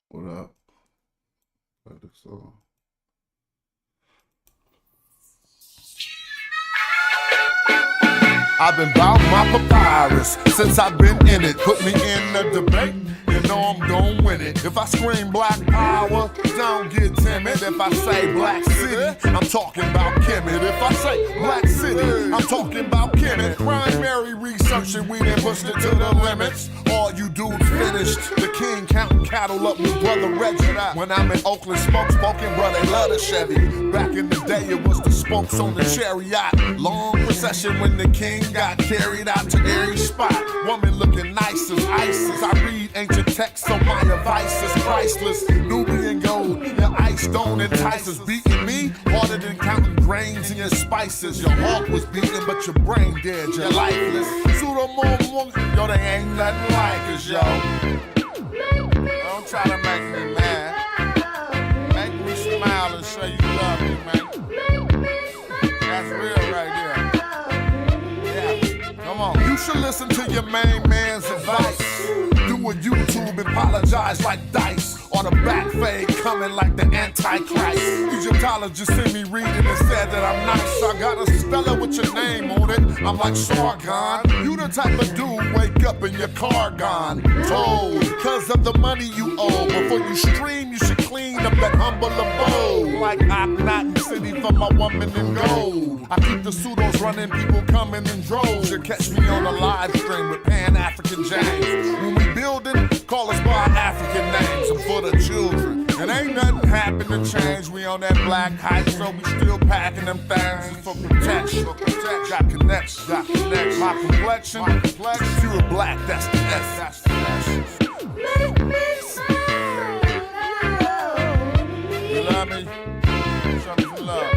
What up? Play this song. I've been bout my papyrus since I've been in it. Put me in the debate, you know I'm gon' win it. If I scream black power, don't get timid. If I say black city, I'm talking about Kemet. If I say black city, I'm talking about Kemet. Primary research and we done pushed it to the limits. All you dudes finished. The king counting cattle up with brother Reggie. When I'm in Oakland, smoking, bro, they love the Chevy. Back in the day, it was the spokes on the chariot. Long procession when the king got carried out to every spot. Woman looking nice as ISIS. I read ancient texts, so my advice is priceless. Nubian gold, your ice don't entice us. Beating me harder than counting grains in your spices. Your heart was beating, but your brain dead, you're lifeless. Yo, they ain't nothing like us, yo. Don't try to make me mad. Make me smile and say you love me, man. That's real right there. Come on. You should listen to your main man's advice. Do a YouTube and apologize like Dice. Or the back fade coming like the Antichrist. Egyptologists see me reading and said that I'm nice. I got a Stella with your name on it. I'm like Sargon. You the type of dude wake up and your car gone. Told, cause of the money you owe. Before you stream, you should clean up that humble abode. Like I'm not in city for my woman in gold. I keep the pseudos running, people coming in droves. You catch me on a live stream with Pan-African James. When we building, call us by our African names. I'm for the children. And ain't nothing happen to change. We on that black hype, so we still packing them things for protection. Got connections, My complexion, pure black, that's the S. That's the S. Make me smile. You love me? Show me some love.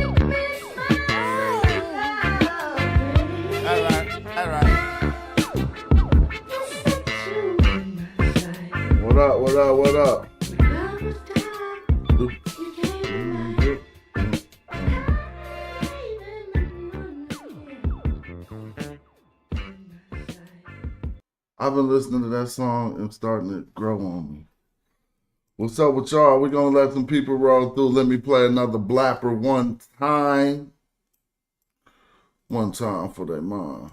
What up? I've been listening to that song and starting to grow on me. What's up with y'all? We're gonna let some people roll through. Let me play another blapper one time. One time for their mom.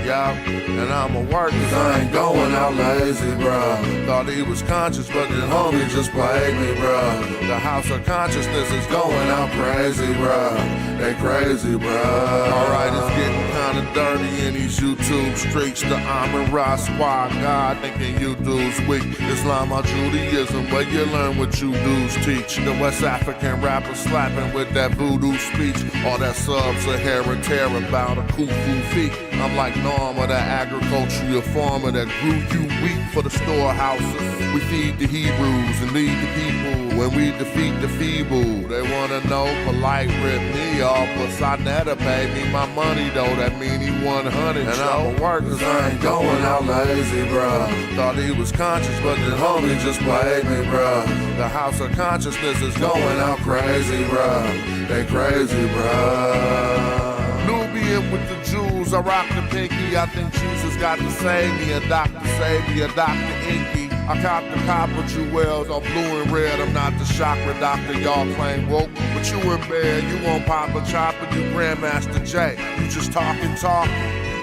Yeah, and I'ma work cause I ain't going out lazy, bruh. Thought he was conscious, but the homie just played me, bruh. The house of consciousness is going out crazy, bruh. They crazy, bruh. Alright, it's getting kinda dirty in these YouTube streets. The Amin Ra squad, God thinking you dudes weak. Islam or Judaism, where you learn what you dudes teach. The West African rappers slapping with that voodoo speech. All that sub-Sahara terror about a kufu feet. I'm like Norma, the agricultural farmer that grew you wheat for the storehouses. We feed the Hebrews and lead the people when we defeat the feeble. They wanna know polite rip me off, but Sonetta paid me my money though. That mean he 100. And I'ma work cause I ain't going out lazy, bruh. Thought he was conscious, but the homie just played me, bruh. The house of consciousness is going out crazy, bruh. They crazy, bruh. Nubian with the Jews, I rock the pinky. I think Jesus got to save me. A doctor save me, a Dr. Inky. I cop the copper jewels on blue and red. I'm not the chakra doctor, y'all claim woke. But you in bed, you won't pop a chopper, you Grandmaster J. You just talking.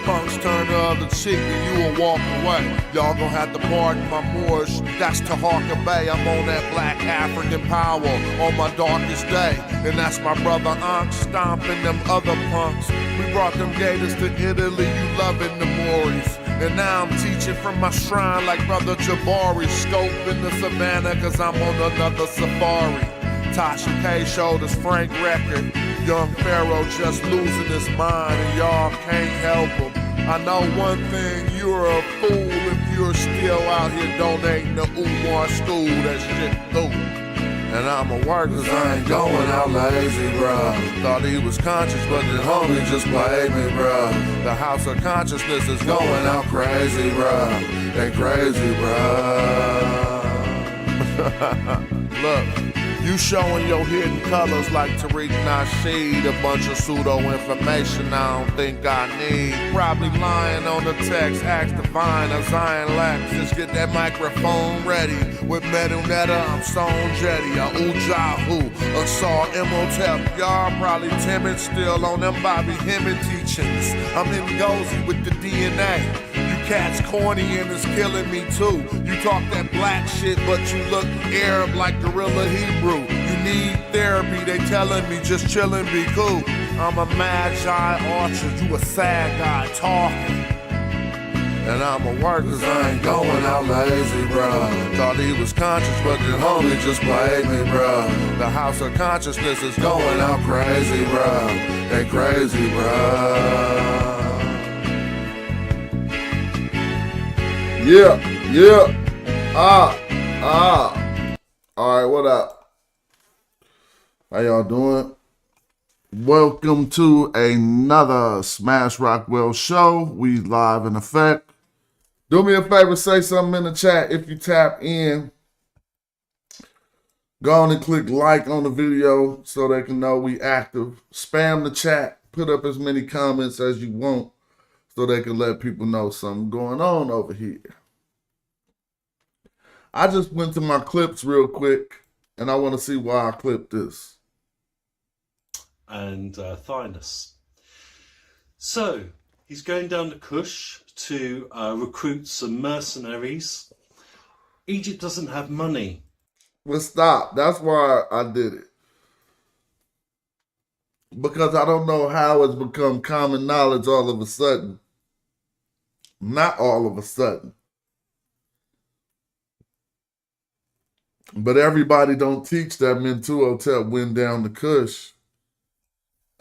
Punks turn the other cheek and you will walk away. Y'all gon' have to pardon my Moorish. That's to Harker Bay. I'm on that black African power on my darkest day. And that's my brother Ankh stomping them other punks. We brought them gators to Italy, you loving the Moors. And now I'm teaching from my shrine like brother Jabari. Scoping the savannah cause I'm on another safari. Tasha K showed us Frank record. Young Pharaoh just losing his mind and y'all can't help him. I know one thing, you're a fool if you're still out here donating to Umar school. That shit through. And I'ma work cause I ain't going out lazy, bruh. Thought he was conscious, but the homie just played me, bruh. The house of consciousness is going out crazy, bruh. They crazy, bruh. Look. You showing your hidden colors like Tariq Nasheed. A bunch of pseudo information I don't think I need. Probably lying on the text, ask Divine or Zion Lex. Just get that microphone ready. With Metal Netta, I'm Stone Jetty, a Ujahu, a Saw Imhotep. Y'all probably timid still on them Bobby Hemmett teachings. I'm Ngozi with the DNA. You cats corny and it's killing me too. You talk that black shit, but you look Arab like Gorilla Hebrew. You need therapy, they telling me just chillin', be cool. I'm a magi orchard, you a sad guy talking. And I'm a work cause I ain't going out lazy, bruh. Thought he was conscious, but the homie just played me, bruh. The house of consciousness is going out crazy, bruh. They crazy, bruh. Yeah. Alright, what up? How y'all doing? Welcome to another Smash Rockwell show. We live in effect. Do me a favor, say something in the chat if you tap in. Go on and click like on the video so they can know we active. Spam the chat. Put up as many comments as you want so they can let people know something going on over here. I just went to my clips real quick, and I want to see why I clipped this. And Thymus. So, he's going down to Kush to recruit some mercenaries. Egypt doesn't have money. Well, stop. That's why I did it. Because I don't know how it's become common knowledge all of a sudden. Not all of a sudden. But everybody don't teach that Montuhotep went down to Kush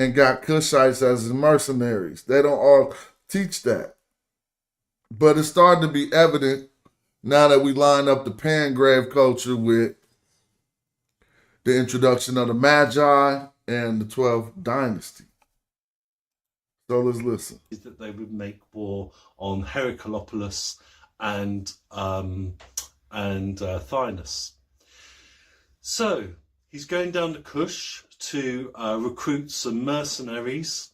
and got Kushites as his mercenaries. They don't all teach that. But it's starting to be evident now that we line up the Pangrave culture with the introduction of the Magi and the 12th dynasty. So let's listen. Is that they would make war on Heracleopolis and Thymus. So he's going down to Kush to recruit some mercenaries.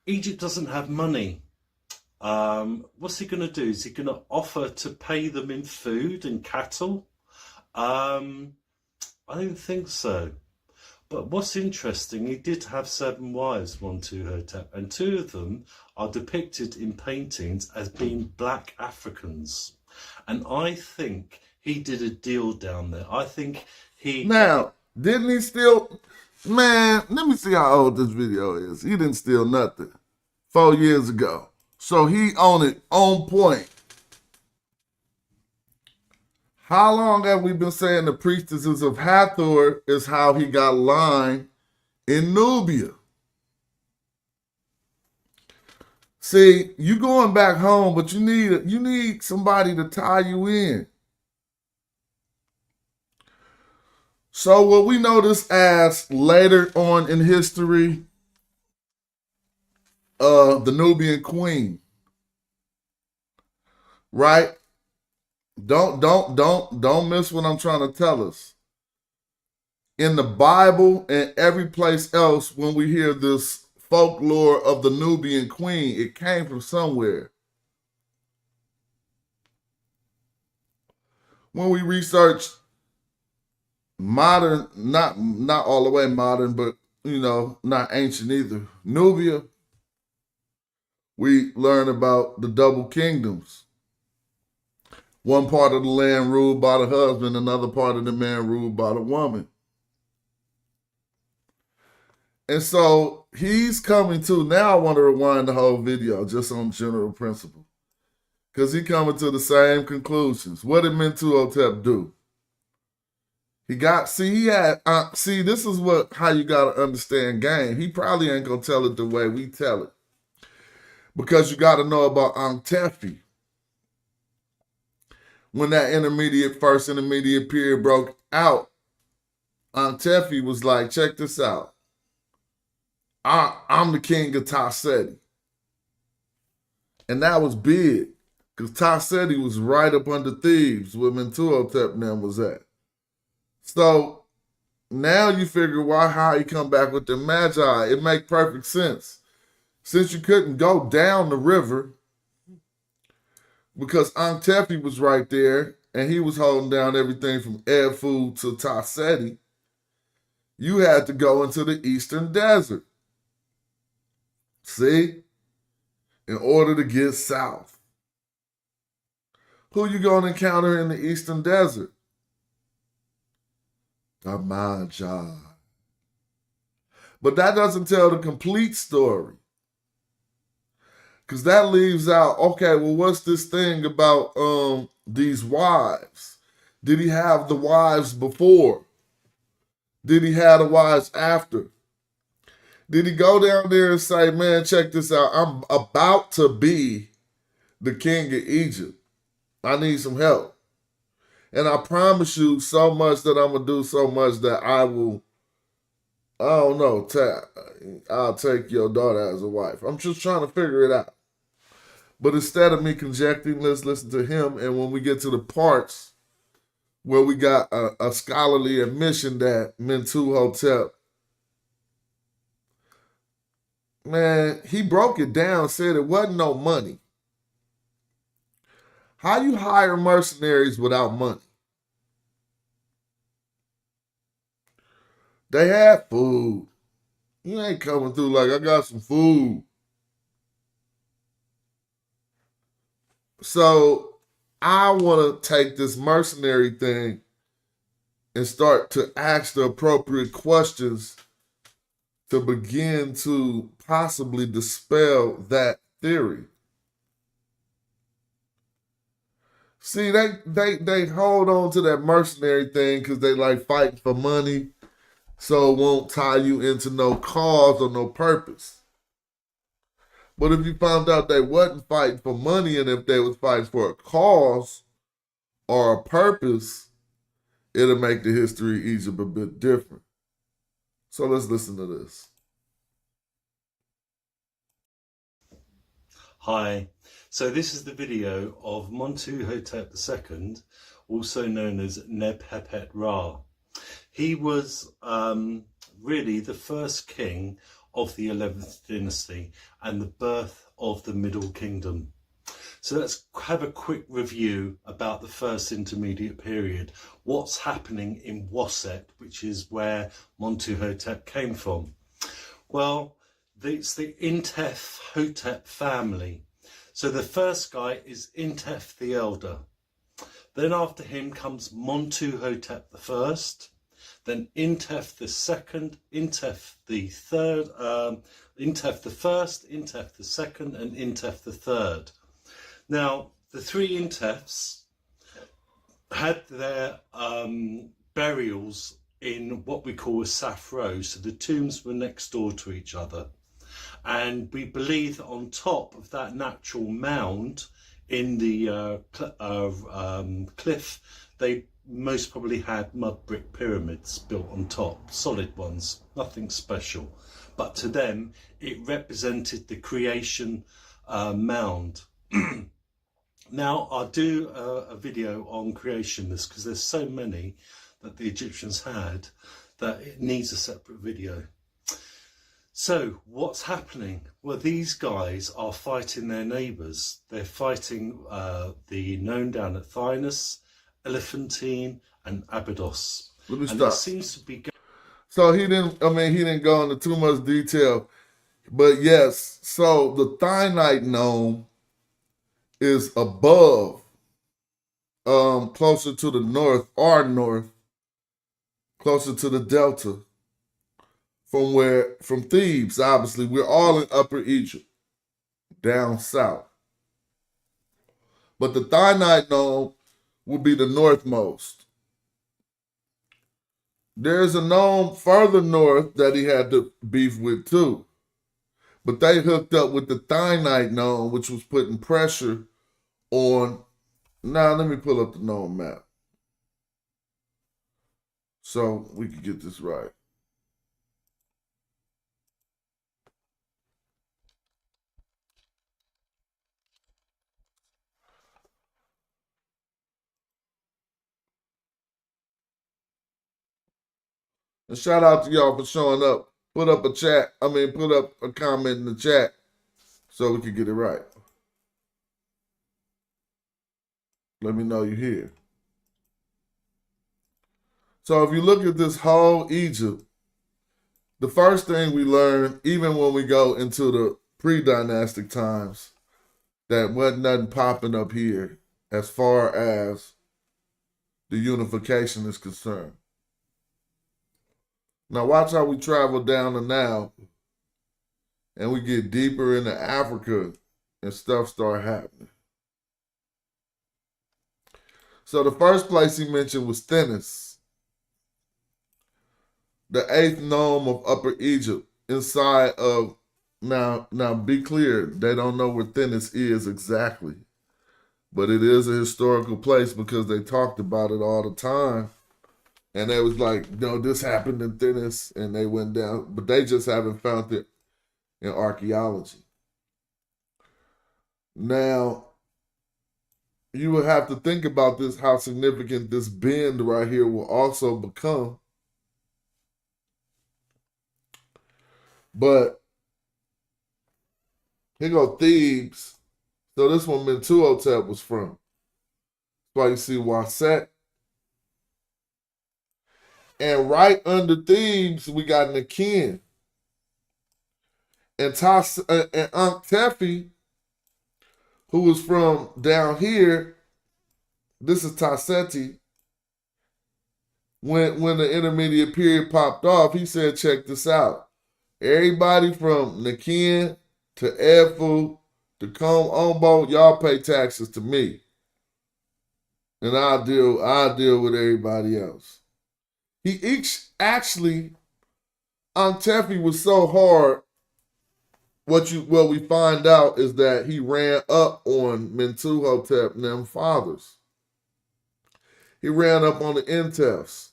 Egypt doesn't have money. What's he going to do? Is he going to offer to pay them in food and cattle? I don't think so. But what's interesting, he did have 7 wives, Montuhotep, and 2 of them are depicted in paintings as being black Africans. And I think he did a deal down there. I think he... Now, didn't he steal... Man, let me see how old this video is. He didn't steal nothing 4 years ago. So he on it, on point. How long have we been saying the priestesses of Hathor is how he got line in Nubia? See, you going back home, but you need somebody to tie you in. So what we notice as later on in history, the Nubian queen, right? Don't miss what I'm trying to tell us. In the Bible and every place else, when we hear this folklore of the Nubian queen, it came from somewhere. When we research modern, not all the way modern, but not ancient either, Nubia, we learn about the double kingdoms. One part of the land ruled by the husband, another part of the man ruled by the woman. And so he's coming to, now I want to rewind the whole video just on general principle. Because he's coming to the same conclusions. What did Montuhotep do? this is how you got to understand game. He probably ain't going to tell it the way we tell it. Because you got to know about Tefi. When that first intermediate period broke out, Tefi was like, check this out. I'm the king of Tarseti. And that was big, because Tarseti was right up under Thebes, where Montuhotep now was at. So Now you figure how he come back with the Magi. It make perfect sense. Since you couldn't go down the river because Antefi was right there and he was holding down everything from Edfu to Tasseti, you had to go into the eastern desert. See? In order to get south. Who you going to encounter in the eastern desert? The Magi. But that doesn't tell the complete story. Because that leaves out, okay, well, what's this thing about these wives? Did he have the wives before? Did he have the wives after? Did he go down there and say, man, check this out. I'm about to be the king of Egypt. I need some help. And I promise you so much that I'm going to do so much that I will, I don't know, I'll take your daughter as a wife. I'm just trying to figure it out. But instead of me conjecturing, let's listen to him. And when we get to the parts where we got a scholarly admission that Montuhotep, man, he broke it down, said it wasn't no money. How you hire mercenaries without money? They had food. You ain't coming through like, I got some food. So I want to take this mercenary thing and start to ask the appropriate questions to begin to possibly dispel that theory. See, they hold on to that mercenary thing because they like fighting for money, so it won't tie you into no cause or no purpose. But if you found out they wasn't fighting for money and if they was fighting for a cause or a purpose, it'll make the history of Egypt a bit different. So let's listen to this. Hi, so this is the video of Montuhotep II, also known as Neb-Hepet Ra. He was really the first king of the 11th dynasty and the birth of the Middle Kingdom. So let's have a quick review about the first intermediate period. What's happening in Waset, which is where Montuhotep came from? Well, it's the Intef-Hotep family. So the first guy is Intef the Elder. Then after him comes Montuhotep I, then Intef the second, Intef the third, Intef the first, Intef the second, and Intef the third. Now, the three Intefs had their burials in what we call a Saf Row, so the tombs were next door to each other. And we believe that on top of that natural mound in the cliff, they most probably had mud brick pyramids built on top, solid ones, nothing special. But to them, it represented the creation mound. Now, I'll do a video on creationists because there's so many that the Egyptians had that it needs a separate video. So what's happening? Well, these guys are fighting their neighbours. They're fighting the known down at Thynos, Elephantine, and Abydos. Let me and stop. It seems to be. So he didn't go into too much detail, but yes. So the Thynite nome is above, closer to the north, closer to the delta. From Thebes, obviously, we're all in Upper Egypt, down south. But the Thynite nome will be the northmost. There's a nome further north that he had to beef with too. But they hooked up with the Thynite nome, which was putting pressure on. Now, let me pull up the nome map so we can get this right. And shout out to y'all for showing up. Put up a comment in the chat so we can get it right. Let me know you're here. So if you look at this whole Egypt, the first thing we learn, even when we go into the pre-dynastic times, that wasn't nothing popping up here as far as the unification is concerned. Now watch how we travel down to now and we get deeper into Africa and stuff start happening. So the first place he mentioned was Thinis, the 8th nome of Upper Egypt, inside of, now be clear, they don't know where Thinis is exactly, but it is a historical place because they talked about it all the time. And they was like, no, this happened in Thinis, and they went down, but they just haven't found it in archaeology. Now, you would have to think about this, how significant this bend right here will also become. But here go Thebes. So this one Montuhotep was from. That's why you see Waset. And right under Thebes, we got Nakin. And Ankh Tefi, who was from down here, this is Tasseti. When the intermediate period popped off, he said, check this out. Everybody from Nakin to Edfu to Kom Ombo, y'all pay taxes to me. And I'll deal with everybody else. Actually, Ankh Tefi was so hard. What we find out is that he ran up on Montuhotep and them fathers. He ran up on the Intefs.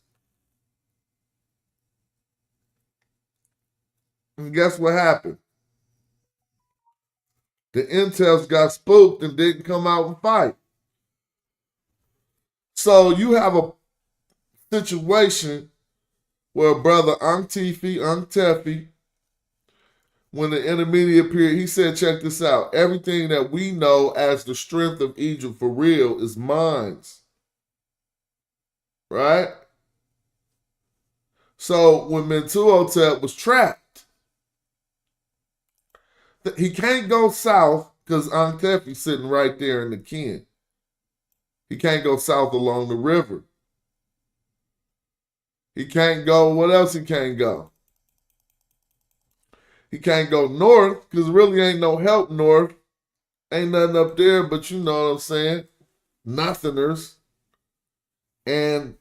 And guess what happened? The Intefs got spooked and didn't come out and fight. So you have a situation where brother Ankh Tefi, when the intermediate period, he said, check this out. Everything that we know as the strength of Egypt for real is mines. Right? So when Montuhotep was trapped, he can't go south because Ankh Tefi's sitting right there in the ken. He can't go south along the river. He can't go, what else he can't go? He can't go north because really ain't no help north. Ain't nothing up there, but you know what I'm saying? Nothingers. And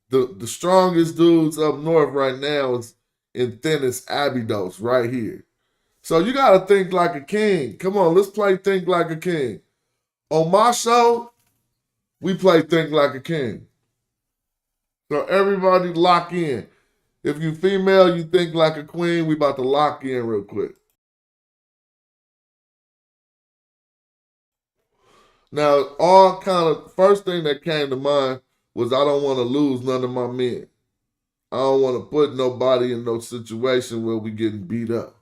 the strongest dudes up north right now is in Thinis Abydos right here. So you got to think like a king. Come on, let's play Think Like a King. On my show, we play Think Like a King. So everybody lock in. If you female, you think like a queen, we about to lock in real quick. Now, first thing that came to mind was I don't want to lose none of my men. I don't want to put nobody in no situation where we getting beat up.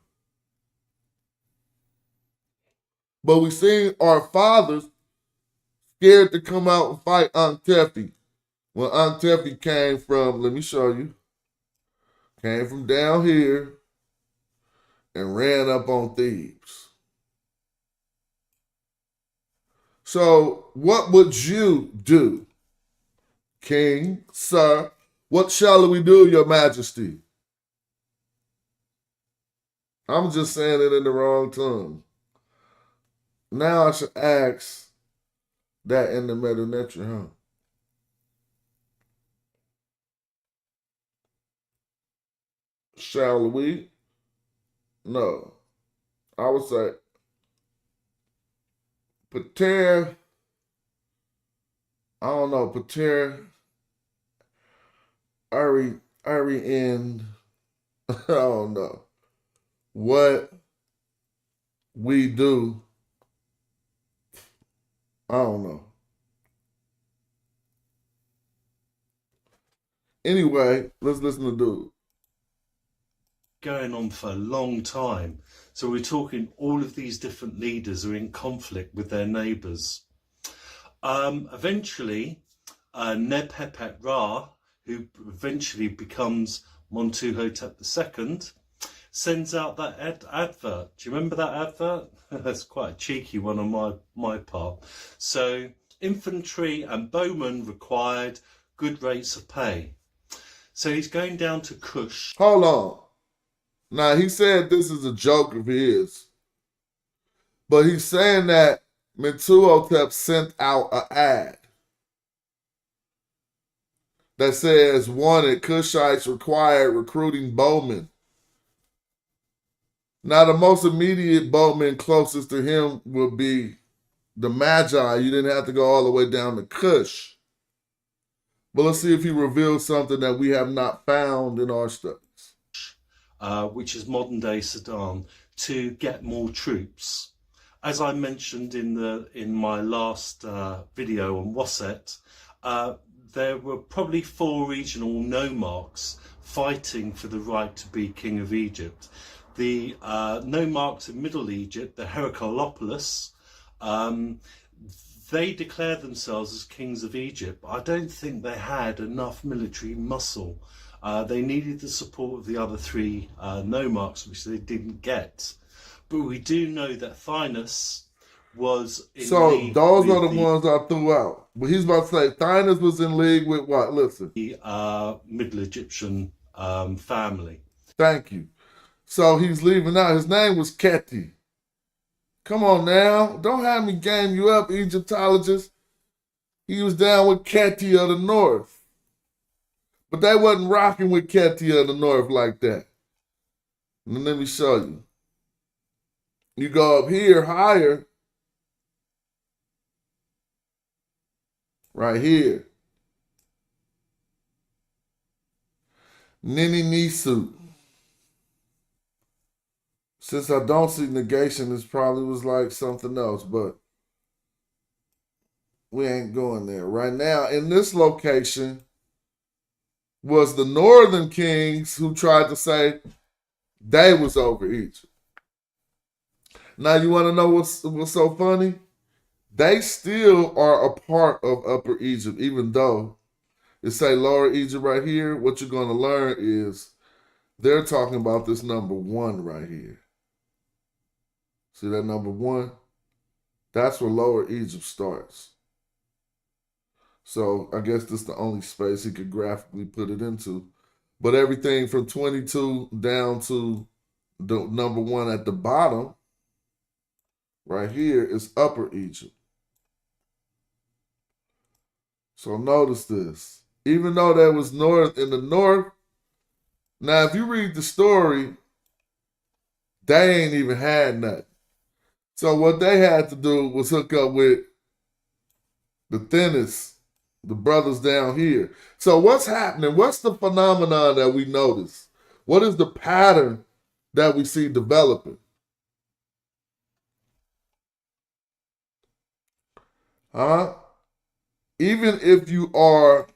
But we seen our fathers scared to come out and fight Ankh Tefi. When Ankh Tefi came from, let me show you, came from down here and ran up on Thebes. So what would you do, King, sir? What shall we do, your majesty? I'm just saying it in the wrong tongue. Now I should ask that in the Meta Nature, huh? Shall we? No. I would say, Pater, I don't know, Pater, Ari in, I don't know. What we do, I don't know. Anyway, let's listen to dude. going on for a long time. So we're talking all of these different leaders are in conflict with their neighbours. Eventually, Neb-Hepet Ra, who eventually becomes Montuhotep II, sends out that advert. Do you remember that advert? That's quite a cheeky one on my part. So, infantry and bowmen required, good rates of pay. So he's going down to Kush. Hold on. Now, he said this is a joke of his, but he's saying that Montuhotep sent out an ad that says, wanted Kushites required recruiting bowmen. Now, the most immediate bowman closest to him would be the Magi. You didn't have to go all the way down to Kush. But let's see if he reveals something that we have not found in our studies. Which is modern day Sudan, to get more troops. As I mentioned in my last video on Wasset, there were probably 4 regional nomarchs fighting for the right to be king of Egypt. The nomarchs in Middle Egypt, the Heracleopolis, they declared themselves as kings of Egypt. I don't think they had enough military muscle. They needed the support of the other 3 nomarchs, which they didn't get. But we do know that Thynos was in league. So those are the ones I threw out. But he's about to say Thynos was in league with what? Listen. The Middle Egyptian family. Thank you. So he's leaving out. His name was Keti. Come on now. Don't have me game you up, Egyptologist. He was down with Keti of the North. But they wasn't rocking with Keti of the North like that. And let me show you. You go up here higher. Right here. Nini Nisu. Since I don't see negation, this probably was like something else, but we ain't going there. Right now, in this location, was the northern kings who tried to say they was over Egypt. Now, you want to know what's so funny? They still are a part of Upper Egypt, even though it say Lower Egypt right here. What you're going to learn is they're talking about this number 1 right here. See that number 1? That's where Lower Egypt starts. So I guess this is the only space he could graphically put it into. But everything from 22 down to the number 1 at the bottom, right here, is Upper Egypt. So notice this. Even though there was north in the north, now if you read the story, they ain't even had nothing. So what they had to do was hook up with the thinnest, the brothers down here. So what's happening? What's the phenomenon that we notice? What is the pattern that we see developing? Even if you are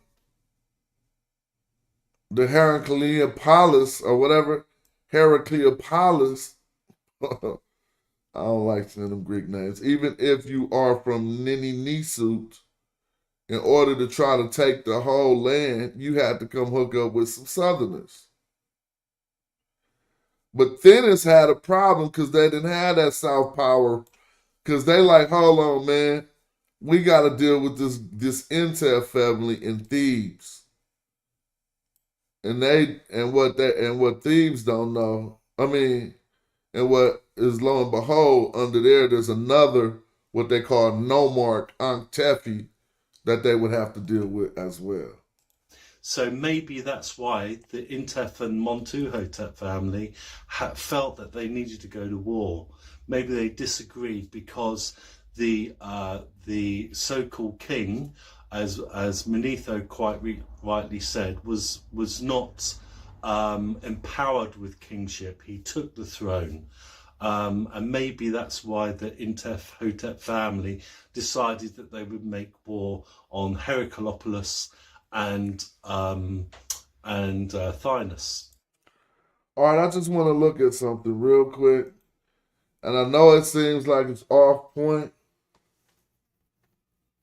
the Heracleopolis or whatever, Heracleopolis, I don't like saying them Greek names. Even if you are from Nininisut, in order to try to take the whole land, you had to come hook up with some Southerners. But Thinis had a problem because they didn't have that South power. Because they like, hold on, man. We got to deal with this Intel family in Thebes. And what Thebes don't know, and what is lo and behold, under there's another, what they call Nomarch Anktefi, that they would have to deal with as well. So maybe that's why the Intef and Montuhotep family felt that they needed to go to war. Maybe they disagreed because the so-called king, as Manetho quite rightly said, was not empowered with kingship. He took the throne. And maybe that's why the Intef-Hotep family decided that they would make war on Heracleopolis and Thynos. All right, I just want to look at something real quick. And I know it seems like it's off point.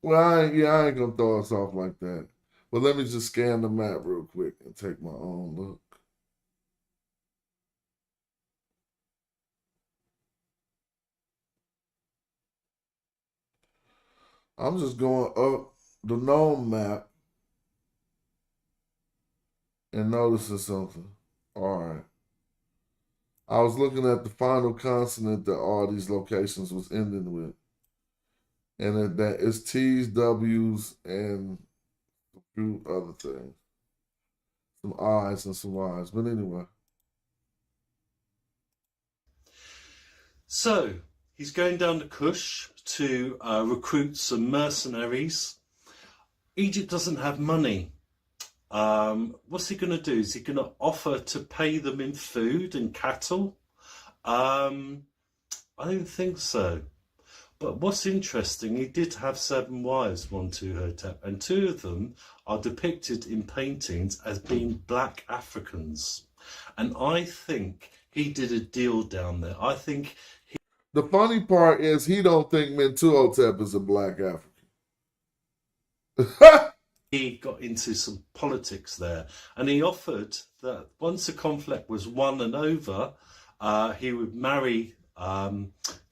Well, I ain't gonna throw us off like that. But let me just scan the map real quick and take my own look. I'm just going up the known map and noticing something. All right. I was looking at the final consonant that all these locations was ending with. And that it's T's, W's, and a few other things. Some I's and some Y's. But anyway. So he's going down to Kush to recruit some mercenaries. Egypt doesn't have money. What's he going to do? Is he going to offer to pay them in food and cattle? I don't think so. But what's interesting, he did have 7 wives, Montuhotep, and 2 of them are depicted in paintings as being black Africans. And I think he did a deal down there. I think the funny part is he don't think Montuhotep is a black African. he got into some politics there, and he offered that once the conflict was won and over, he would marry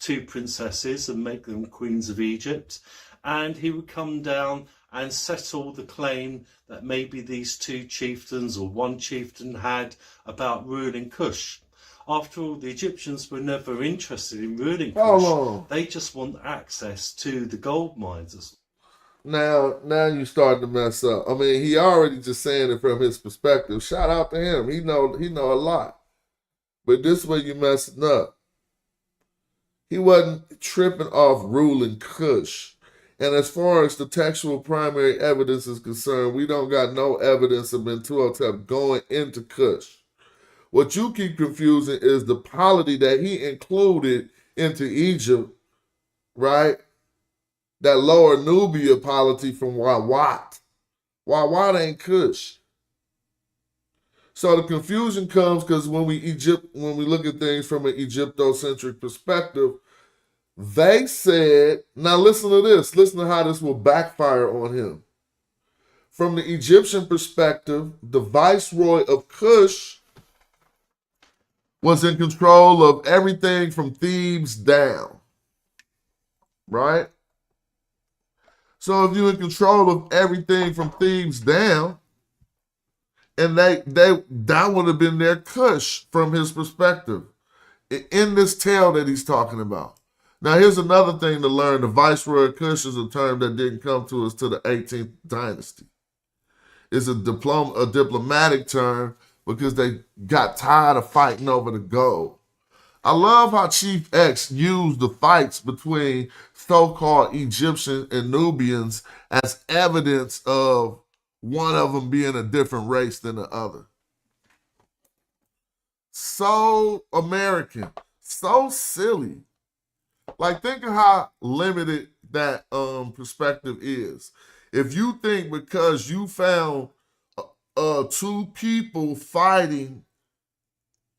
2 princesses and make them queens of Egypt, and he would come down and settle the claim that maybe these 2 chieftains or 1 chieftain had about ruling Kush. After all, the Egyptians were never interested in ruling Kush. They just want access to the gold mines. Now you starting to mess up. I mean, he already just saying it from his perspective. Shout out to him. He know a lot. But this way you messing up. He wasn't tripping off ruling Kush. And as far as the textual primary evidence is concerned, we don't got no evidence of Montuhotep going into Kush. What you keep confusing is the polity that he included into Egypt, right? That lower Nubia polity from Wawat. Wawat ain't Kush. So the confusion comes because when we look at things from an Egyptocentric perspective, they said, now listen to this, listen to how this will backfire on him. From the Egyptian perspective, the viceroy of Kush was in control of everything from Thebes down, right? So if you're in control of everything from Thebes down, and that would have been their Kush from his perspective in this tale that he's talking about. Now, here's another thing to learn. The Viceroy of Kush is a term that didn't come to us to the 18th dynasty. It's a diplomatic term because they got tired of fighting over the gold. I love how Chief X used the fights between so-called Egyptians and Nubians as evidence of one of them being a different race than the other. So American, so silly. Like, think of how limited that perspective is. If you think because you found 2 people fighting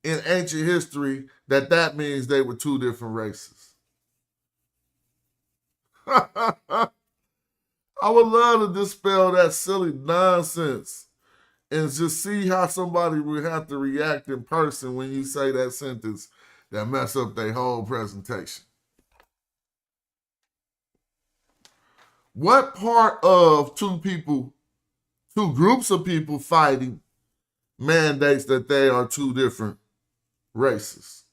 in ancient history that means they were 2 different races. I would love to dispel that silly nonsense and just see how somebody would have to react in person when you say that sentence that mess up their whole presentation. What part of 2 groups of people fighting mandates that they are 2 different races?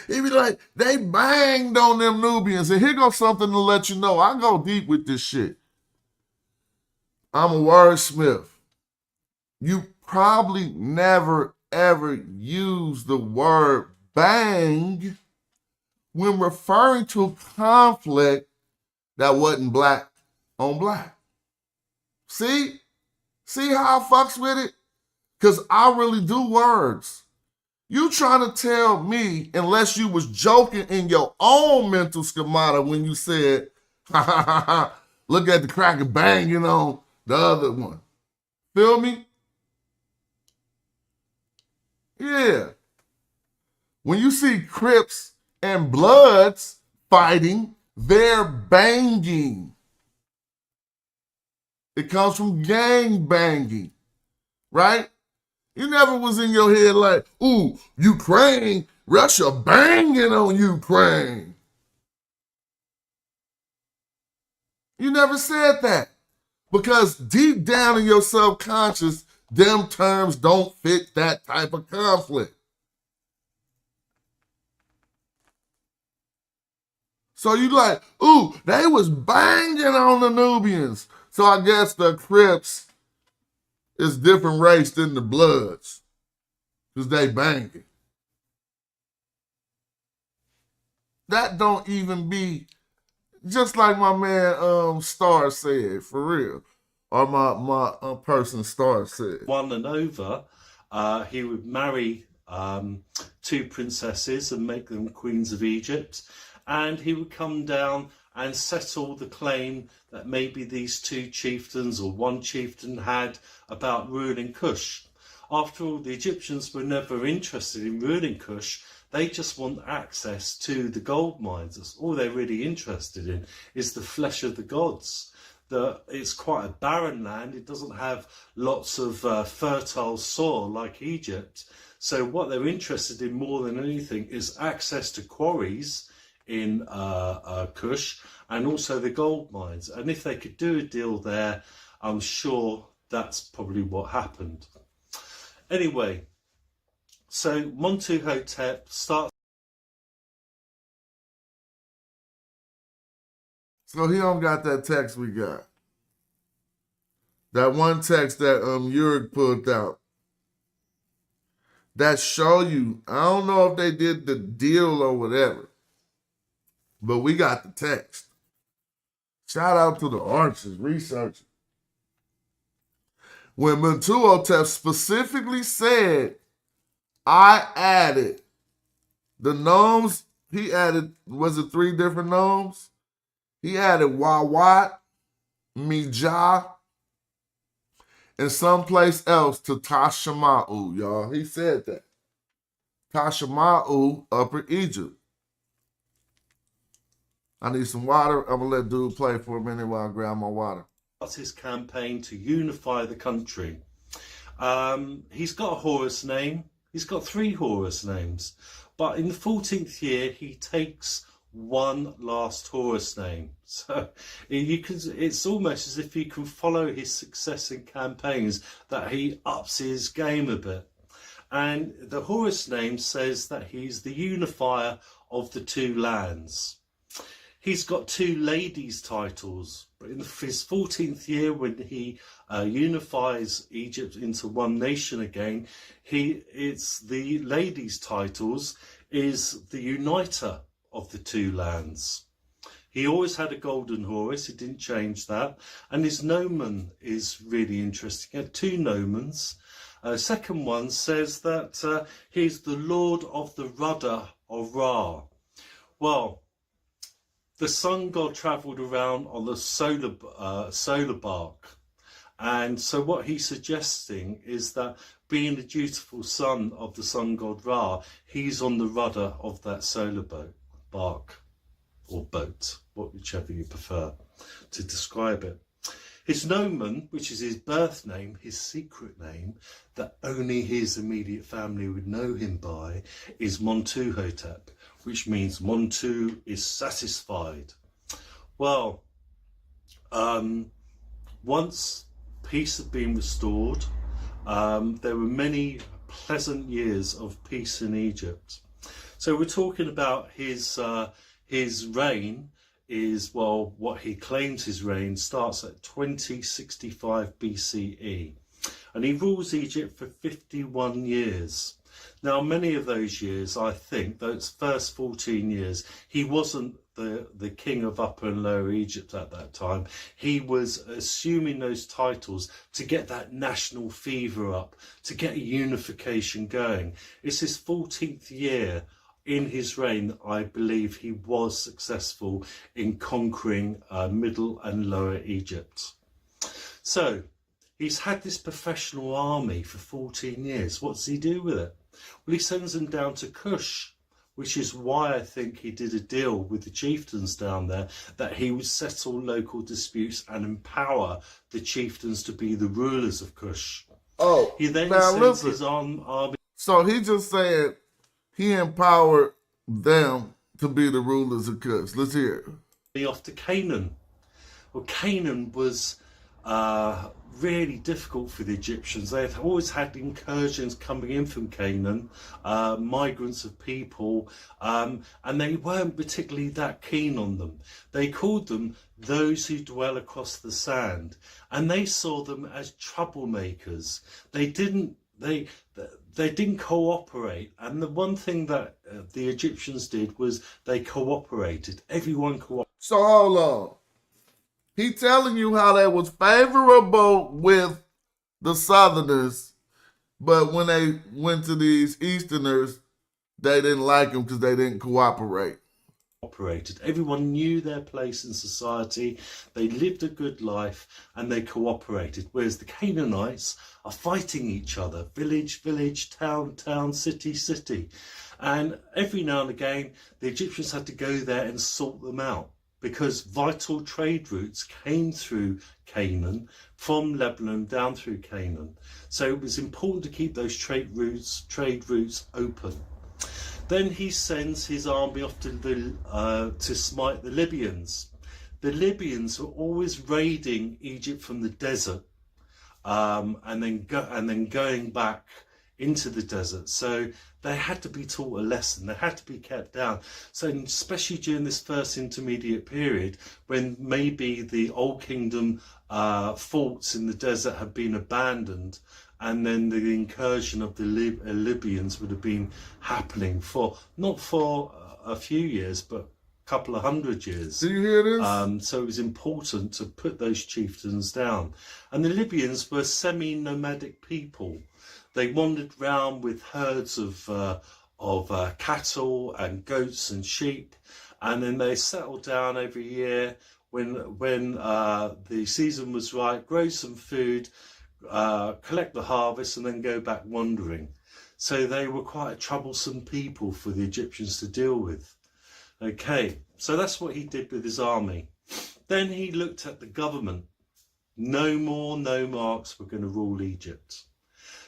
He be like, they banged on them Nubians. And here goes something to let you know. I go deep with this shit. I'm a wordsmith. You probably never, ever use the word bang when referring to a conflict that wasn't black on black. See? See how I fucks with it? Because I really do words. You trying to tell me, unless you was joking in your own mental schemata when you said, ha ha ha ha, look at the cracker banging on the other one. Feel me? Yeah. When you see Crips and Bloods fighting, they're banging. It comes from gang banging, right? You never was in your head like, ooh, Ukraine, Russia banging on Ukraine. You never said that. Because deep down in your subconscious, them terms don't fit that type of conflict. So you like, ooh, they was banging on the Nubians. So I guess the Crips is different race than the Bloods. Because they banging. That don't even be, just like my man Star said, for real. Or my person Star said. Won and over, he would marry two princesses and make them queens of Egypt, and he would come down and settle the claim that maybe these two chieftains or one chieftain had about ruling Kush. After all, the Egyptians were never interested in ruling Kush. They just want access to the gold mines. That's all they're really interested in, is the flesh of the gods. It's quite a barren land. It doesn't have lots of fertile soil like Egypt. So what they're interested in more than anything is access to quarries in Kush and also the gold mines. And if they could do a deal there, I'm sure that's probably what happened. Anyway, so Montuhotep starts. So he don't got that text we got. That one text that Yurik put out. That show you, I don't know if they did the deal or whatever, but we got the text. Shout out to the archers, researchers. When Montuhotep specifically said, I added the gnomes, he added, was it 3 different gnomes? He added Wawat, Mijah, and someplace else to Tashama'u, y'all. He said that. Tashama'u, Upper Egypt. I need some water. I'm going to let dude play for a minute while I grab my water. His campaign to unify the country. He's got a Horus name. He's got 3 Horus names. But in the 14th year, he takes one last Horus name. So it's almost as if you can follow his success in campaigns that he ups his game a bit. And the Horus name says that he's the unifier of the 2 lands. He's got 2 ladies' titles, but in his 14th year, when he unifies Egypt into one nation again, it's the ladies' titles is the uniter of the 2 lands. He always had a golden Horus, he didn't change that, and his gnomon is really interesting. He had 2 gnomons. Second one says that he's the Lord of the rudder of Ra. Well, the sun god travelled around on the solar bark, and so what he's suggesting is that being the dutiful son of the sun god Ra, he's on the rudder of that solar bark or boat, whichever you prefer to describe it. His gnomon, which is his birth name, his secret name, that only his immediate family would know him by, is Montuhotep, which means Montu is satisfied. Well, once peace had been restored, there were many pleasant years of peace in Egypt. So we're talking about his reign is, well, what he claims his reign starts at 2065 BCE. And he rules Egypt for 51 years. Now, many of those years, I think, those first 14 years, he wasn't the king of Upper and Lower Egypt at that time. He was assuming those titles to get that national fever up, to get a unification going. It's his 14th year in his reign, I believe he was successful in conquering Middle and Lower Egypt. So he's had this professional army for 14 years. What does he do with it? Well, he sends them down to Kush, which is why I think he did a deal with the chieftains down there, that he would settle local disputes and empower the chieftains to be the rulers of Kush. Oh, He then now sends listen. his army So he just said he empowered them to be the rulers of Kush. Let's hear it. off to Canaan. Well, Canaan was really difficult for the Egyptians. They had always had incursions coming in from Canaan, migrants of people, and they weren't particularly that keen on them. They called them those who dwell across the sand, and they saw them as troublemakers. They didn't cooperate, and the one thing that the Egyptians did was they cooperated. Everyone cooperated. So hold on. He telling you how they was favorable with the Southerners, but when they went to these Easterners, they didn't like them because they didn't cooperate. Everyone knew their place in society, they lived a good life, and they cooperated. Whereas the Canaanites are fighting each other, village, village, town, town, city, city. And every now and again, the Egyptians had to go there and sort them out, because vital trade routes came through Canaan, from Lebanon down through Canaan. So it was important to keep those trade routes open. Then he sends his army off to smite the Libyans. The Libyans were always raiding Egypt from the desert, and then going back into the desert. So they had to be taught a lesson. They had to be kept down. So especially during this first intermediate period, when maybe the Old Kingdom forts in the desert had been abandoned, and then the incursion of the Libyans would have been happening for not for a few years, but a couple of 100 years. Do you hear this? So it was important to put those chieftains down. And the Libyans were semi-nomadic people. They wandered round with herds of cattle and goats and sheep, and then they settled down every year when the season was right, grow some food, collect the harvest, and then go back wandering. So they were quite a troublesome people for the Egyptians to deal with. Okay, so that's what he did with his army. Then he looked at the government. No more nomarchs were going to rule Egypt.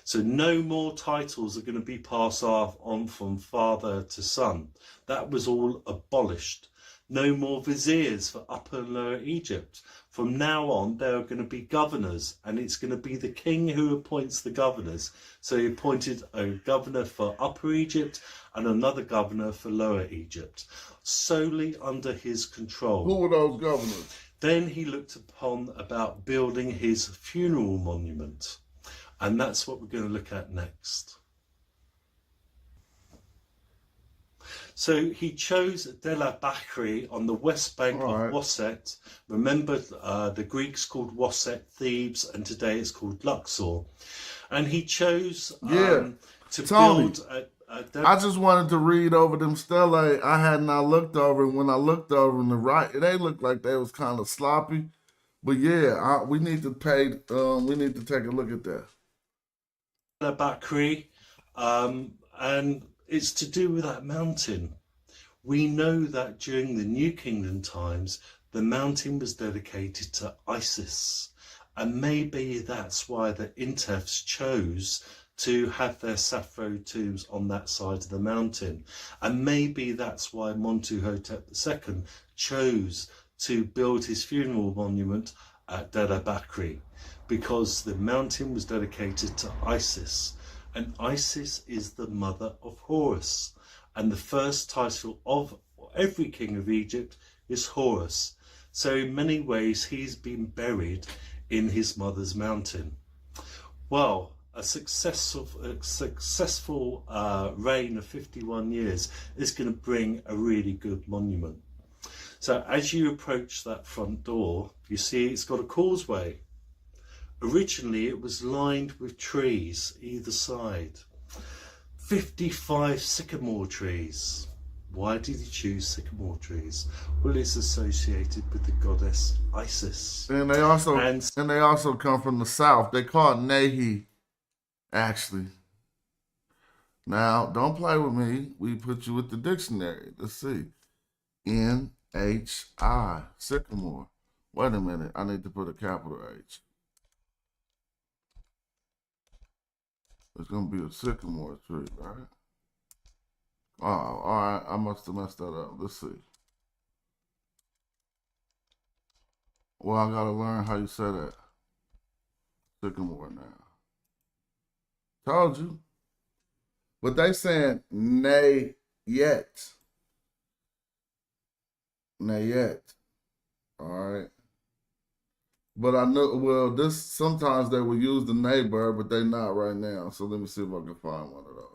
So no more titles are going to be passed on from father to son. That was all abolished. No more viziers for Upper and Lower Egypt. From now on, there are going to be governors, and it's going to be the king who appoints the governors. So he appointed a governor for Upper Egypt and another governor for Lower Egypt, solely under his control. Who were those governors? Then he looked upon about building his funeral monument. And that's what we're going to look at next. So he chose Dela Bakri on the west bank of Waset. Remember, the Greeks called Waset Thebes, and today it's called Luxor. And he chose to build I just wanted to read over them stelae I had not looked over, and when I looked over them, they looked like they was kind of sloppy. But yeah, we need to take a look at that. Bakri, and it's to do with that mountain. We know that during the New Kingdom times, the mountain was dedicated to Isis, and maybe that's why the Intefs chose to have their Sappho tombs on that side of the mountain, and maybe that's why Montuhotep II chose to build his funeral monument at Dela Bakri, because the mountain was dedicated to Isis, and Isis is the mother of Horus, and the first title of every king of Egypt is Horus. So in many ways he's been buried in his mother's mountain. Well, a successful reign of 51 years is going to bring a really good monument. So as you approach that front door, you see it's got a causeway. Originally, it was lined with trees either side. 55 sycamore trees. Why did he choose sycamore trees? Well, it's associated with the goddess Isis. And they also come from the south. They call it Nahi, actually. Now, don't play with me. We put you with the dictionary. Let's see. NHI, sycamore. Wait a minute. I need to put a capital H. It's going to be a sycamore tree, right? Oh, all right. I must have messed that up. Let's see. Well, I got to learn how you say that. Sycamore now. Told you. But they saying nay yet. Nay yet. All right. But I know, well, this, sometimes they will use the neighbor, but they not right now. So let me see if I can find one of those.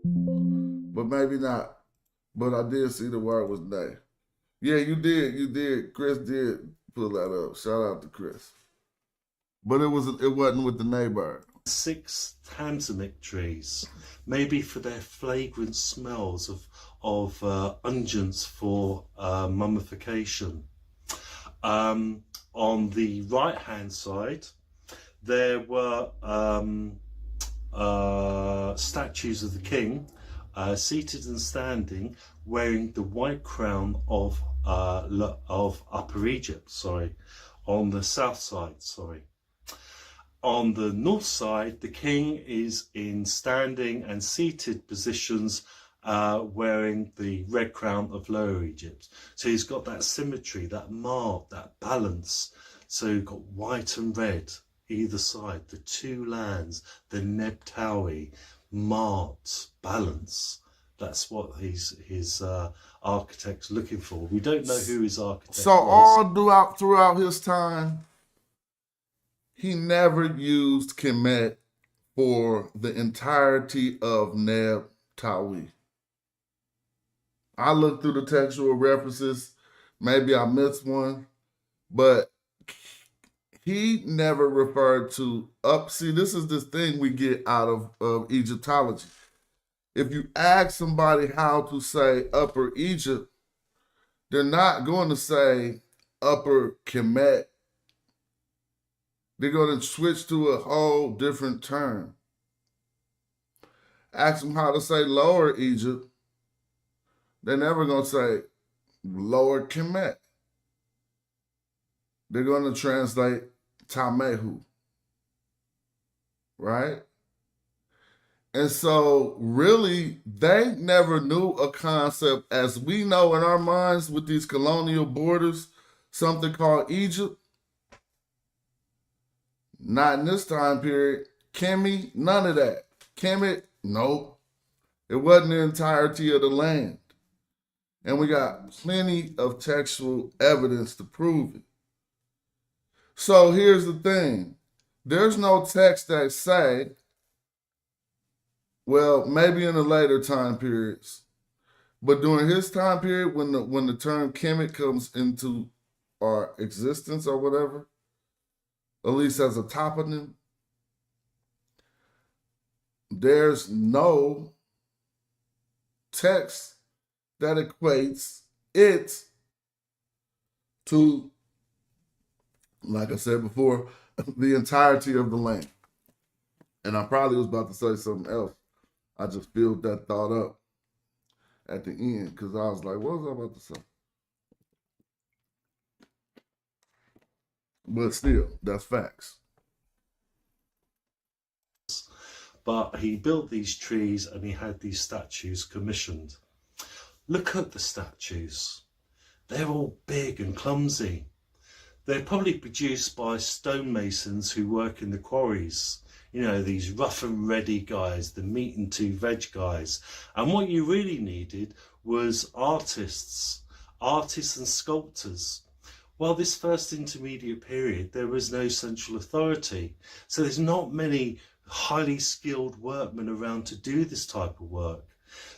But maybe not. But I did see the word was nay. Yeah, you did. Chris did pull that up. Shout out to Chris. But it wasn't with the neighbor. 6 tanzanite trees, maybe for their flagrant smells of unguents for mummification. On the right hand side, there were statues of the king, seated and standing, wearing the white crown of Upper Egypt. On the south side. On the north side, the king is in standing and seated positions, wearing the red crown of Lower Egypt. So he's got that symmetry, that mark, that balance. So you've got white and red either side, the two lands, the Nebtawi, marked balance. That's what his architect's looking for. We don't know who his architect was. So all throughout his time, he never used Kemet for the entirety of Nebtawi. I looked through the textual references. Maybe I missed one, but he never referred to See, this is this thing we get out of Egyptology. If you ask somebody how to say Upper Egypt, they're not going to say Upper Kemet. They're going to switch to a whole different term. Ask them how to say Lower Egypt. They're never going to say Lower Kemet. They're going to translate Tamehu. Right? And so, really, they never knew a concept as we know in our minds with these colonial borders, something called Egypt. Not in this time period. Kemi, none of that. Kemet, nope. It wasn't the entirety of the land. And we got plenty of textual evidence to prove it. So here's the thing. There's no text that say, well, maybe in the later time periods, but during his time period, when the term Kemet comes into our existence or whatever, at least as a toponym, there's no text that equates it to, like I said before, the entirety of the land. And I probably was about to say something else. I just filled that thought up at the end because I was like, what was I about to say? But still, that's facts. But he built these trees and he had these statues commissioned. Look at the statues. They're all big and clumsy. They're probably produced by stonemasons who work in the quarries. You know, these rough and ready guys, the meat and two veg guys. And what you really needed was artists and sculptors. Well, this first intermediate period, there was no central authority. So there's not many highly skilled workmen around to do this type of work.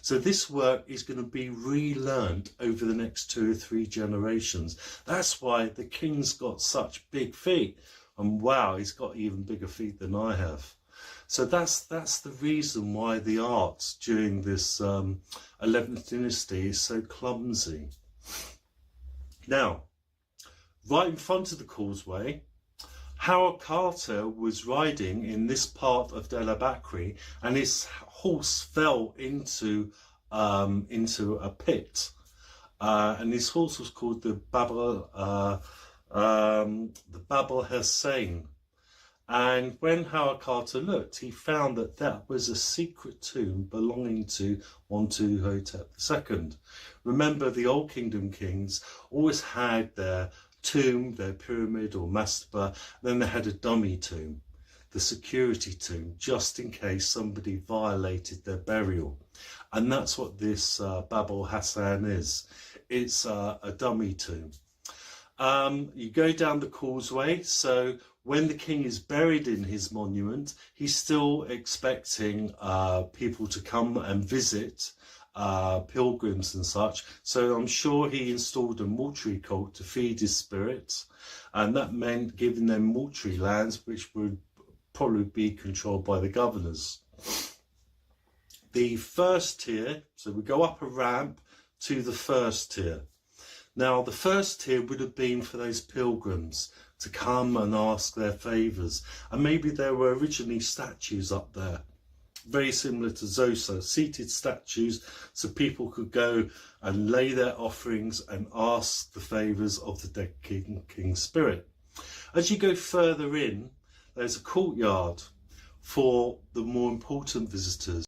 So this work is going to be relearned over the next 2 or 3 generations. That's why the king's got such big feet. And wow, he's got even bigger feet than I have. So that's the reason why the art during this 11th dynasty is so clumsy. Now, right in front of the causeway, Howard Carter was riding in this part of Dela Bakri, and his horse fell into a pit, and his horse was called the Babel Hussein. And when Howard Carter looked, he found that that was a secret tomb belonging to Montuhotep II. Remember, the Old Kingdom kings always had their tomb, their pyramid or mastaba, then they had a dummy tomb, the security tomb, just in case somebody violated their burial. And that's what this Babel Hassan is. It's a dummy tomb. You go down the causeway, so when the king is buried in his monument, he's still expecting people to come and visit, pilgrims and such. So I'm sure he installed a mortuary cult to feed his spirits, and that meant giving them mortuary lands, which would probably be controlled by the governors. The first tier, so we go up a ramp to the first tier. Now, the first tier would have been for those pilgrims to come and ask their favours. And maybe there were originally statues up there, very similar to Zosa, seated statues, so people could go and lay their offerings and ask the favours of the dead king spirit. As you go further in, there's a courtyard for the more important visitors.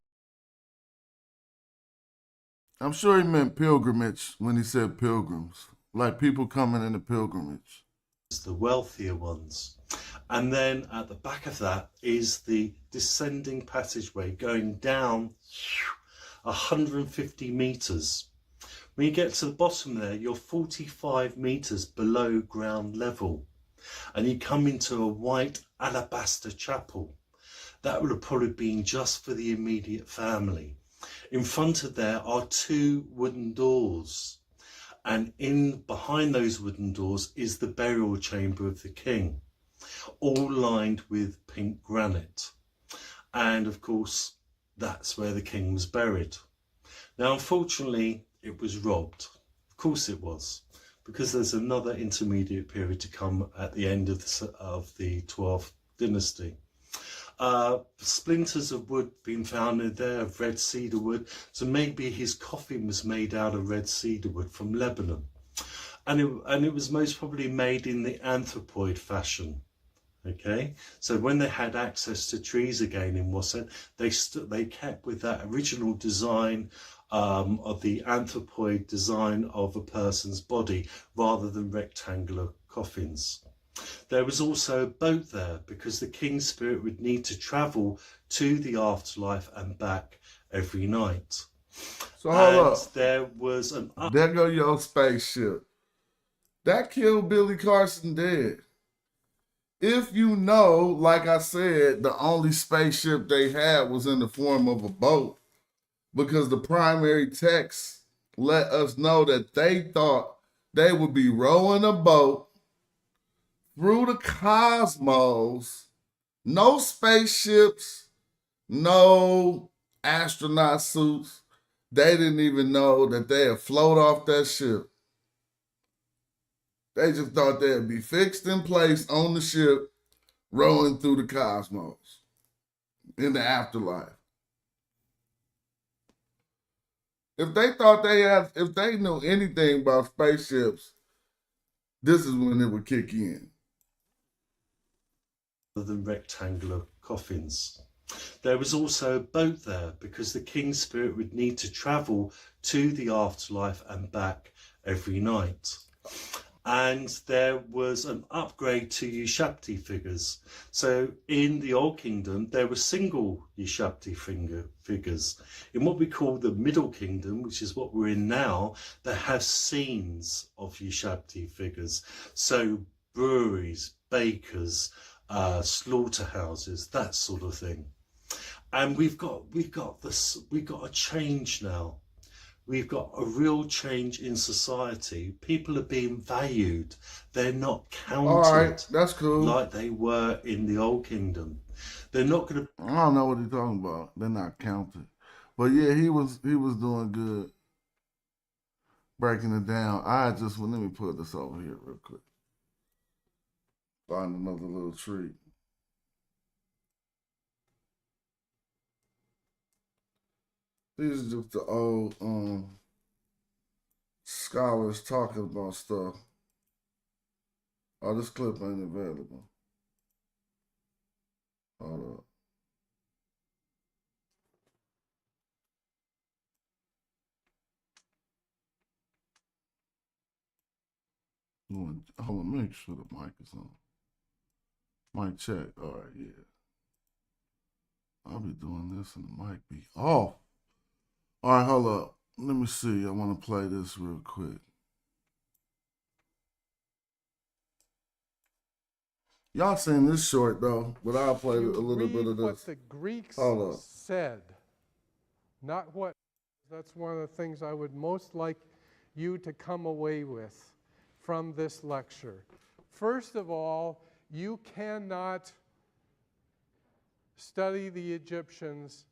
I'm sure he meant pilgrimage when he said pilgrims, like people coming in a pilgrimage. The wealthier ones. And then at the back of that is the descending passageway going down 150 meters. When you get to the bottom there, you're 45 meters below ground level, and you come into a white alabaster chapel. That would have probably been just for the immediate family. In front of there are two wooden doors, and in behind those wooden doors is the burial chamber of the king, all lined with pink granite. And of course, that's where the king was buried. Now, unfortunately, it was robbed. Of course it was, because there's another intermediate period to come at the end of the 12th dynasty. Splinters of wood being found in there of red cedar wood, so maybe his coffin was made out of red cedar wood from Lebanon, and it was most probably made in the anthropoid fashion. Okay, so when they had access to trees again in Mossad, they kept with that original design of the anthropoid design of a person's body rather than rectangular coffins. There was also a boat there because the king's spirit would need to travel to the afterlife and back every night. So hold up. There was an... There go your spaceship. That killed Billy Carson dead. If you know, like I said, the only spaceship they had was in the form of a boat, because the primary text let us know that they thought they would be rowing a boat through the cosmos, no spaceships, no astronaut suits. They didn't even know that they'd float off that ship. They just thought they'd be fixed in place on the ship, rowing through the cosmos in the afterlife. If they knew anything about spaceships, this is when it would kick in. Than rectangular coffins. There was also a boat there because the king's spirit would need to travel to the afterlife and back every night. And there was an upgrade to Ushabti figures. So in the Old Kingdom, there were single Ushabti figures. In what we call the Middle Kingdom, which is what we're in now, they have scenes of Ushabti figures. So breweries, bakers, slaughterhouses, that sort of thing. And we've got a change now. we've got a real change in society. People are being valued. They're not All right, counted that's cool. like they were in the Old Kingdom. They're not going to. I don't know what he's talking about. They're not counted. But yeah, he was doing good breaking it down. Let me put this over here real quick. Find another little treat. These are just the old scholars talking about stuff. Oh, this clip ain't available. Hold up. Hold on, make sure the mic is on. Mic check. All right, yeah. I'll be doing this and the mic be off. All right, hold up. Let me see. I want to play this real quick. Y'all seen this short though, but I'll play a little bit of this. What the Greeks said, not what. That's one of the things I would most like you to come away with from this lecture. First of all, you cannot study the Egyptians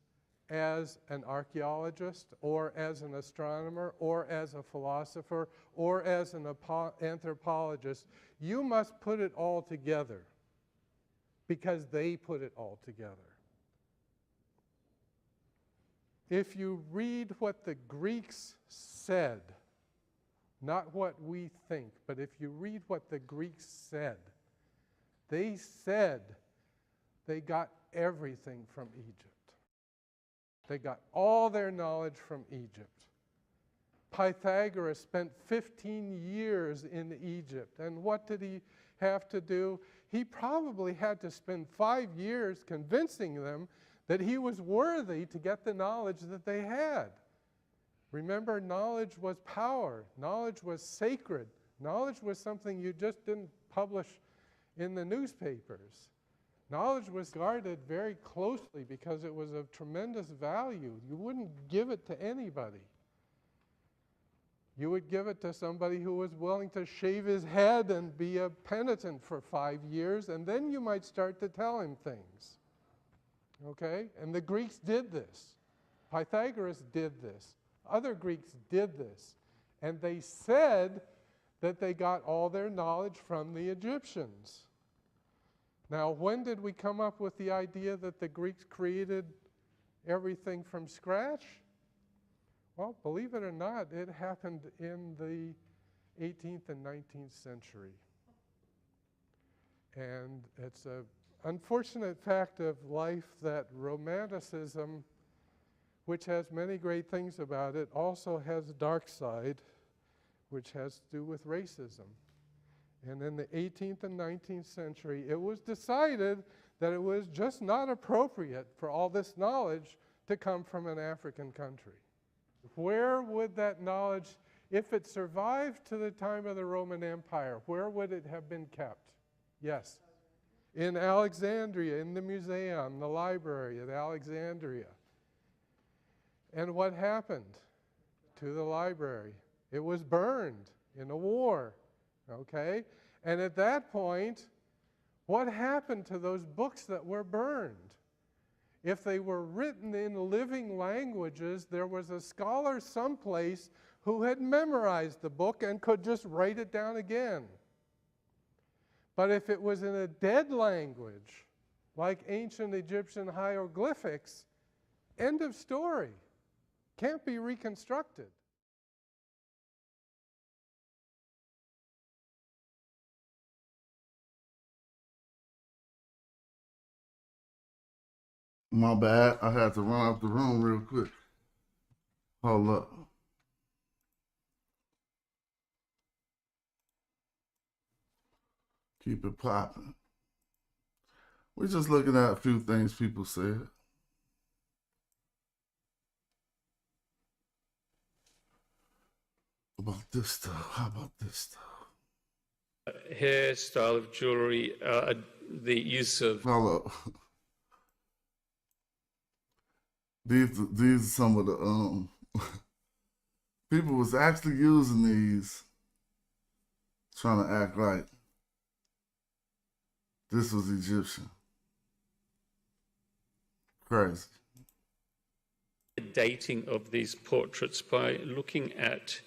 as an archaeologist or as an astronomer or as a philosopher or as an anthropologist. You must put it all together because they put it all together. If you read what the Greeks said, not what we think, but if you read what the Greeks said, they said they got everything from Egypt. They got all their knowledge from Egypt. Pythagoras spent 15 years in Egypt, and what did he have to do? He probably had to spend 5 years convincing them that he was worthy to get the knowledge that they had. Remember, knowledge was power. Knowledge was sacred. Knowledge was something you just didn't publish in the newspapers. Knowledge was guarded very closely because it was of tremendous value. You wouldn't give it to anybody. You would give it to somebody who was willing to shave his head and be a penitent for 5 years, and then you might start to tell him things. Okay? And the Greeks did this. Pythagoras did this. Other Greeks did this. And they said that they got all their knowledge from the Egyptians. Now, when did we come up with the idea that the Greeks created everything from scratch? Well, believe it or not, it happened in the 18th and 19th century. And it's an unfortunate fact of life that Romanticism, which has many great things about it, also has a dark side, which has to do with racism. And in the 18th and 19th century, it was decided that it was just not appropriate for all this knowledge to come from an African country. Where would that knowledge, if it survived to the time of the Roman Empire, where would it have been kept? Yes. In Alexandria, in the museum, the library at Alexandria. And what happened to the library? It was burned in a war. Okay? And at that point, what happened to those books that were burned? If they were written in living languages, there was a scholar someplace who had memorized the book and could just write it down again. But if it was in a dead language, like ancient Egyptian hieroglyphics, end of story. Can't be reconstructed. My bad. I had to run out the room real quick. Hold up. Keep it popping. We're just looking at a few things people said. About this stuff. How about this stuff? Hair style of jewelry, the use of... Hold up. These are some of the People was actually using these, trying to act like this was Egyptian. Crazy. Dating of these portraits by looking at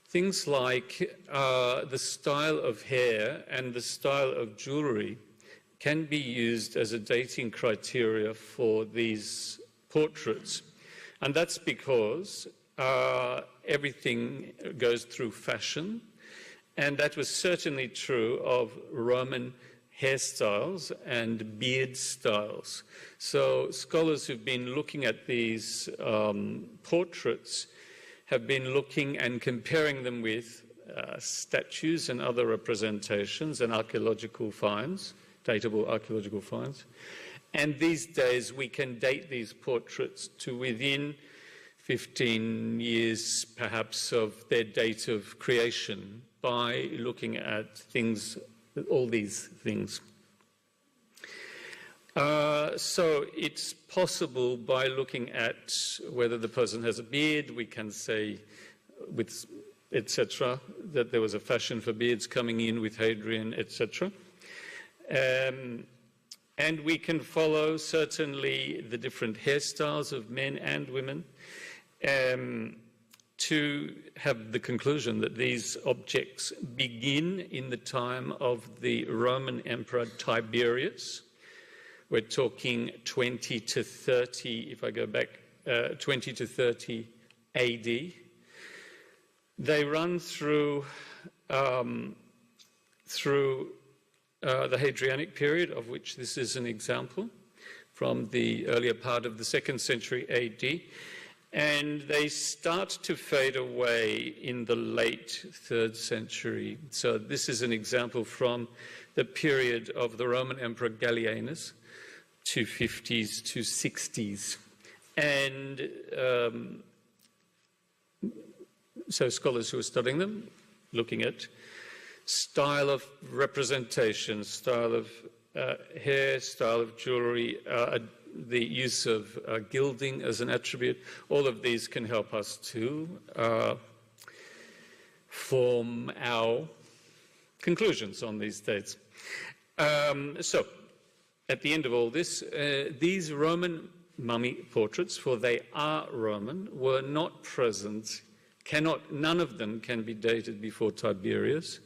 things like the style of hair and the style of jewelry can be used as a dating criteria for these portraits. And that's because everything goes through fashion, and that was certainly true of Roman hairstyles and beard styles. So scholars who've been looking at these portraits have been looking and comparing them with statues and other representations and archaeological finds, datable archaeological finds. And these days we can date these portraits to within 15 years perhaps of their date of creation by looking at things, all these things. So it's possible by looking at whether the person has a beard, we can say, with etc., that there was a fashion for beards coming in with Hadrian, etc. And we can follow certainly the different hairstyles of men and women to have the conclusion that these objects begin in the time of the Roman Emperor Tiberius. We're talking 20 to 30, if I go back, 20 to 30 AD. They run through the Hadrianic period, of which this is an example, from the earlier part of the 2nd century AD. And they start to fade away in the late 3rd century. So this is an example from the period of the Roman Emperor Gallienus, 250s to 60s. And so scholars who are studying them, looking at style of representation, style of hair, style of jewelry, the use of gilding as an attribute, all of these can help us to form our conclusions on these dates. So, at the end of all this, these Roman mummy portraits, for they are Roman, were not present, none of them can be dated before Tiberius,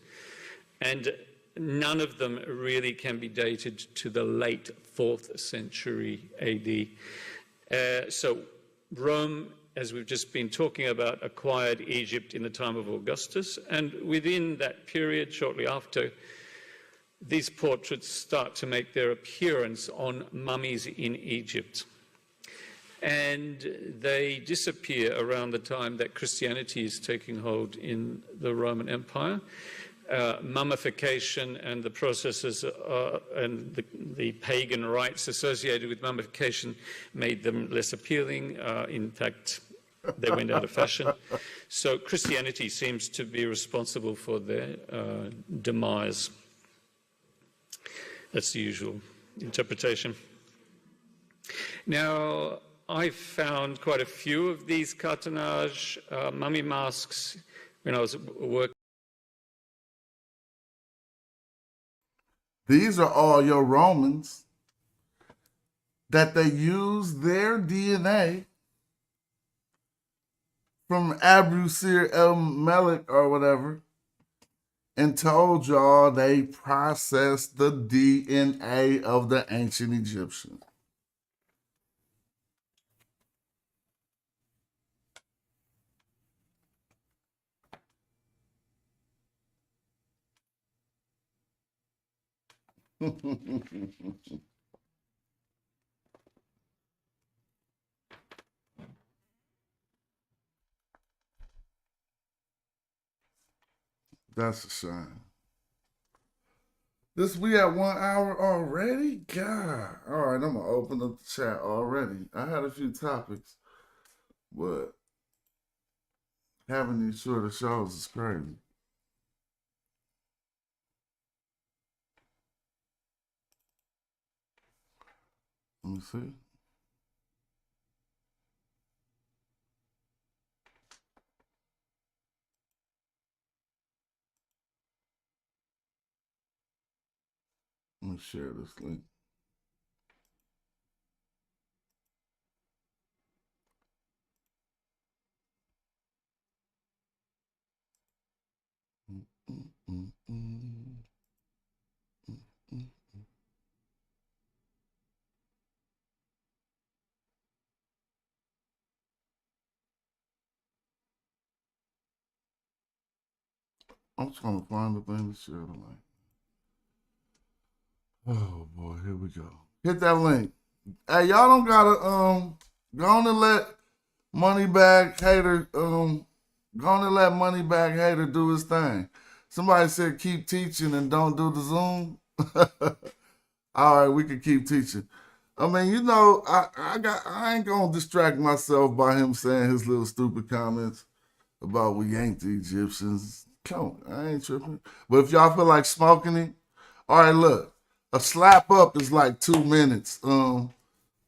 and none of them really can be dated to the late 4th century AD. So Rome, as we've just been talking about, acquired Egypt in the time of Augustus, and within that period, shortly after, these portraits start to make their appearance on mummies in Egypt. And they disappear around the time that Christianity is taking hold in the Roman Empire. Mummification and the processes and the pagan rites associated with mummification made them less appealing. In fact, they went out of fashion. So Christianity seems to be responsible for their demise. That's the usual interpretation. Now, I found quite a few of these cartonnage mummy masks when I was working. These are all your Romans that they use their DNA from Abu Sir El Malik or whatever and told y'all they processed the DNA of the ancient Egyptians. That's a shame. We at 1 hour already? God. All right, I'm gonna open up the chat already. I had a few topics, but having these shorter shows is crazy. Let me see. Let me share this link. I'm trying to find the thing to share the link. Oh boy, here we go. Hit that link. Hey, y'all don't gotta go on and let Moneybag Hater go on and let Moneybag Hater do his thing. Somebody said keep teaching and don't do the Zoom. All right, we can keep teaching. I mean, you know, I ain't gonna distract myself by him saying his little stupid comments about we ain't the Egyptians. Come on, I ain't tripping. But if y'all feel like smoking it, all right, look, a slap up is like 2 minutes. 2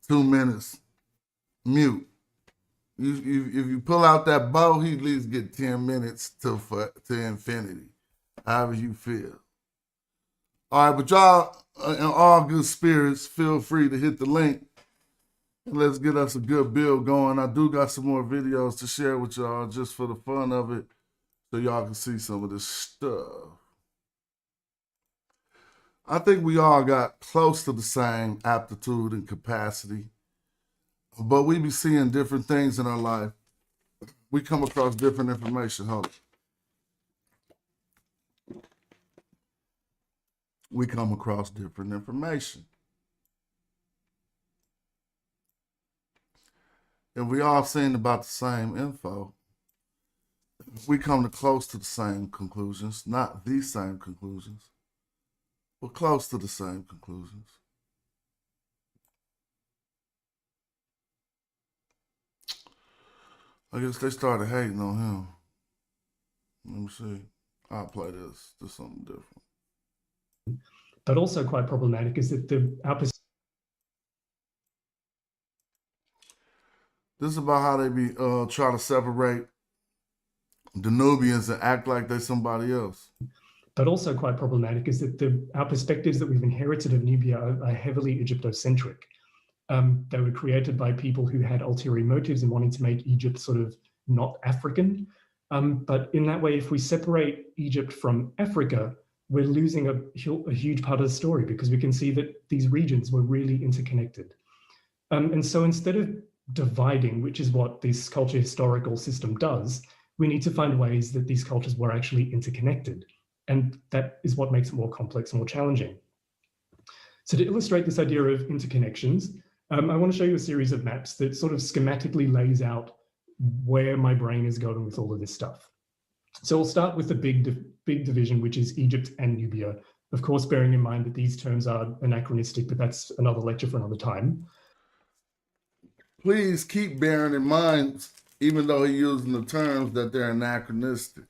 minutes. Mute. If you pull out that bow, he at least get 10 minutes to infinity. However you feel. All right, but y'all, in all good spirits, feel free to hit the link and let's get us a good build going. I do got some more videos to share with y'all just for the fun of it, so y'all can see some of this stuff. I think we all got close to the same aptitude and capacity, but we be seeing different things in our life. We come across different information. Hold on. We come across different information. And we all seen about the same info. We come to close to the same conclusions, not the same conclusions, but close to the same conclusions. I guess they started hating on him. Let me see. I'll play this. This is something different. But also quite problematic is that This is about how they be trying to separate the Nubians and act like they're somebody else. But also quite problematic is that our perspectives that we've inherited of Nubia are heavily Egyptocentric. They were created by people who had ulterior motives in wanting to make Egypt sort of not African. But in that way, if we separate Egypt from Africa, we're losing a huge part of the story, because we can see that these regions were really interconnected. And so instead of dividing, which is what this culture historical system does, we need to find ways that these cultures were actually interconnected. And that is what makes it more complex and more challenging. So to illustrate this idea of interconnections, I want to show you a series of maps that sort of schematically lays out where my brain is going with all of this stuff. So we'll start with the big division, which is Egypt and Nubia. Of course, bearing in mind that these terms are anachronistic, but that's another lecture for another time. Please keep bearing in mind, even though he's using the terms, that they're anachronistic.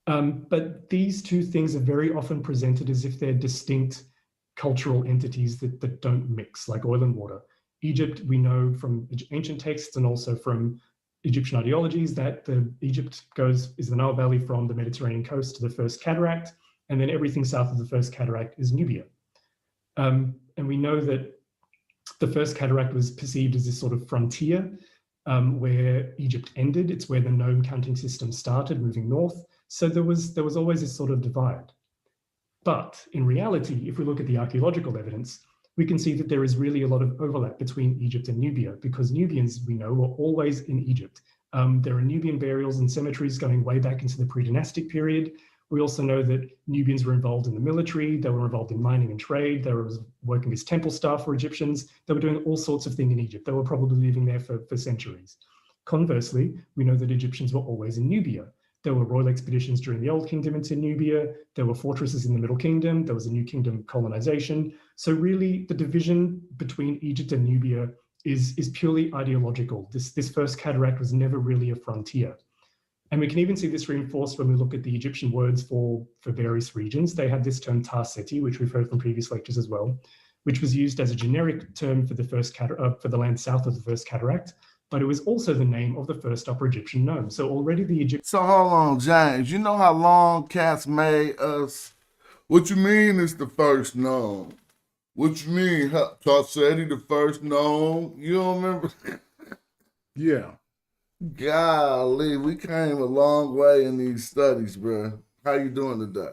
But these two things are very often presented as if they're distinct cultural entities that don't mix, like oil and water. Egypt, we know from ancient texts and also from Egyptian ideologies that Egypt is the Nile Valley from the Mediterranean coast to the First Cataract, and then everything south of the First Cataract is Nubia. And we know that the First Cataract was perceived as this sort of frontier where Egypt ended. It's where the nome counting system started, moving north. So there was always this sort of divide. But in reality, if we look at the archaeological evidence, we can see that there is really a lot of overlap between Egypt and Nubia, because Nubians, we know, were always in Egypt. There are Nubian burials and cemeteries going way back into the pre-dynastic period. We also know that Nubians were involved in the military, they were involved in mining and trade, they were working as temple staff for Egyptians, they were doing all sorts of things in Egypt. They were probably living there for centuries. Conversely, we know that Egyptians were always in Nubia. There were royal expeditions during the Old Kingdom into Nubia. There were fortresses in the Middle Kingdom. There was a New Kingdom colonization. So really, the division between Egypt and Nubia is purely ideological. This First Cataract was never really a frontier. And we can even see this reinforced when we look at the Egyptian words for various regions. They have this term Tarseti, which we've heard from previous lectures as well, which was used as a generic term for the land south of the First Cataract, but it was also the name of the first Upper Egyptian nome. So already the Egyptian... So hold on, James. You know how long cats made us What you mean it's the first known? What you mean? Tarsetti the first known? You don't remember? Yeah. Golly, we came a long way in these studies, bro. How you doing today?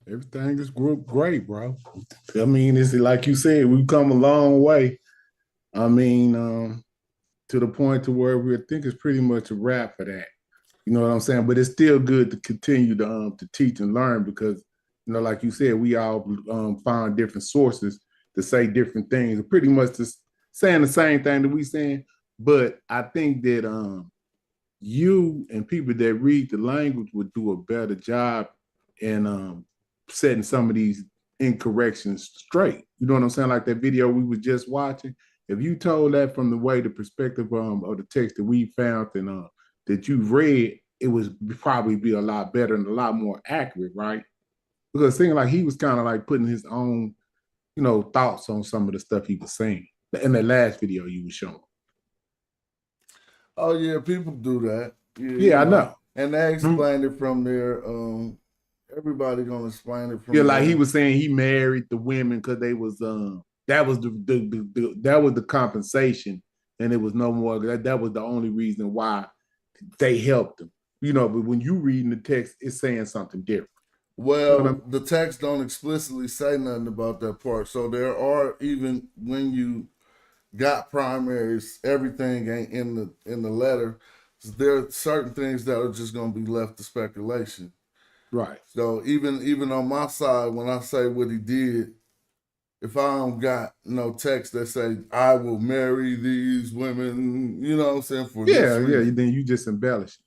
Everything is great, bro. I mean, it's like you said, we've come a long way. I mean, to the point to where we think it's pretty much a wrap for that. You know what I'm saying? But it's still good to continue to teach and learn because, like you said, we all find different sources to say different things. Pretty much just saying the same thing that we saying. But I think that you and people that read the language would do a better job in setting some of these incorrections straight. You know what I'm saying? Like that video we were just watching. If you told that from the perspective of the text that we found and that you've read, it would probably be a lot better and a lot more accurate, right? Because it seemed like he was kind of like putting his own, thoughts on some of the stuff he was saying in that last video you were showing. Oh yeah, people do that. Yeah, I know. And they explained it from their everybody gonna explain it from like he was saying he married the women because they was that was that was the compensation and it was no more that was the only reason why they helped him. But when you reading the text, it's saying something different. Well, the text don't explicitly say nothing about that part. So there are, even when you got primaries, everything ain't in the letter. There are certain things that are just gonna be left to speculation. Right. So even on my side, when I say what he did, if I don't got no text that say I will marry these women, you know what I'm saying? For this reason. Then you just embellish.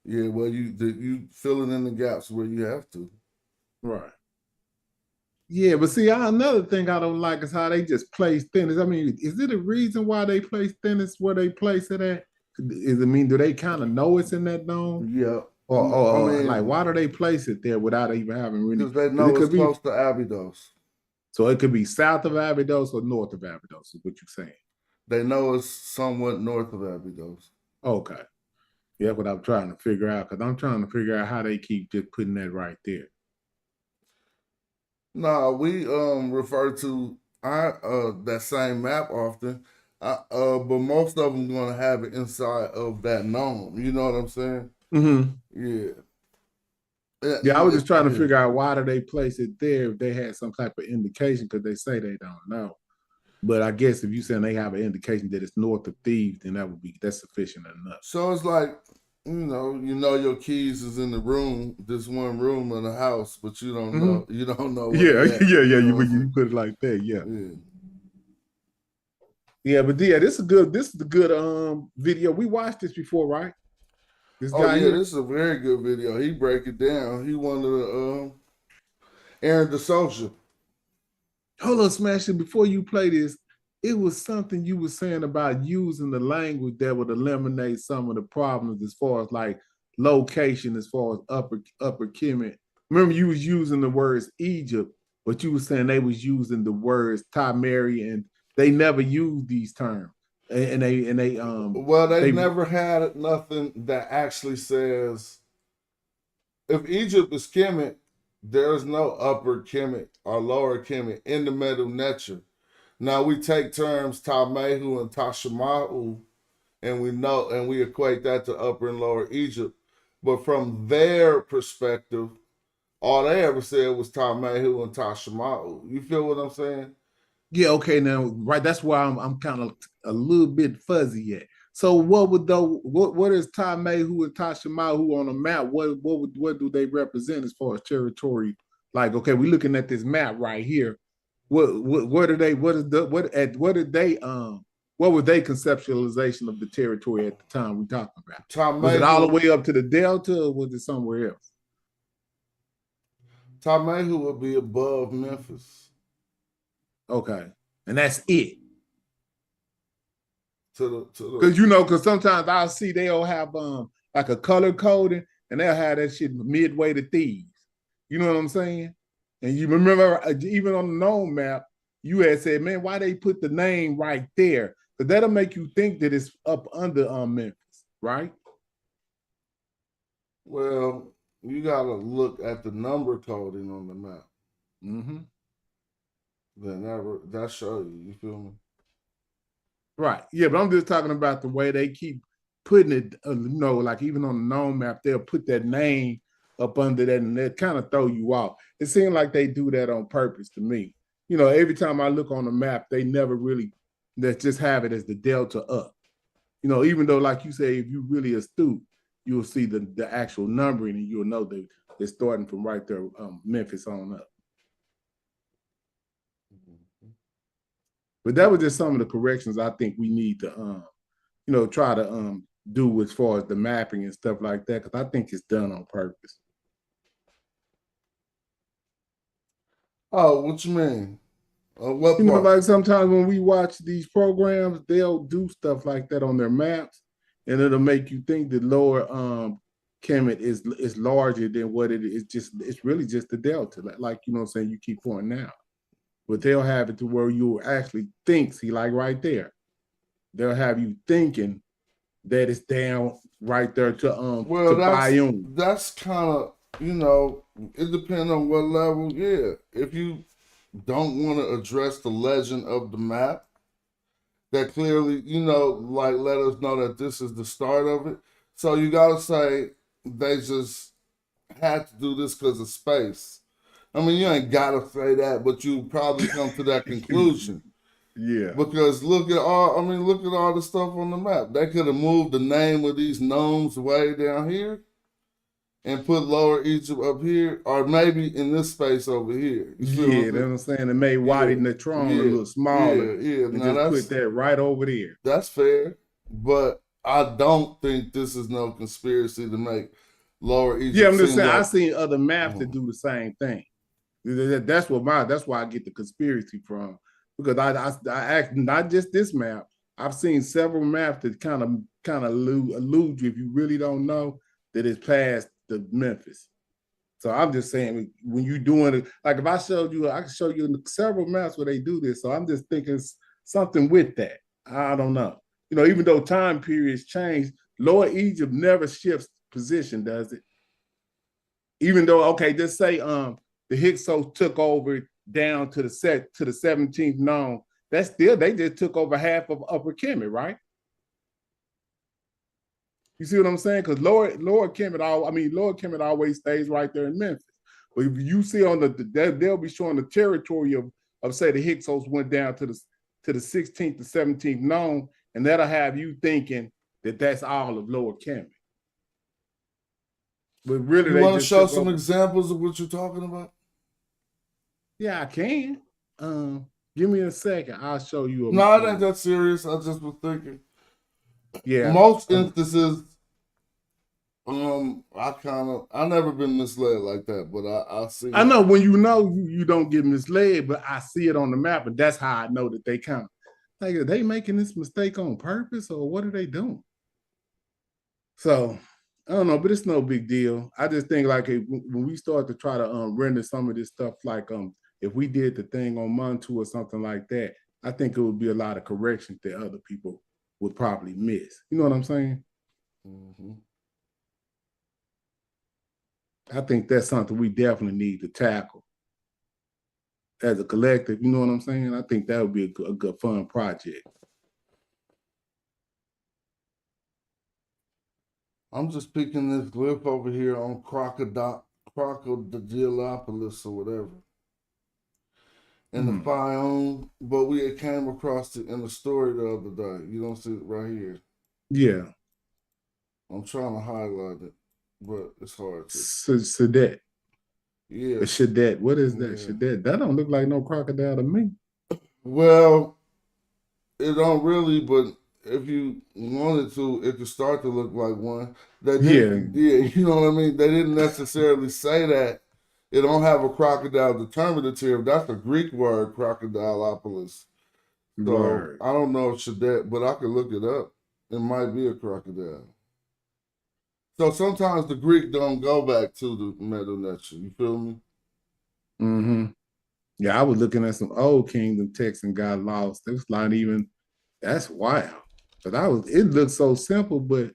Yeah, well, you fill it in the gaps where you have to. Right. Yeah, but see, another thing I don't like is how they just place tennis. I mean, is it a reason why they place tennis where they place it at? Do they kind of know it's in that dome? Yeah. Or like, why do they place it there without even having really? Because they know it's close to Abydos. So it could be south of Abydos or north of Abydos, is what you're saying. They know it's somewhat north of Abydos. Okay. Yeah, what I'm trying to figure out, because I'm trying to figure out how they keep just putting that right there. No, we refer to that same map often, but most of them going to have it inside of that known. You know what I'm saying? Mm-hmm. Yeah. Yeah, I was just trying to figure out why do they place it there if they had some type of indication, because they say they don't know. But I guess if you're saying they have an indication that it's north of Thebes, then that's sufficient enough. So it's like, you know your keys is in the room, this one room in the house, but you don't know. You don't know. You put it like that. Yeah, but this is good. This is a good video. We watched this before, right? This is a very good video. He break it down. He wanted to Aaron the Soldier. Hold on, Smashing. Before you play this, it was something you were saying about using the language that would eliminate some of the problems as far as like location, as far as upper Kemet. Remember, you was using the words Egypt, but you were saying they was using the words Tamari, and they never used these terms. And they never had nothing that actually says if Egypt is Kemet, there's no upper Kemet or lower Kemet in the Medu Neter. Now we take terms Tamehu and Tashemahu, and we equate that to upper and lower Egypt. But from their perspective, all they ever said was Tamehu and Tashemahu. You feel what I'm saying? Yeah, okay, now right. That's why I'm kind of a little bit fuzzy yet. So what is Tamehu and Tashemahu on a map? What do they represent as far as territory? Like, okay, we're looking at this map right here. What were their conceptualization of the territory at the time we talking about? Was it all the way up to the Delta, or was it somewhere else? Tamehu would be above Memphis. Okay, and that's it. Because sometimes I'll see they'll have like a color coding, and they'll have that shit midway to Thebes. You know what I'm saying? And you remember, even on the known map, you had said, man, why they put the name right there? Because that'll make you think that it's up under Memphis, right? Well, you got to look at the number coding on the map. Mm-hmm. Then that show you. You feel me? Right. Yeah, but I'm just talking about the way they keep putting it, like even on the known map, they'll put that name up under that and they kind of throw you off. It seems like they do that on purpose to me. Every time I look on the map, they never really, they just have it as the delta up. Even though, like you say, if you're really astute, you'll see the actual numbering and you'll know that it's starting from right there, Memphis on up. But that was just some of the corrections I think we need to, try to do as far as the mapping and stuff like that, because I think it's done on purpose. Oh, what you mean? What You know, part? like sometimes when we watch these programs, they'll do stuff like that on their maps, and it'll make you think that lower Kemet is larger than what it is. It's really just the delta, like you know what I'm saying. You keep pointing out, but they'll have it to where you actually think. See, like right there, they'll have you thinking that it's down right there to Well, Bayonne. that's kind of it depends on what level. Yeah, if you don't want to address the legend of the map, that clearly like let us know that this is the start of it. So you gotta say they just had to do this because of space. I mean, you ain't gotta say that, but you probably come to that conclusion. Yeah. Because look at all the stuff on the map. They could have moved the name of these gnomes way down here and put Lower Egypt up here, or maybe in this space over here. Yeah, that's what I'm saying. It made Wadi Natron a little smaller. Yeah. And Now just put that right over there. That's fair. But I don't think this is no conspiracy to make Lower Egypt. Yeah, I'm just saying like, I've seen other maps that do the same thing. That's why I get the conspiracy from. Because I act not just this map. I've seen several maps that kind of elude you if you really don't know that it's past the Memphis. So I'm just saying when you're doing it, like if I showed you, I can show you several maps where they do this. So I'm just thinking something with that. I don't know. Even though time periods change, Lower Egypt never shifts position, does it? Even though, okay, just say the Hyksos took over down to the 17th known. That's still, they just took over half of Upper Kemet, right? You see what I'm saying? Because lower Kemet always stays right there in Memphis. But if you see on they'll be showing the territory of say the Hyksos went down to the 16th to 17th known, and that'll have you thinking that that's all of Lower Kemet. But really, you want to show some examples of what you're talking about? Yeah, I can. Give me a second. I'll show you. No, it ain't that serious. I just was thinking. Yeah. Most instances, I never been misled like that, but I see. I know when you don't get misled, but I see it on the map, and that's how I know that they kind of like, are they making this mistake on purpose or what are they doing? So I don't know, but it's no big deal. I just think like when we start to try to render some of this stuff, like if we did the thing on Montu or something like that, I think it would be a lot of corrections that other people would probably miss. You know what I'm saying? Mm-hmm. I think that's something we definitely need to tackle as a collective. You know what I'm saying? I think that would be a good fun project. I'm just picking this glyph over here on Crocodilopolis or whatever. In the Fion, but we came across it in the story the other day. You don't see it right here. Yeah. I'm trying to highlight it, but it's hard to. Sadet. Yeah. Shadet. What is that? Shadet. That don't look like no crocodile to me. Well, it don't really, but if you wanted to, it could start to look like one. Yeah, you know what I mean? They didn't necessarily say that. It don't have a crocodile determinative. That's a Greek word, crocodilopolis. So word. I don't know if Shadet, but I could look it up. It might be a crocodile. So sometimes the Greek don't go back to the Middle Nature. You feel me? Mm-hmm. Yeah, I was looking at some old Kingdom texts and got lost. It was not even, that's wild. But it looked so simple, but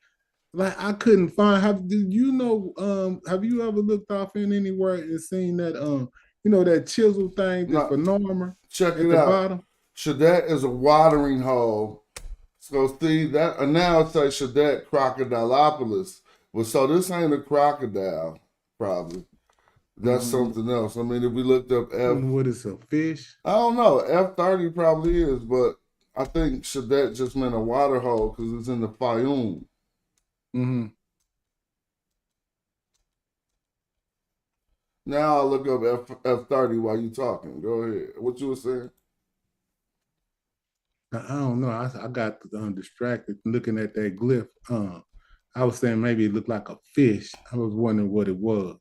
like I couldn't find. Have you ever looked off in anywhere and seen that You know that chisel thing that's No, for Norma check at it the out. bottom? Shadet is a watering hole. So see that now it says Shadet Crocodilopolis. Well, so this ain't a crocodile, probably. That's something else. I mean, if we looked up What is a fish? I don't know. F30 probably is, but I think Shadet just meant a water hole because it's in the Fayum. Mm-hmm. Now I'll look up F30 while you talking. Go ahead. What you were saying? I don't know. I got distracted looking at that glyph. I was saying maybe it looked like a fish. I was wondering what it was.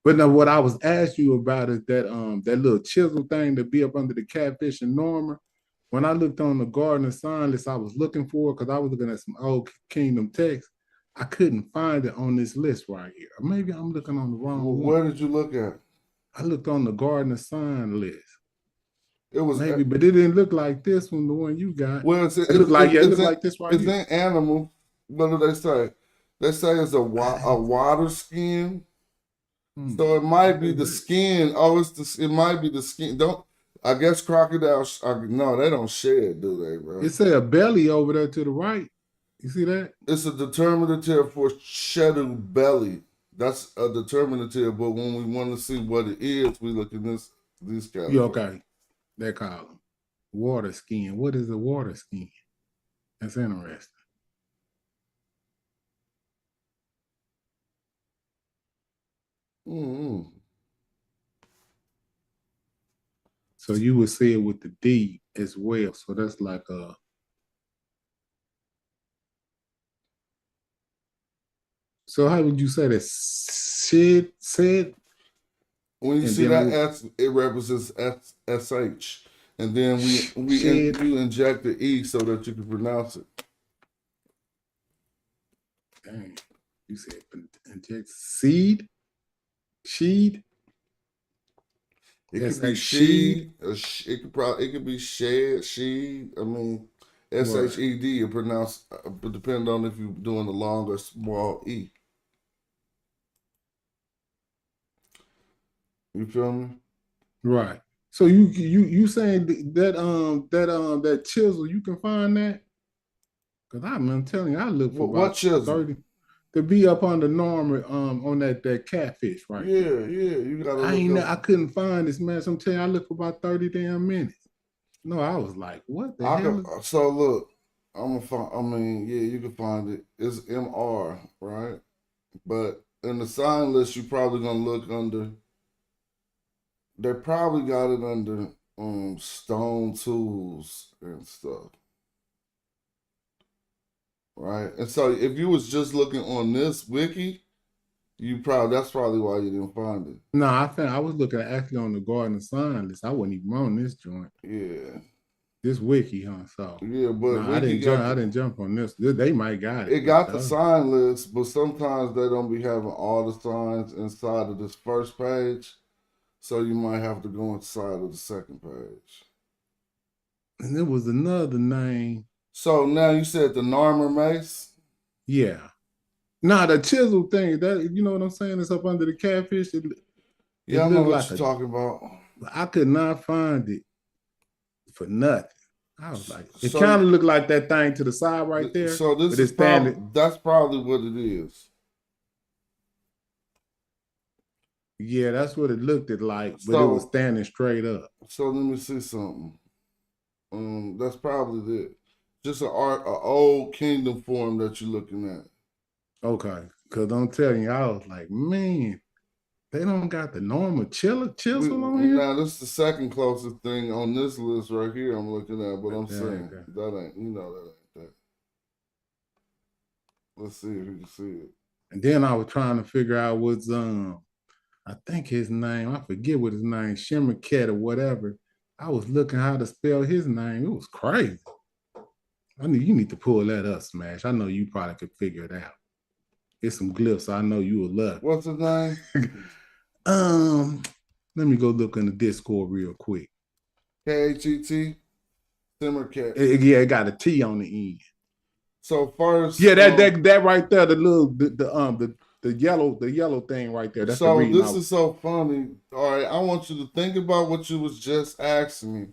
But now what I was asking you about is that little chisel thing to be up under the catfish and Norma. When I looked on the garden sign list, I was looking for it because I was looking at some old Kingdom text. I couldn't find it on this list right here. Or maybe I'm looking on the wrong one. Where did you look at? I looked on the garden sign list. It was Maybe, but it didn't look like this one, the one you got. Well, it looked like this right it's here. an animal. What do they say? They say it's a water skin. So it might be the skin. Oh, it might be the skin. I guess crocodiles? No, they don't shed, do they, bro? It say a belly over there to the right. You see that? It's a determinative for shedded belly. That's a determinative, but when we want to see what it is, we look at these categories. Yeah, okay. That column. Water skin. What is a water skin? That's interesting. Mm-hmm. So you would say it with the D as well. So that's like a. So how would you say that? Said? When you see that S, it represents SH. And then you inject the E so that you can pronounce it. Dang. You said inject seed? Sheed? It could be she. It could be shed. She. I mean, SHED. It pronounced, but depending on if you're doing a long or small E. You feel me? Right. So you saying that chisel, you can find that? Because I'm telling you, I look for what chisel? 30 to be up on the norm on that catfish, right? Yeah, you gotta I couldn't find this, man. So I'm telling you, I looked for about 30 damn minutes. No, I was like, what the hell? So look, I'm gonna find. I mean, yeah, you can find it. It's MR, right? But in the sign list, you're probably gonna look under. They probably got it under stone tools and stuff, right? And so if you was just looking on this wiki, that's probably why you didn't find it. No, I was looking actually on the garden sign list. I wasn't even on this joint. Yeah. This wiki, huh? So yeah, but I didn't jump on this. They might got it. It got the sign list, but sometimes they don't be having all the signs inside of this first page. So you might have to go inside of the second page. And there was another name. So now you said the Narmer Mace? Yeah. Nah, the chisel thing, that you know what I'm saying? It's up under the catfish. I know what you're talking about. I could not find it for nothing. I was like, it kind of looked like that thing to the side right there. So that's probably what it is. Yeah, that's what it looked like, but it was standing straight up. So let me see something. That's probably it. Just an old kingdom form that you're looking at. Okay, because I'm telling you, I was like, man, they don't got the normal chisel on here. Now this is the second closest thing on this list right here. I'm looking at, but I'm saying that ain't that. Let's see if you can see it. And then I was trying to figure out what's I think his name, I forget what his name, Shimmercat or whatever. I was looking how to spell his name. It was crazy. I knew you need to pull that up, Smash. I know you probably could figure it out. It's some glyphs I know you will love. What's his name? Let me go look in the Discord real quick. K-H-E-T? Shimmercat. Yeah, it got a T on the end. So first, yeah, that right there, the the yellow thing right there. That's the So reading. this is so funny. All right, I want you to think about what you was just asking me,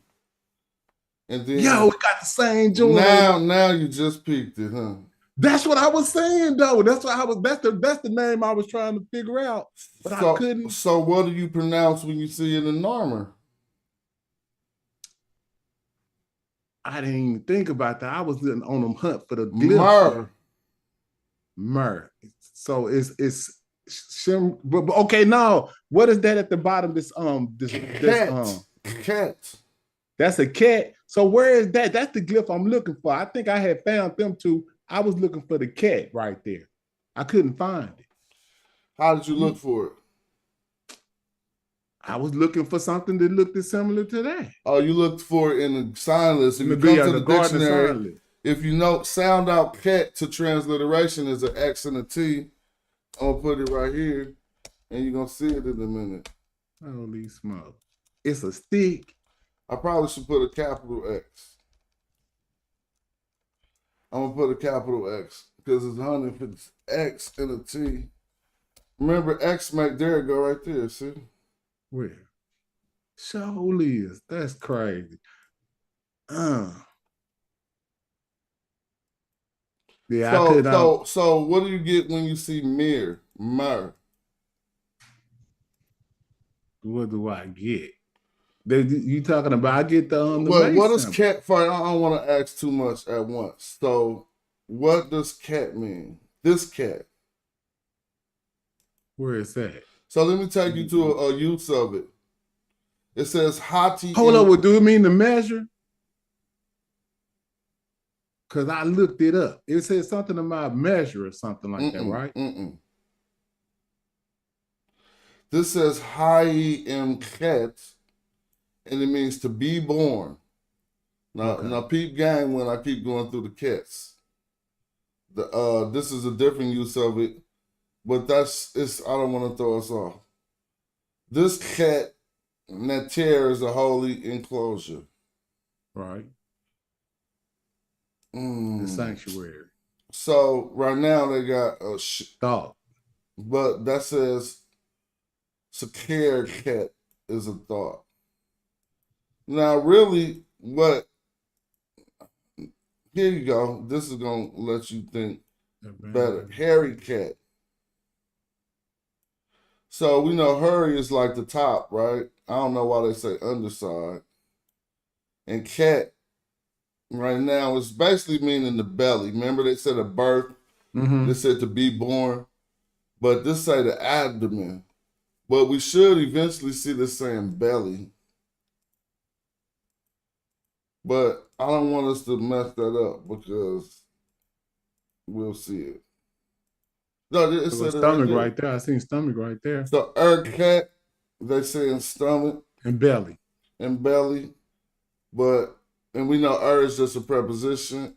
and then Yo, we got the same joint. now you just peaked it, huh? That's what I was saying, though. That's what I was. That's the name I was trying to figure out, but I couldn't. So what do you pronounce when you see it in armor? I didn't even think about that. I was on them hunt for the Myrrh. Myrrh. So it's but okay, now what is that at the bottom? Cat. That's a cat. So where is that? That's the glyph I'm looking for. I think I had found them two. I was looking for the cat right there. I couldn't find it. How did you look for it? I was looking for something that looked similar to that. Oh, you looked for it in the sign list. If you come to the dictionary, if you know, sound out cat to transliteration is an X and a T. I'm gonna put it right here, and you're gonna see it in a minute. Holy smoke! It's a stick. I probably should put a capital X. I'm gonna put a capital X because it's 100 if it's X and a T. Remember, X make there go right there. See where? Surely is. That's crazy. Yeah, so what do you get when you see Myrrh? What do I get? You talking about? I get the what does cat? I don't want to ask too much at once. So, what does cat mean? This cat. Where is that? So let me take you to a use of it. It says Hati. Hold on, do it mean the measure? Because I looked it up. It says something about measure or something like that, right? This says Hayim Ket, and it means to be born. Now peep gang when I keep going through the cats. This is a different use of it, but I don't want to throw us off. This cat, Natir, is a holy enclosure. Right. The sanctuary. So right now they got a thought, but that says Sakir cat is a thought. Now, really, what? Here you go. This is gonna let you think better. Hairy cat. So we know hurry is like the top, right? I don't know why they say underside. And cat right now is basically meaning the belly. Remember they said a birth, they said to be born, but this say the abdomen. But we should eventually see this saying belly. But I don't want us to mess that up because we'll see it. No, it said stomach right there. I seen stomach right there. So cat, they say in stomach and belly. But and we know is just a preposition.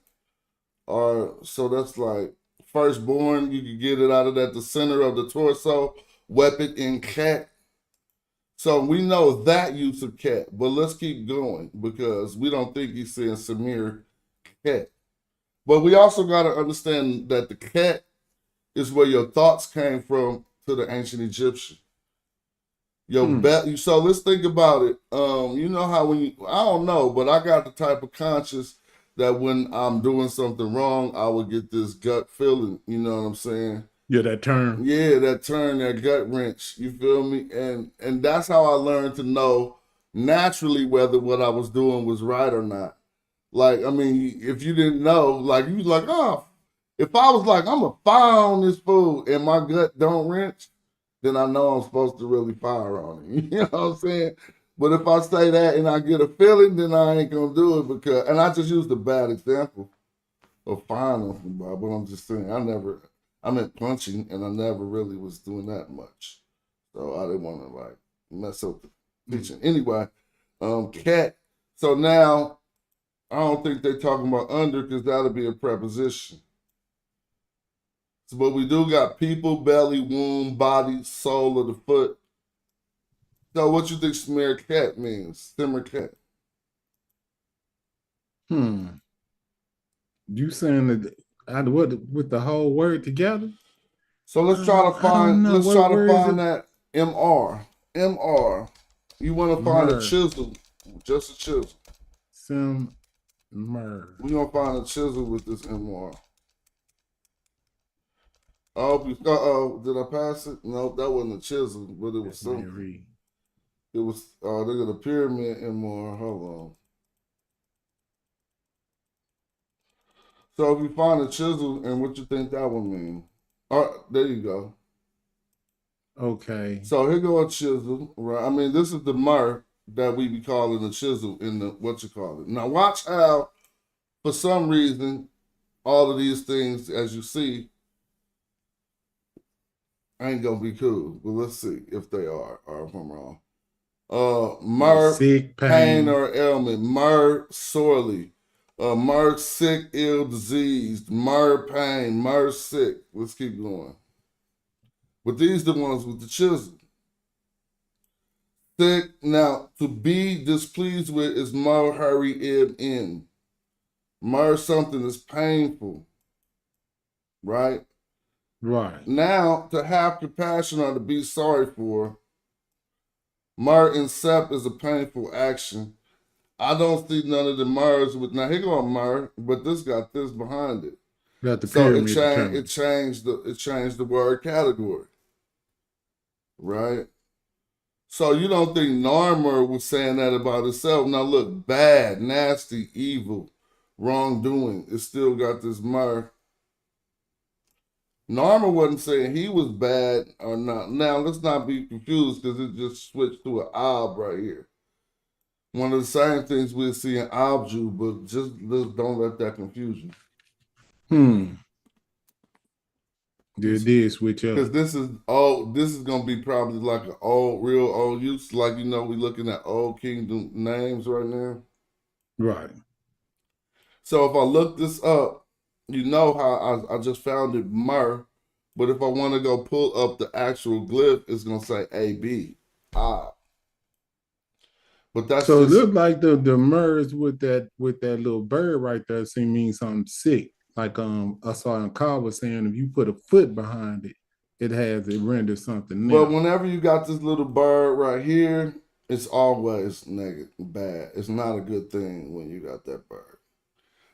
So that's like firstborn, you can get it out of that, the center of the torso, weapon in cat. So we know that use of cat, but let's keep going because we don't think he's saying Samir cat. But we also got to understand that the cat is where your thoughts came from to the ancient Egyptian. So let's think about it. You know how I don't know, but I got the type of conscious that when I'm doing something wrong, I would get this gut feeling. You know what I'm saying? Yeah, that turn. Yeah, that turn, that gut wrench. You feel me? And that's how I learned to know naturally whether what I was doing was right or not. Like, I mean, if you didn't know, like you was like, oh, if I was like, I'm a fire on this food and my gut don't wrench, then I know I'm supposed to really fire on it. You know what I'm saying? But if I say that and I get a feeling, then I ain't gonna do it because, and I just used a bad example of firing on somebody, but I'm just saying, I meant punching and I never really was doing that much. So I didn't want to like mess up the teaching. Anyway, cat. So now I don't think they're talking about under because that'll be a preposition. So, but we do got people, belly, womb, body, sole of the foot. So what you think smear cat means? Simmer cat. You saying that with the whole word together? So let's try to I don't find. know. Let's try to Where is find it? that MR. MR. You want to find a Mer. chisel, just a chisel. Sim Mer. We're gonna find a chisel with this MR. Oh, did I pass it? No, that wasn't a chisel, but it was That's Mary something. Reed. It was. They got a pyramid MR. Hold on. So if you find a chisel, and what you think that would mean? There you go. Okay. So here go a chisel, right? I mean, this is the mer that we be calling a chisel in the what you call it. Now watch how, for some reason, all of these things, as you see, ain't gonna be cool. But let's see if they are, or if I'm wrong. Mer, Sick pain pain. or ailment. Mer, sorely. Mer, sick, ill, diseased. Mer, pain. Mer, sick. Let's keep going. But these the ones with the chisel. Sick. Now, to be displeased with is mer, hurry, in. Mer, something is painful. Right? Right. Now, to have compassion or to be sorry for, mer, incept is a painful action. I don't see none of the mers with now here go a mer, but this got this behind it. Got the So pyramid determined. it changed the word category. Right? So you don't think Narmer was saying that about itself. Now look, bad, nasty, evil, wrongdoing. It still got this mer. Narmer wasn't saying he was bad or not. Now let's not be confused because it just switched to an ob right here. One of the same things we'll see in Abju, but just don't let that confuse you. It did switch up. Because this is gonna be probably like an real old use. Like we looking at old kingdom names right now. Right. So if I look this up, how I just found it mer, but if I want to go pull up the actual glyph, it's gonna say AB. But that's so just it looked like the mers with that little bird right there seem mean something sick. Like I saw in Carl was saying if you put a foot behind it, it renders something new. But whenever you got this little bird right here, it's always negative, bad. It's not a good thing when you got that bird.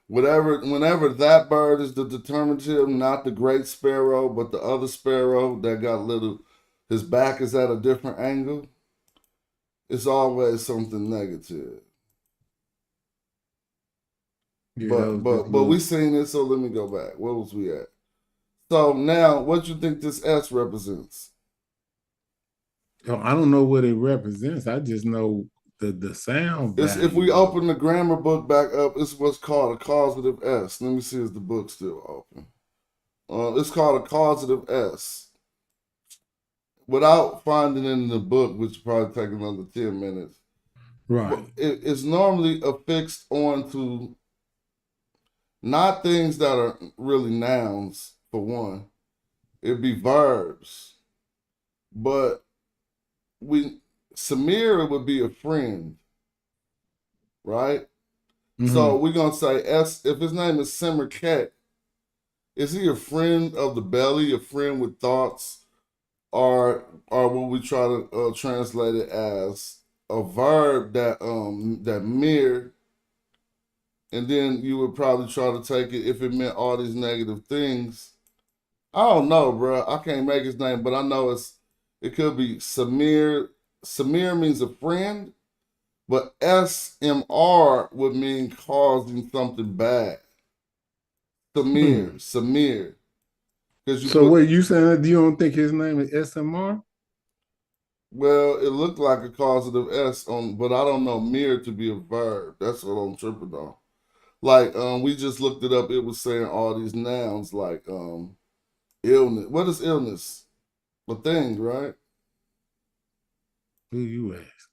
Whenever that bird is the determinative, not the great sparrow, but the other sparrow that got his back is at a different angle, it's always something negative. Yeah, but we seen it, so let me go back. Where was we at? So now, what you think this S represents? I don't know what it represents. I just know the sound. If we open the grammar book back up, it's what's called a causative S. Let me see if the book's still open. It's called a causative S. Without finding it in the book, which will probably take another 10 minutes. Right. It's normally affixed onto not things that are really nouns, for one. It'd be verbs. But Samir would be a friend, right? Mm-hmm. So we're going to say S, if his name is Simmerket, is he a friend of the belly, a friend with thoughts, or will we try to translate it as a verb that mirror, and then you would probably try to take it if it meant all these negative things. I don't know, bro. I can't make his name, but I know it could be Samir. Samir means a friend, but SMR would mean causing something bad. Samir. So what you saying? You don't think his name is SMR? Well, it looked like a causative S but I don't know mir to be a verb. That's what I'm tripping on. Like we just looked it up. It was saying all these nouns like illness. What is illness? A thing, right? Who you ask?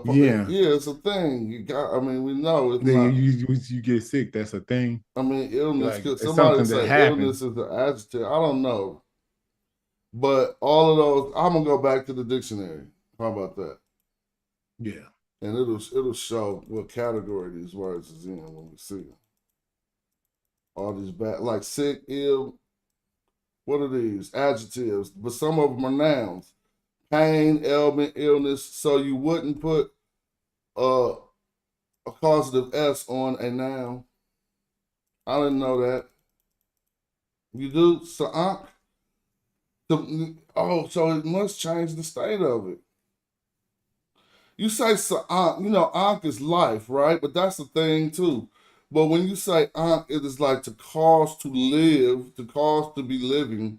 Yeah, it's a thing. We know it's then not. You get sick. That's a thing. I mean, illness. Like, somebody say illness is an adjective. I don't know. But all of those, I'm gonna go back to the dictionary. How about that? Yeah. And it'll show what category these words is in when we see them. All these bad, like sick, ill. What are these? Adjectives, but some of them are nouns. Pain, ailment, illness. So you wouldn't put a causative S on a noun. I didn't know that. You do? So, so it must change the state of it. You say sa'ank, ank is life, right? But that's the thing too. But when you say ank, it is like to cause to live, to cause to be living.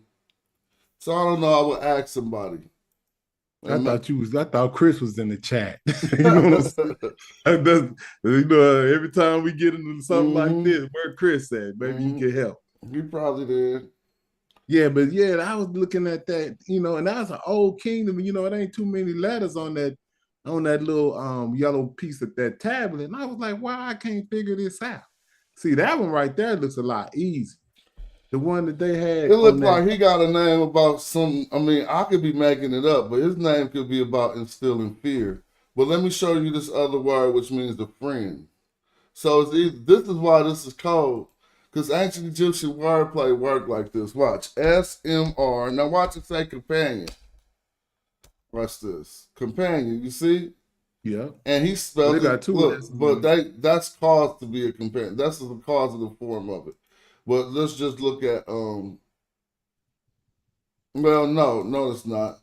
So I don't know. I would ask somebody. I thought Chris was in the chat. You know what I'm saying? Every time we get into something like this, where Chris at, maybe he can help. He probably did. Yeah, but yeah, I was looking at that, and that's an old kingdom. It ain't too many letters on that little yellow piece of that tablet. And I was like, why I can't figure this out? See, that one right there looks a lot easier. The one that they had. It looked like he got a name about some. I mean, I could be making it up, but his name could be about instilling fear. But let me show you this other word, which means the friend. So this is why this is called, because ancient Egyptian wordplay worked like this. Watch. SMR. Now watch it say companion. Watch this. Companion, you see? Yeah. And he spelled got two. Look, but that's caused to be a companion. That's the causative form of it. But let's just look at well, no, it's not.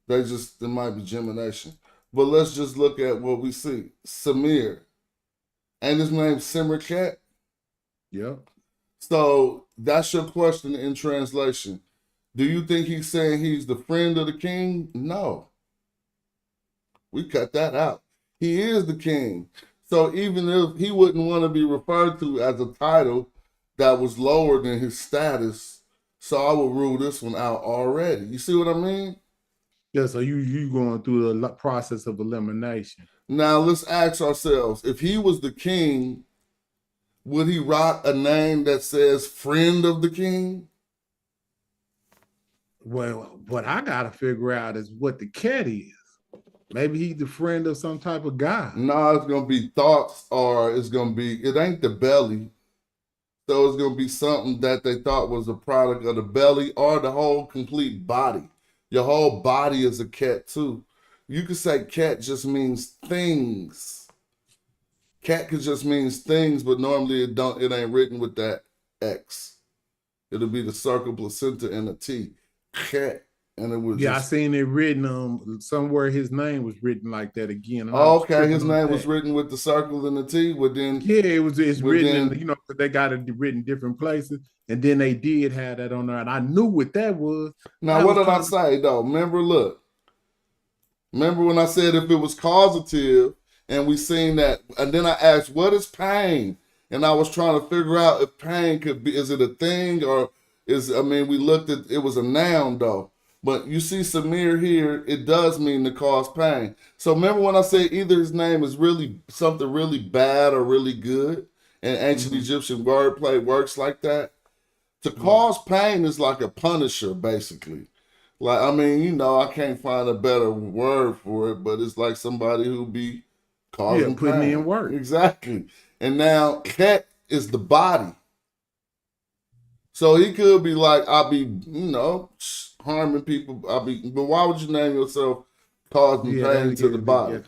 There might be gemination. But let's just look at what we see. Samir. And his name Simmer Cat. Yeah. So that's your question in translation. Do you think he's saying he's the friend of the king? No. We cut that out. He is the king. So even if he wouldn't want to be referred to as a title that was lower than his status, so I would rule this one out already. You see what I mean? Yeah, so you going through the process of elimination. Now let's ask ourselves, if he was the king, would he rock a name that says friend of the king? Well, what I gotta figure out is what the cat is. Maybe he's the friend of some type of guy. No, it's gonna be thoughts, or it ain't the belly. So it's gonna be something that they thought was a product of the belly or the whole complete body. Your whole body is a cat too. You could say cat just means things. Cat could just means things, but normally it ain't written with that X. It'll be the circle, placenta, and a T. Cat. And it was I seen it written somewhere his name was written like that again. Okay, his name was written with the circle and the T, but then it's written in, they got it written different places, and then they did have that on there, and I knew what that was. Now, what did I say though? Remember when I said if it was causative and we seen that, and then I asked, what is pain? And I was trying to figure out if pain could be, is it a thing or we looked at, it was a noun though. But you see Samir here, it does mean to cause pain. So remember when I said either his name is really something really bad or really good, and ancient Egyptian wordplay works like that? To cause pain is like a punisher, basically. Like, I can't find a better word for it, but it's like somebody who be causing putting pain. in work. Exactly. And now cat is the body. So he could be like, I'll be, harming people. But why would you name yourself causing pain to the body?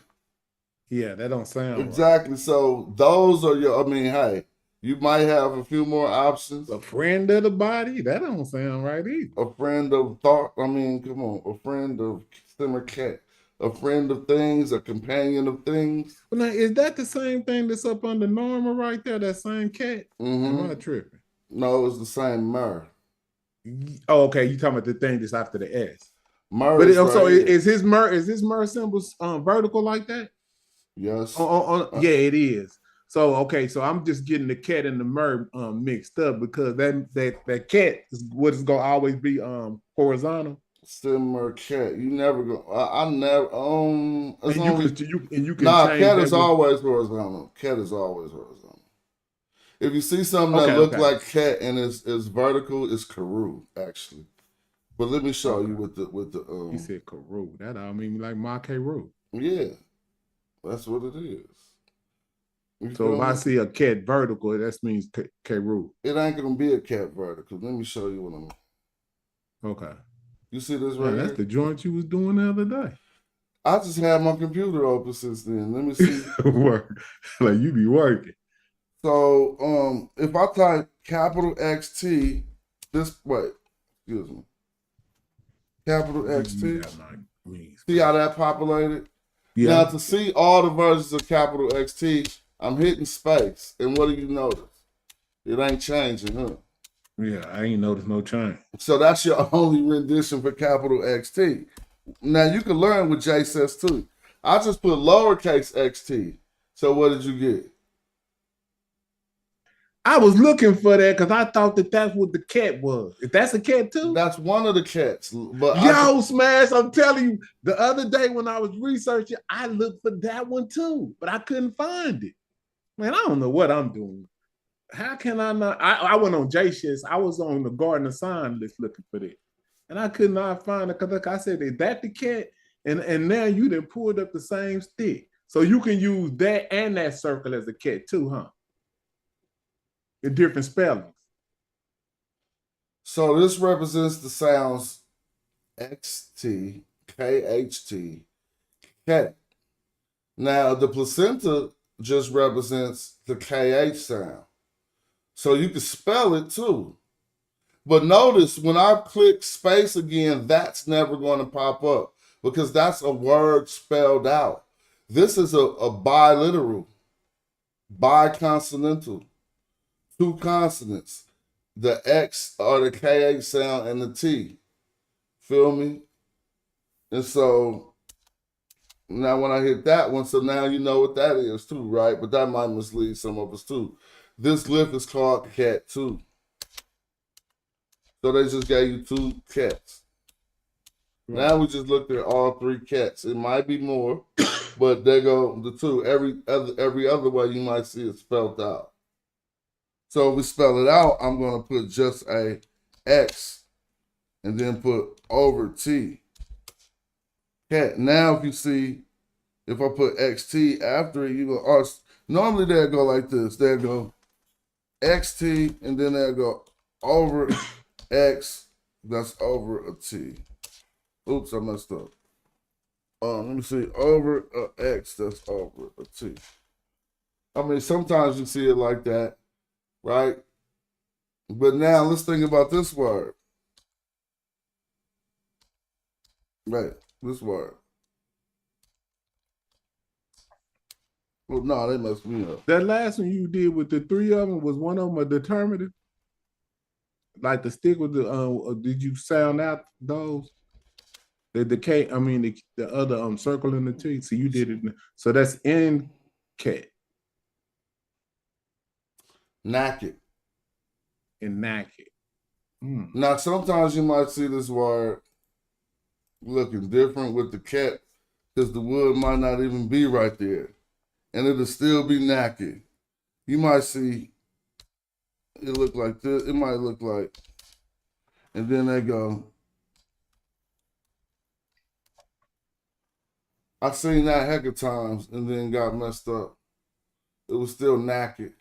Yeah, that don't sound exactly. Right. So those are hey, you might have a few more options. A friend of the body? That don't sound right either. A friend of thought. Come on. A friend of simmer cat. A friend of things, a companion of things. Well, now, is that the same thing that's up under Norma right there, that same cat? Am I tripping? No, it's the same mer. Oh, okay. You talking about the thing that's after the S. Mer. But is his mer symbol vertical like that? Yes. Yeah, it is. So okay, so I'm just getting the cat and the mer mixed up because that cat is what is gonna always be horizontal. Simmer cat. You never go. I never. You can. Cat is always horizontal. Cat is always horizontal. If you see something that looks like cat and is vertical, it's Karu, actually. But let me show you with the You said Karu. That I mean like my Karu. Yeah. That's what it is. So if I see a cat vertical, that means Karu. It ain't gonna be a cat vertical. Let me show you what I mean. Okay. You see this Man, right that's here? the joint you was doing the other day. I just had my computer open since then. Let me see. Work. Like you be working. So if I type capital XT, excuse me, capital XT. See how that populated? Yeah. Now to see all the versions of capital XT, I'm hitting space. And what do you notice? It ain't changing, huh? Yeah, I ain't noticed no change. So that's your only rendition for capital XT. Now you can learn with J says too. I just put lowercase xt. So what did you get? I was looking for that because I thought that that's what the cat was. If that's a cat too? That's one of the cats. But Yo, Smash, I'm telling you, the other day when I was researching, I looked for that one too, but I couldn't find it. Man, I don't know what I'm doing. How can I not? I went on J-Shits. I was on the Garden Sign list looking for that. And I could not find it because like I said, is that the cat? And now you done pulled up the same stick. So you can use that and that circle as a cat too, huh? In different spellings. So this represents the sounds XT, KHT, cat. Now the placenta just represents the KH sound. So you can spell it too. But notice when I click space again, that's never going to pop up because that's a word spelled out. This is a biliteral, biconsonantal, two consonants, the X or the KH sound and the T. Feel me? And so now when I hit that one, so now you know what that is too, right? But that might mislead some of us too. This glyph is called cat 2. So they just gave you 2 cats. Right. Now we just looked at all 3 cats. It might be more, but there go the 2. Every other way you might see it spelled out. So if we spell it out, I'm going to put just a X and then put over T. Cat. Now if you see, if I put XT after it, you go, normally they'll go like this. They'll go XT and then they'll go over X, that's over a T. Oops, I messed up. Let me see, over a X, that's over a T. I mean, sometimes you see it like that, right? But now let's think about this word. Right, this word. Well, no, they messed me up. That last one you did with the 3 of them, was one of them a determinative? Like the stick with the did you sound out those? The K, I mean the other circle in the T. So you did it. So that's in cat. Naked. In naked. Now sometimes you might see this word looking different with the cat because the wood might not even be right there. And it'll still be naked. You might see it look like this. It might look like, and then they go. I seen that heck of times and then got messed up. It was still naked.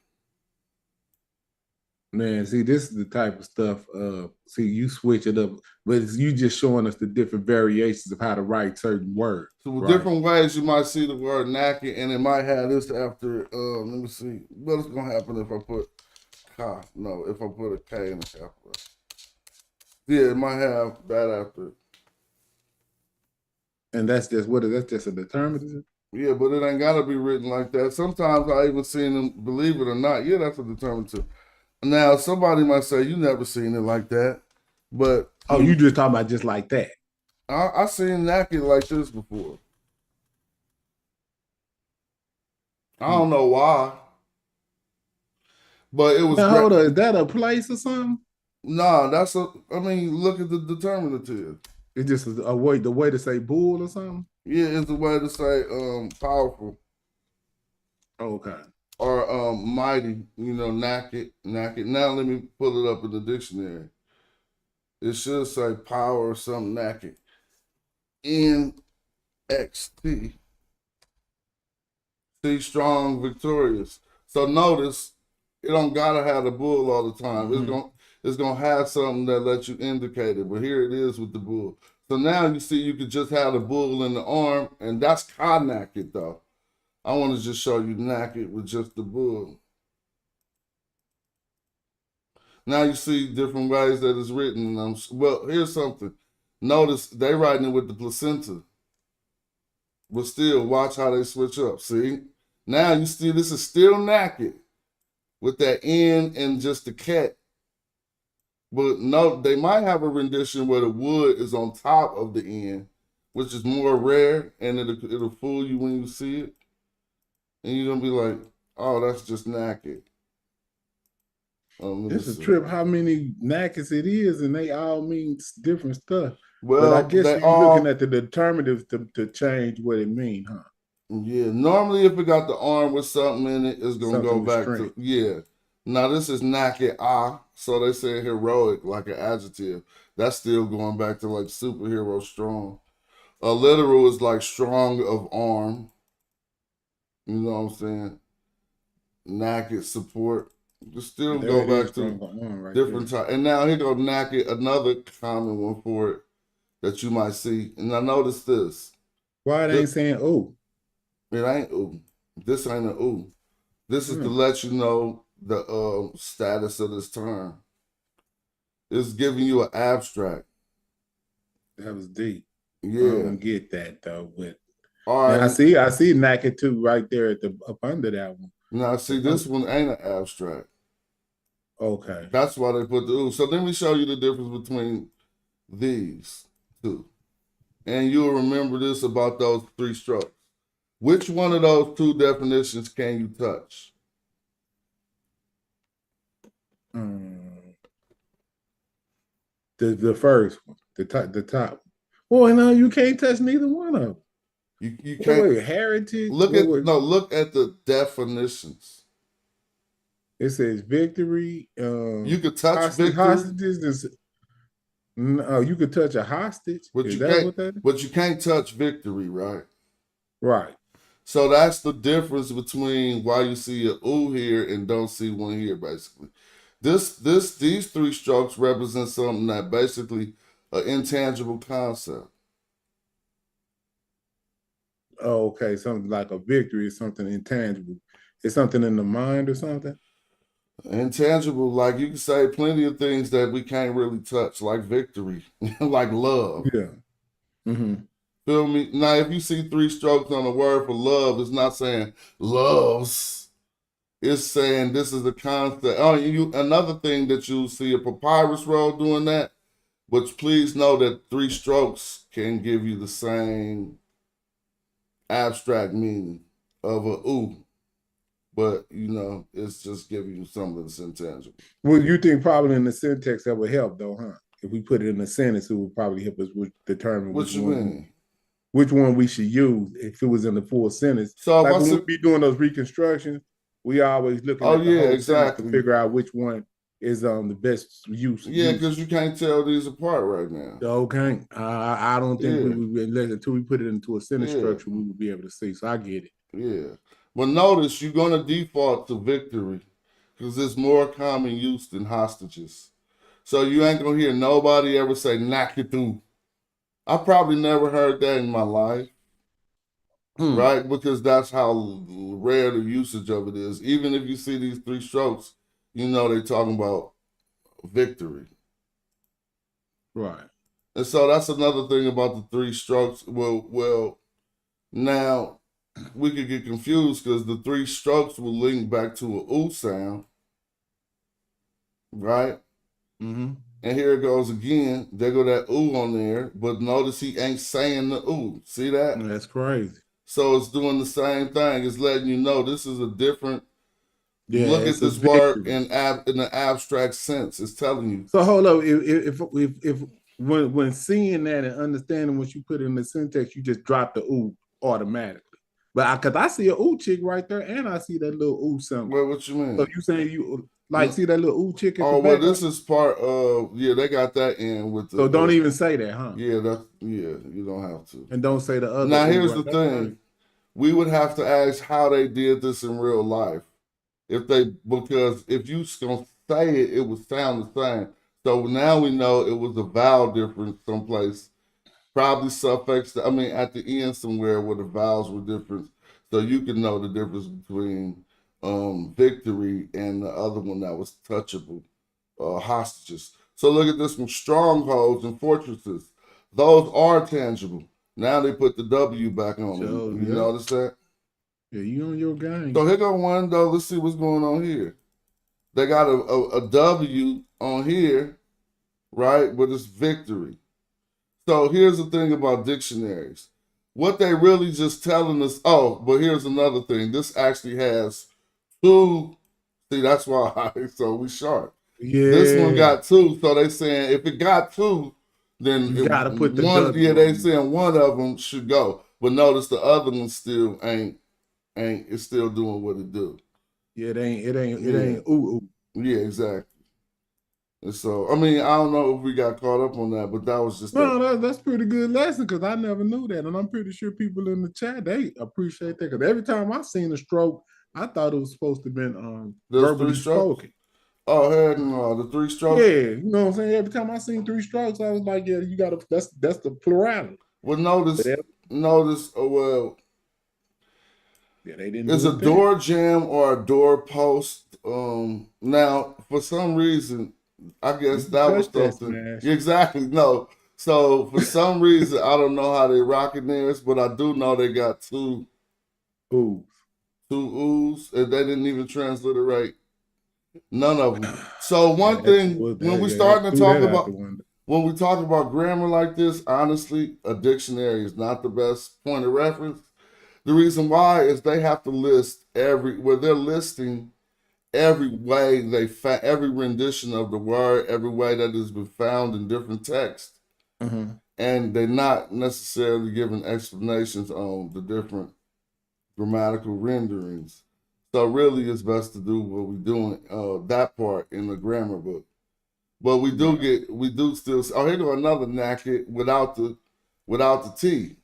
Man, see, this is the type of stuff. See, you switch it up, but you just showing us the different variations of how to write certain words. So with different ways, you might see the word naked, and it might have this after. Let me see. What's gonna happen if I put K? No, if I put a K in the capital. Yeah, it might have that after. And that's just what is that? Just a determinative? Yeah, but it ain't gotta be written like that. Sometimes I even seen them, believe it or not. Yeah, that's a determinative. Now somebody might say you never seen it like that, but you just talking about just like that. I seen naked like this before. I don't know why, but it was. Now, hold on, is that a place or something? Nah, that's a. I mean, look at the determinative. It's just a way, the way to say bull or something. Yeah, it's a way to say powerful. Okay. Or mighty, naked. Now let me pull it up in the dictionary. It should say power or something naked. NXT. See, strong, victorious. So notice, it don't gotta have the bull all the time. it's gonna have something that lets you indicate it. But here it is with the bull. So now you see you could just have the bull in the arm, and that's ka naked though. I want to just show you naked with just the bull. Now you see different ways that it's written. Well, here's something. Notice they writing it with the placenta. But still, watch how they switch up. See? Now you see this is still naked with that N and just the cat. But no, they might have a rendition where the wood is on top of the N, which is more rare, and it'll fool you when you see it. And you're gonna be like, oh, that's just naked. It's a trip how many knackers it is, and they all mean different stuff. Well, but I guess you're looking at the determinatives to change what it means, huh? Yeah. Normally, if it got the arm with something in it, it's gonna go back to Now this is naked so they say heroic, like an adjective. That's still going back to like superhero strong. A literal is like strong of arm. You know what I'm saying? Naked support. You still go back to different type. And now here go naked, another common one for it that you might see. And I notice this. Why it ain't saying ooh? It ain't ooh. This ain't an ooh. This is to let you know the status of this term. It's giving you an abstract. That was deep. Yeah. I don't get that though. But all right. I see naked too right there at up under that one. Now see, this one ain't an abstract. Okay. That's why they put the ooh. So let me show you the difference between these two. And you'll remember this about those three strokes. Which one of those two definitions can you touch? The first one, the top. Well, no, you can't touch neither one of them. You can't. Wait, heritage. Look at the definitions. It says victory. You could touch hostages. No, you could touch a hostage. But you can't touch victory, right? Right. So that's the difference between why you see a ooh here and don't see one here, basically. These three strokes represent something that basically an intangible concept. Oh, okay. Something like a victory is something intangible. It's something in the mind or something? Intangible, like you can say plenty of things that we can't really touch, like victory, like love. Yeah. Mm-hmm. Feel me? Now, if you see three strokes on the word for love, it's not saying loves. It's saying this is the concept. Oh, another thing that you'll see a papyrus roll doing that, but please know that three strokes can give you the same abstract meaning of a ooh. But, it's just giving you some of this intangible. Well, you think probably in the syntax that would help, though, huh? If we put it in a sentence, it would probably help us determine which one we should use if it was in the full sentence. So like when we be doing those reconstructions, we always looking at the whole sentence to figure out which one is the best use. Yeah, because you can't tell these apart right now. Okay. I don't think we would, until we put it into a sentence structure, we would be able to see. So I get it. Yeah. But notice you're going to default to victory because it's more common use than hostages. So you ain't going to hear nobody ever say nakitu. I probably never heard that in my life, right? Because that's how rare the usage of it is. Even if you see these three strokes, they're talking about victory. Right. And so that's another thing about the three strokes. Well, now we could get confused because the three strokes will link back to an ooh sound, right? Mm-hmm. And here it goes again. There go that ooh on there, but notice he ain't saying the ooh. See that? That's crazy. So it's doing the same thing. It's letting you know this is a different look at this victory. word in the abstract sense. It's telling you. So hold up. If when seeing that and understanding what you put in the syntax, you just drop the ooh automatically. But because I see a ooh chick right there, and I see that little ooh something. Well, what you mean? So you saying you see that little ooh chick? This is part of they got that in with the. So don't even say that, huh? Yeah, you don't have to. And don't say the other. Now here's the thing: right. We would have to ask how they did this in real life, because if you gonna say it, it would sound the same. So now we know it was a vowel difference someplace. Probably suffix, I mean, at the end somewhere where the vowels were different. So you can know the difference between victory and the other one that was touchable, hostages. So look at this one, strongholds and fortresses. Those are tangible. Now they put the W back on them. So, You yeah. notice that? Yeah, you on your game. So here go one though. Let's see what's going on here. They got a W on here, right? But it's victory. So here's the thing about dictionaries. What they really just telling us, oh, but here's another thing. This actually has two. See, that's why so we sharp. Yeah. This one got two. So they saying if it got two, then You gotta put the one. W Yeah, they on it. saying one of them should go. But notice the other one still ain't. It's still doing what it do. Yeah, it ain't ooh. Yeah, exactly. And so, I mean, I don't know if we got caught up on that, but that was just No, that's pretty good lesson because I never knew that, and I'm pretty sure people in the chat they appreciate that because every time I seen a stroke, I thought it was supposed to have been verbally spoken. Oh, heck no, the three strokes. Yeah, you know what I'm saying. Every time I seen three strokes, I was like, yeah, you got to. That's the plurality. Well, notice. Oh well. Yeah, they didn't. Is a door jamb or a door post? Now for some reason, I guess that was something. Exactly. No. So for some reason, I don't know how they rocking theirs, but I do know they got two oohs, and they didn't even transliterate none of them. So one thing, when we starting to talk about when we talk about grammar like this, honestly, a dictionary is not the best point of reference. The reason why is they have to list they're listing every way every rendition of the word, every way that has been found in different texts. Mm-hmm. And they're not necessarily giving explanations on the different grammatical renderings. So really it's best to do what we're doing, that part in the grammar book. But we do still, here go another knacket without the T.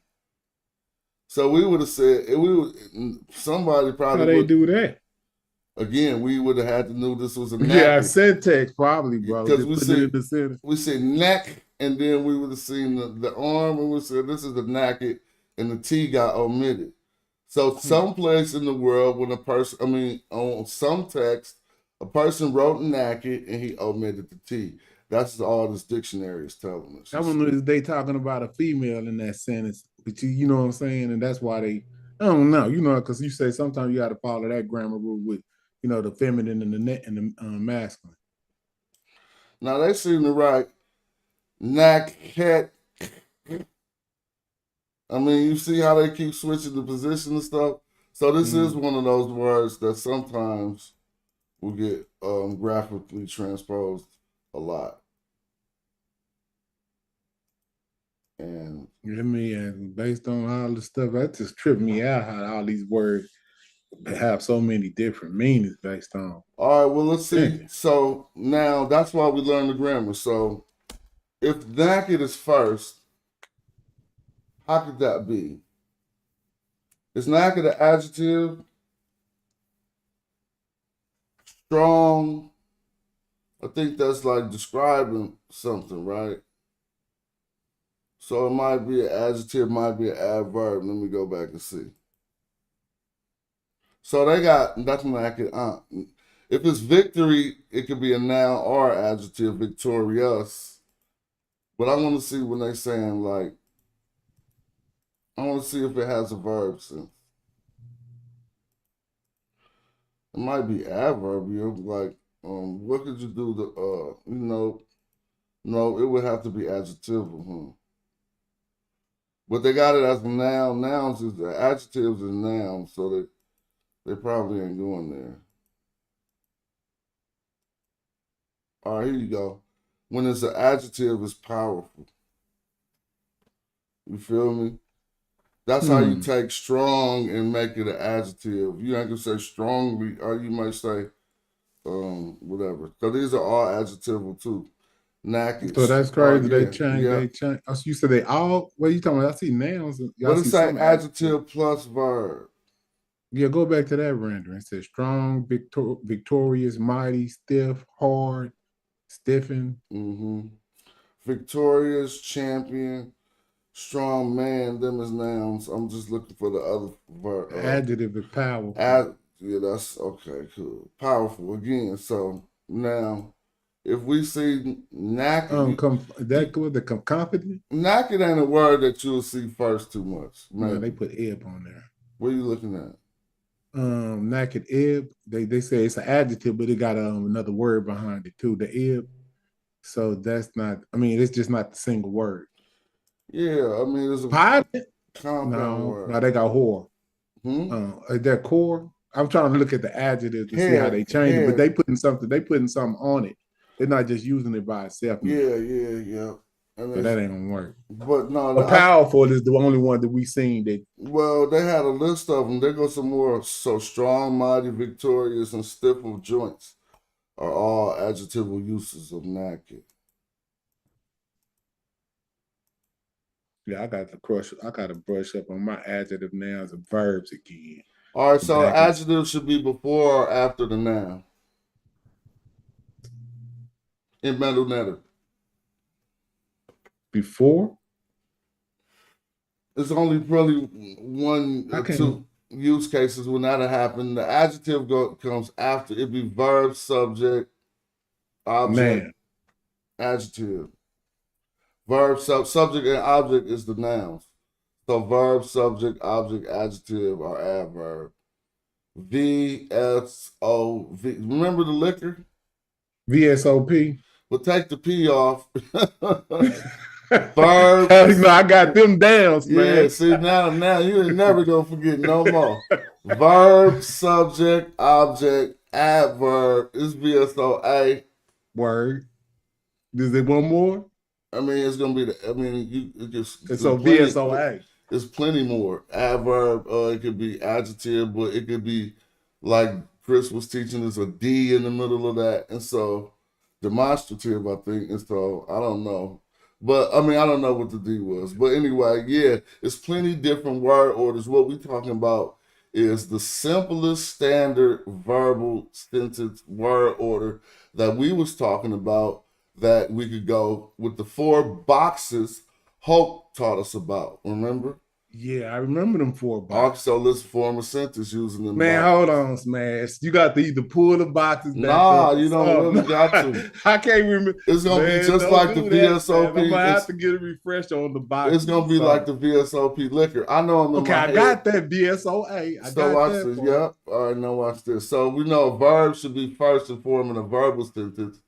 So we would have said, somebody probably how they do that? Again, we would have had to know this was a knacket. Yeah, syntax probably, bro. Because we said neck, and then we would have seen the arm, and we said this is the knacket, and the T got omitted. So someplace in the world when on some text, a person wrote knacket and he omitted the T. That's all this dictionary is telling us. I wonder if they talking about a female in that sentence, but you know what I'm saying, and that's why they. I don't know, because you say sometimes you got to follow that grammar rule with, the feminine and the masculine. Now they seem to write knacket. I mean, you see how they keep switching the position and stuff. So this is one of those words that sometimes will get graphically transposed a lot. And based on all the stuff, that just tripped me out how all these words have so many different meanings based on. All right, well, let's see. So now that's why we learn the grammar. So if naked is first, how could that be? Is naked an adjective? Strong? I think that's like describing something, right? So it might be an adjective, might be an adverb. Let me go back and see. So that's naked. If it's victory, it could be a noun or adjective, victorious. But I want to see when they're saying I want to see if it has a verb sense. It might be adverbial, what could you do no, it would have to be adjectival, But they got it as a noun. Nouns is the adjectives and nouns, so they probably ain't going there. All right, here you go. When it's an adjective, it's powerful. You feel me? That's how you take strong and make it an adjective. You ain't gonna say strongly, or you might say whatever. So these are all adjectival too. Naked. So that's crazy. They change. Oh, so you said they all. What are you talking about? I see nouns. But it's like adjective plus verb. Yeah, go back to that rendering. It says strong, victorious, mighty, stiff, hard, stiffen. Mm-hmm. Victorious, champion, strong man, them is nouns. I'm just looking for the other Adjective is powerful. yeah, that's okay, cool. Powerful again. So now if we see naked, Confident? naked ain't a word that you'll see first too much. Maybe. No, they put ib on there. What are you looking at? Naked ib. They say it's an adjective, but it got another word behind it too. The ib. So that's not. I mean, it's just not the single word. Yeah, I mean, it's a compound word. No, they got whore. Is that core? I'm trying to look at the adjective to see how they change it, but they putting something on it. They're not just using it by itself. Yeah. So that ain't gonna work. But no, powerful is the only one that we seen that. Well, they had a list of them. There goes some more. So strong, mighty, victorious, and stiff of joints are all adjectival uses of naked. Yeah, I got to brush up on my adjective nouns and verbs again. All right, so adjective should be before or after the noun. In mental letter. Before? It's only really one or two use cases when that'll happen. The adjective comes after. It'd be verb, subject, object, adjective. Verb, subject, and object is the nouns. So verb, subject, object, adjective are adverb. VSOV. Remember the liquor? VSOP. Well, take the P off. Verb. I got them down, man. Yeah, see, now you ain't never gonna forget no more. Verb, subject, object, adverb. It's VSOA. Word. Is there one more? I mean, it's gonna be so VSOA. There's plenty more. Adverb, it could be adjective, but it could be like Chris was teaching us a D in the middle of that. And so demonstrative, I think. And so I don't know. But I mean, I don't know what the D was. But anyway, yeah, it's plenty different word orders. What we're talking about is the simplest standard verbal sentence word order that we was talking about, that we could go with the 4 boxes Hope taught us about. Remember? Yeah, I remember them 4 boxes. So let's form a sentence using them. Man, hold on, Smash. You got to either pull the boxes back. Nah, you don't really got to. I can't remember. It's gonna be just like the VSOP. I'm gonna have to get a refresh on the box. It's gonna be like the VSOP liquor. I know I'm in my head. got that VSOA. So watch this. Yep. All right, now watch this. So we know a verb should be first in forming a verbal sentence.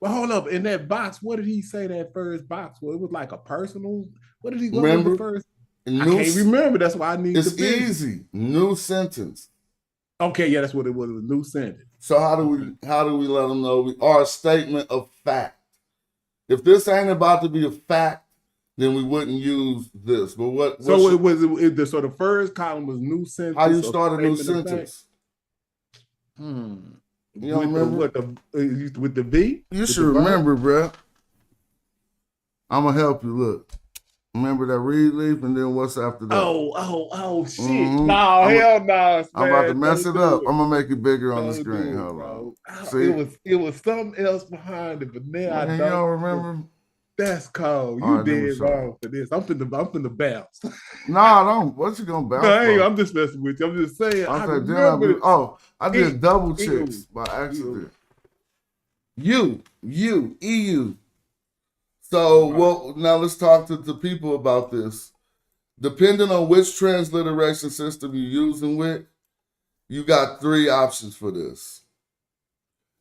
Well, hold up. In that box, what did he say that first box? Well, it was like a personal. What did he go with the first? I can't remember. That's why I need. It's easy. New sentence. Okay, yeah, that's what it was. It was a new sentence. So how do we let them know we are a statement of fact? If this ain't about to be a fact, then we wouldn't use this. But what? So so the first column was new sentence. How you start a new sentence? You don't remember with the V? You should remember, bro. I'm gonna help you. Look. Remember that reed leaf, and then what's after that? Oh, shit. No, hell no. I'm about to mess it up. I'm going to make it bigger on the screen. Hold on. See? It was something else behind it, but now I don't remember. That's cold. You did wrong for this. I'm finna bounce. Nah, don't. What you going to bounce for? I'm just messing with you. I'm just saying. I did double checks by accident. EU. So, well, now let's talk to the people about this. Depending on which transliteration system you're using with, you got 3 options for this.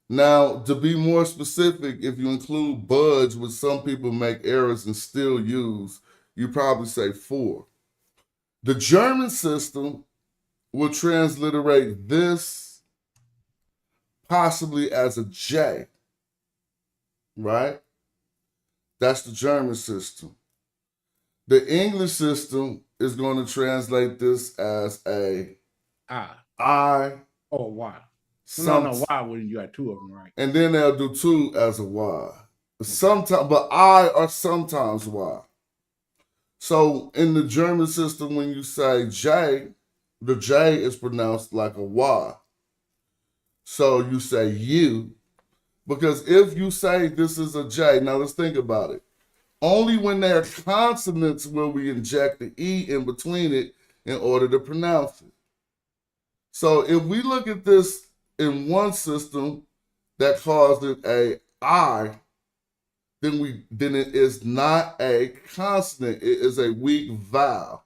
Now, to be more specific, if you include budge, which some people make errors and still use, you probably say 4. The German system will transliterate this possibly as a J, right? That's the German system. The English system is going to translate this as a I. Oh, Y. No, Y when you got 2 of them, right? And then they'll do 2 as a Y. Sometimes, but I are sometimes Y. So in the German system, when you say J, the J is pronounced like a Y. So you say you, because if you say this is a J, now let's think about it. Only when they're consonants will we inject the E in between it in order to pronounce it. So if we look at this in one system that calls it a I, then it is not a consonant. It is a weak vowel.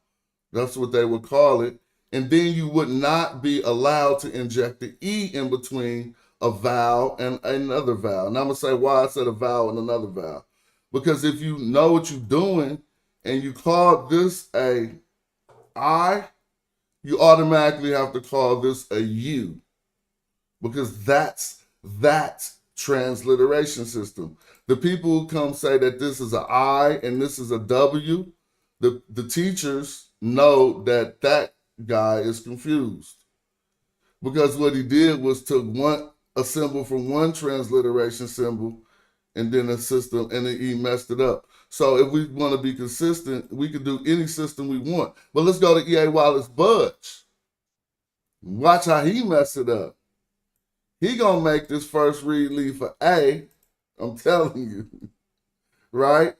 That's what they would call it. And then you would not be allowed to inject the E in between a vowel and another vowel. And I'm going to say why I said a vowel and another vowel. Because if you know what you're doing and you call this a I, you automatically have to call this a U. Because that's that transliteration system. The people who come say that this is an I and this is a W, the teachers know that that guy is confused. Because what he did was took a symbol from one transliteration symbol and then a system, and then he messed it up. So if we want to be consistent, we can do any system we want. But let's go to E.A. Wallace Budge. Watch how he messed it up. He gonna make this first read lead for A, I'm telling you, right?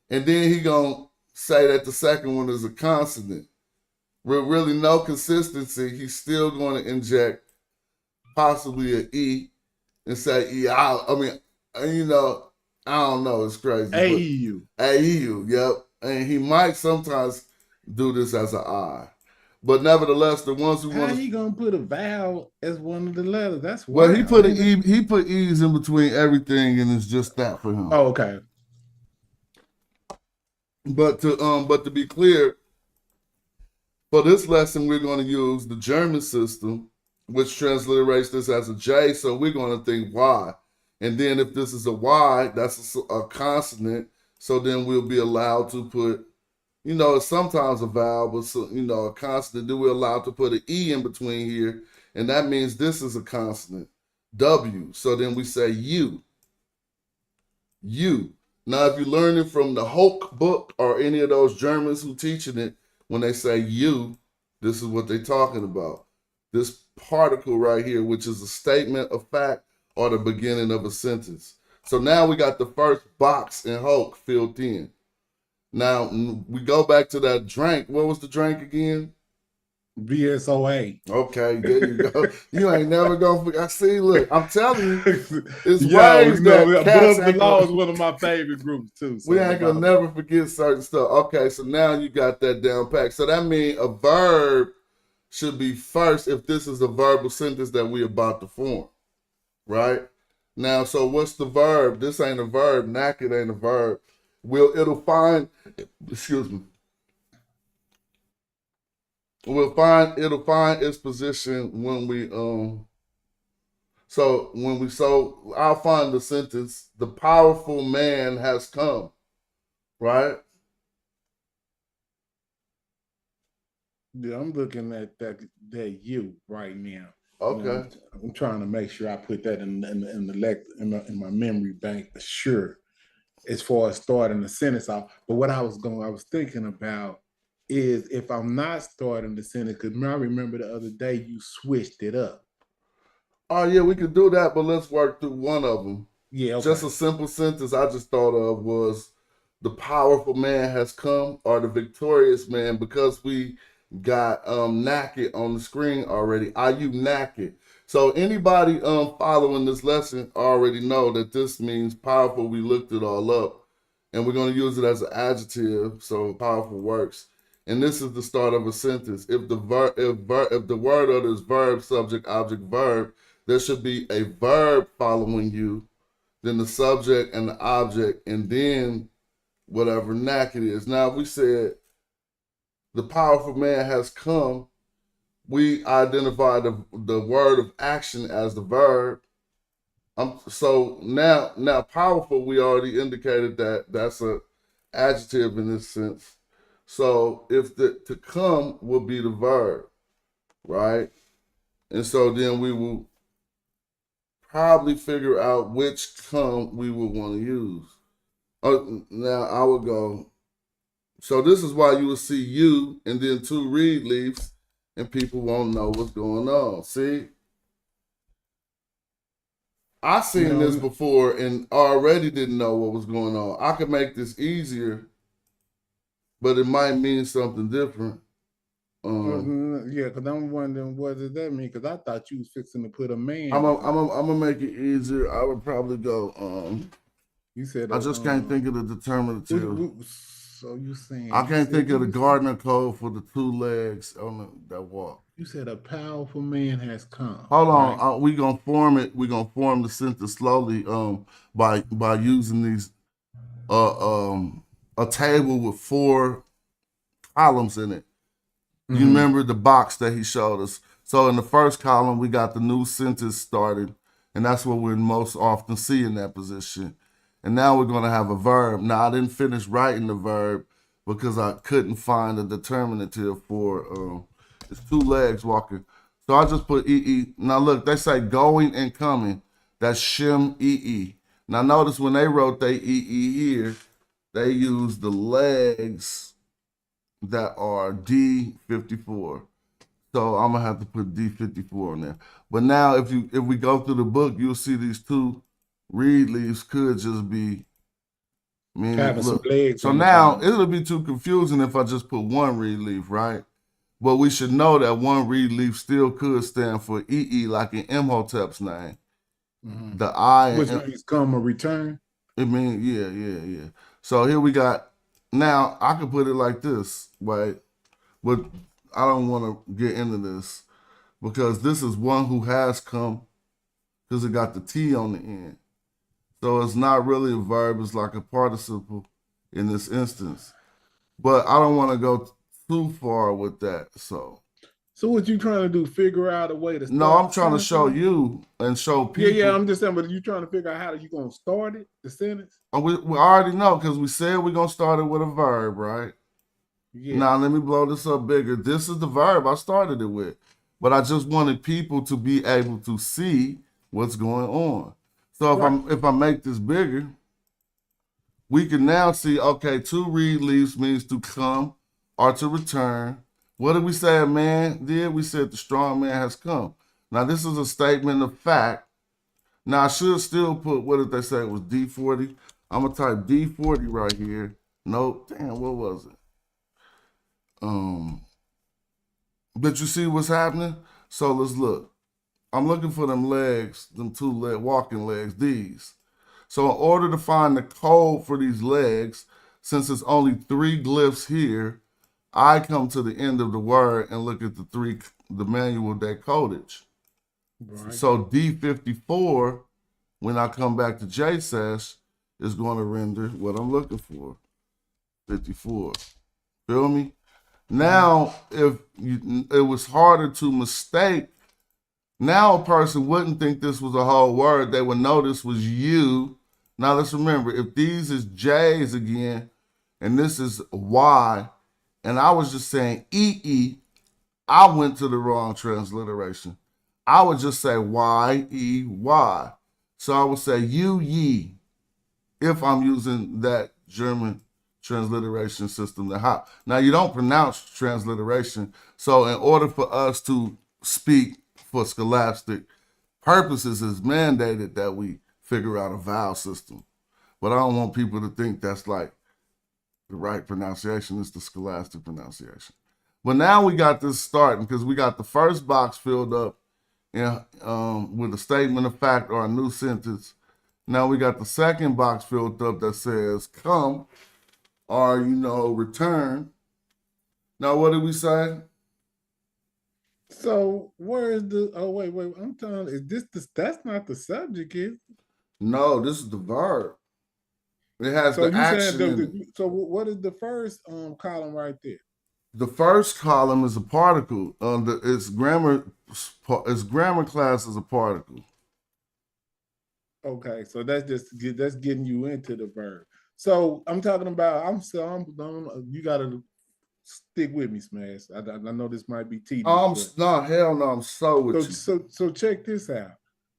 And then he gonna say that the second one is a consonant. With really no consistency, he's still going to inject possibly an E and say E. I don't know, it's crazy. AEU. AEU, yep. And he might sometimes do this as an I. But nevertheless, the ones who How want he gonna put a vowel as one of the letters? That's well, wild. he put an E. He put E's in between everything, and it's just that for him. Oh, okay. But to be clear, for this lesson, we're going to use the German system, which transliterates this as a J. So we're going to think Y, and then if this is a Y, that's a consonant. So then we'll be allowed to put, it's sometimes a vowel, but a consonant. Then we're allowed to put an E in between here, and that means this is a consonant, W. So then we say U. U. Now, if you're learning from the Hoke book or any of those Germans who teaching it, when they say U, this is what they're talking about. This particle right here, which is a statement of fact or the beginning of a sentence. So now we got the first box in Hoke filled in. Now, we go back to that drink. What was the drink again? VSOA. Okay, there you go. You ain't never gonna forget. See, look, I'm telling you, it's Yeah, ways that cats Above the Law is one of my favorite groups too. So we ain't gonna never forget certain stuff. Okay, so now you got that down packed. So that means a verb should be first if this is a verbal sentence that we about to form, right? Now, so what's the verb? This ain't a verb. Naked ain't a verb. It'll find its position when we I'll find the sentence, the powerful man has come, right? Yeah, I'm looking at that U right now. Okay. I'm trying to make sure I put that in my memory bank for sure, as far as starting the sentence off. But what I was thinking about is if I'm not starting the sentence, because I remember the other day you switched it up. Oh yeah, we could do that, but let's work through one of them. Yeah, okay. Just a simple sentence I just thought of was the powerful man has come, or the victorious man, because we got naked on the screen already. Are you naked? So anybody following this lesson already know that this means powerful. We looked it all up, and we're going to use it as an adjective, so powerful works. And this is the start of a sentence. If the word order is verb, subject, object, verb, there should be a verb following you, then the subject and the object, and then whatever naked is. Now, if we said the powerful man has come, we identify the word of action as the verb. So now powerful, we already indicated that that's a adjective in this sense. So if to come will be the verb, right? And so then we will probably figure out which come we would want to use. Now I would go. So this is why you will see you and then two read leaves, and people won't know what's going on. See, I seen this before and already didn't know what was going on. I could make this easier, but it might mean something different. Yeah, because I'm wondering what does that mean? Because I thought you was fixing to put a man. I'm gonna make it easier. I would probably go. You said I just can't think of the determinative. So you saying I can't think of the Gardner code for the 2 legs on that walk. You said a powerful man has come. Hold on, right? We gonna form it. We gonna form the sentence slowly. By using these a table with 4 columns in it. You remember the box that he showed us. So in the first column, we got the new sentence started, and that's what we most often see in that position. And now we're gonna have a verb. Now I didn't finish writing the verb because I couldn't find a determinative for it's 2 legs walking. So I just put EE. Now look, they say going and coming. That's shim EE. Now notice when they wrote they EE here, they used the legs that are D54. So I'm gonna have to put D54 on there. But now if we go through the book, you'll see these 2 reed leaves could just be having some legs. So now it'll be too confusing if I just put 1 reed leaf, right? But we should know that 1 reed leaf still could stand for EE, like in Imhotep's name. The I, which means come or return. It means yeah. So here we got. Now I could put it like this, right? But I don't want to get into this because this is one who has come because it got the T on the end. So it's not really a verb, it's like a participle in this instance. But I don't want to go too far with that. So what you trying to do? Figure out a way to start? No, I'm trying to show you and show people. Yeah, I'm just saying, but you trying to figure out how you going to start it, the sentence? We already know because we said we're going to start it with a verb, right? Yeah. Now, let me blow this up bigger. This is the verb I started it with. But I just wanted people to be able to see what's going on. So if I make this bigger, we can now see, okay, 2 reed leaves means to come or to return. What did we say a man did? We said the strong man has come. Now, this is a statement of fact. Now, I should still put, what did they say? It was D40. I'm going to type D40 right here. Nope. Damn, what was it? But you see what's happening? So let's look. I'm looking for them legs, them 2 walking legs, these. So in order to find the code for these legs, since it's only 3 glyphs here, I come to the end of the word and look at the manual decodage. Right. So D54, when I come back to JSES, is going to render what I'm looking for, 54. Feel me? Now, if it was harder to mistake, now a person wouldn't think this was a whole word. They would know this was you. Now let's remember, if these is J's again, and this is Y, and I was just saying EE, I went to the wrong transliteration. I would just say Y-E-Y. So I would say you, ye, if I'm using that German transliteration system. Now you don't pronounce transliteration. So in order for us to speak for scholastic purposes, it's mandated that we figure out a vowel system. But I don't want people to think that's like the right pronunciation. It's the scholastic pronunciation. But now we got this starting because we got the first box filled up with a statement of fact or a new sentence. Now we got the second box filled up that says come or, return. Now, what did we say? So where is the, wait, I'm telling you, that's not the subject, is it? No, this is the verb. It has the action. So what is the first column right there? The first column is a particle. Its grammar class is a particle. Okay, so that's getting you into the verb. So I'm talking about. You gotta stick with me, Smash. I know this might be tedious. Hell no, I'm so with you. So check this out.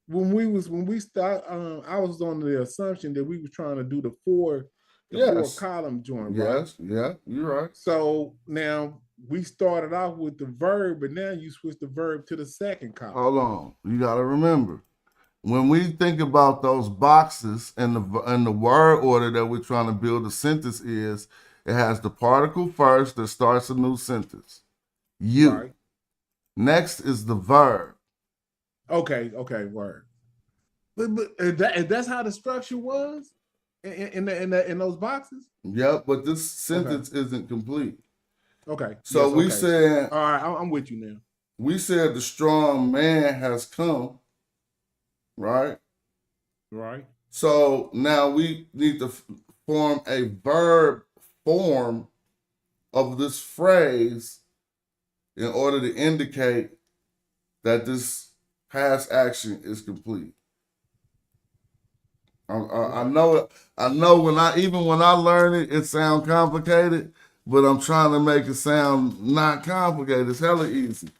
When we start, I was on the assumption that we were trying to do the four column joint. Yes, right? Yeah, you're right. So now we started off with the verb, but now you switch the verb to the second column. Hold on. You got to remember, when we think about those boxes and the word order that we're trying to build a sentence is, it has the particle first that starts a new sentence. You. Right. Next is the verb. Okay, word. But and that's how the structure was in those boxes. Yep, but this sentence isn't complete. Okay. So yes, we okay. said, all right, I'm with you now. We said the strong man has come, right? Right. So now we need to form a verb form of this phrase in order to indicate that this past action is complete. I know when I learn it, it sounds complicated, but I'm trying to make it sound not complicated. It's hella easy.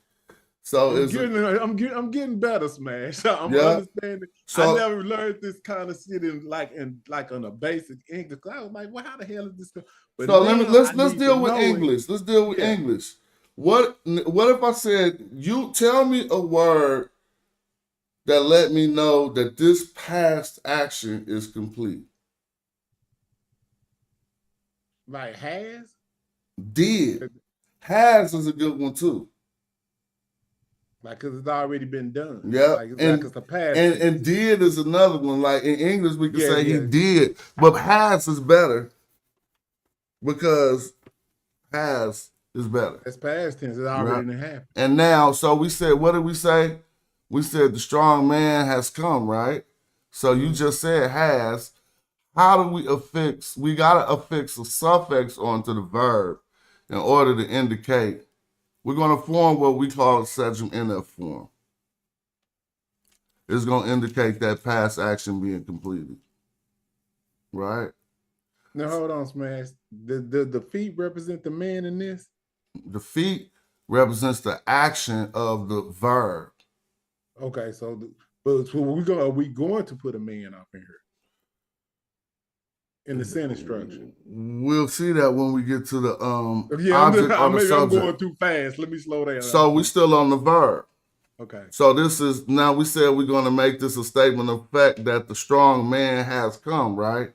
So I'm getting better, Smash. I'm Yeah. understanding. So- I never learned this kind of shit in on a basic English. I was like, well, how the hell is this? But So now let's I deal need with to know it. English. Let's deal with Yeah. English. What if I said, you tell me a word that let me know that this past action is complete? Like has? Did. Has is a good one too. Like, because it's already been done. Yeah. Like it's the past. And did is another one. Like in English, we can Yeah, say yeah. he did, but has is better because has is better. That's past tense. It's already happened. And now, so we said, what did we say? We said the strong man has come, right? So you just said has. How do we affix? We got to affix a suffix onto the verb in order to indicate. We're going to form what we call a sejm NF form. It's going to indicate that past action being completed. Right? Now, hold on, Smash. The feet represent the man in this? The feet represents the action of the verb. Okay, so are we going to put a man up in here in the sentence structure? We'll see that when we get to the Yeah, object or the maybe subject. I'm going too fast. Let me slow down. So we still on the verb. Okay. So this is, now we said we're going to make this a statement of fact that the strong man has come, right?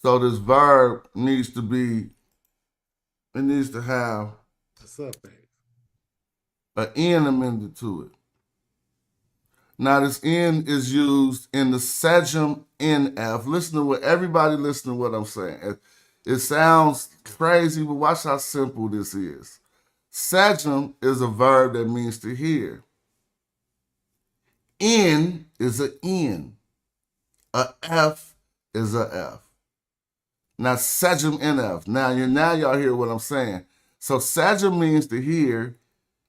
So this verb needs to be, it needs to have The suffix. an N amended to it. Now this N is used in the sejm NF. Everybody listen to what I'm saying. It sounds crazy, but watch how simple this is. Sejm is a verb that means to hear. N is an N. A F is a F. Now sejm NF. Now y'all hear what I'm saying. So sejm means to hear.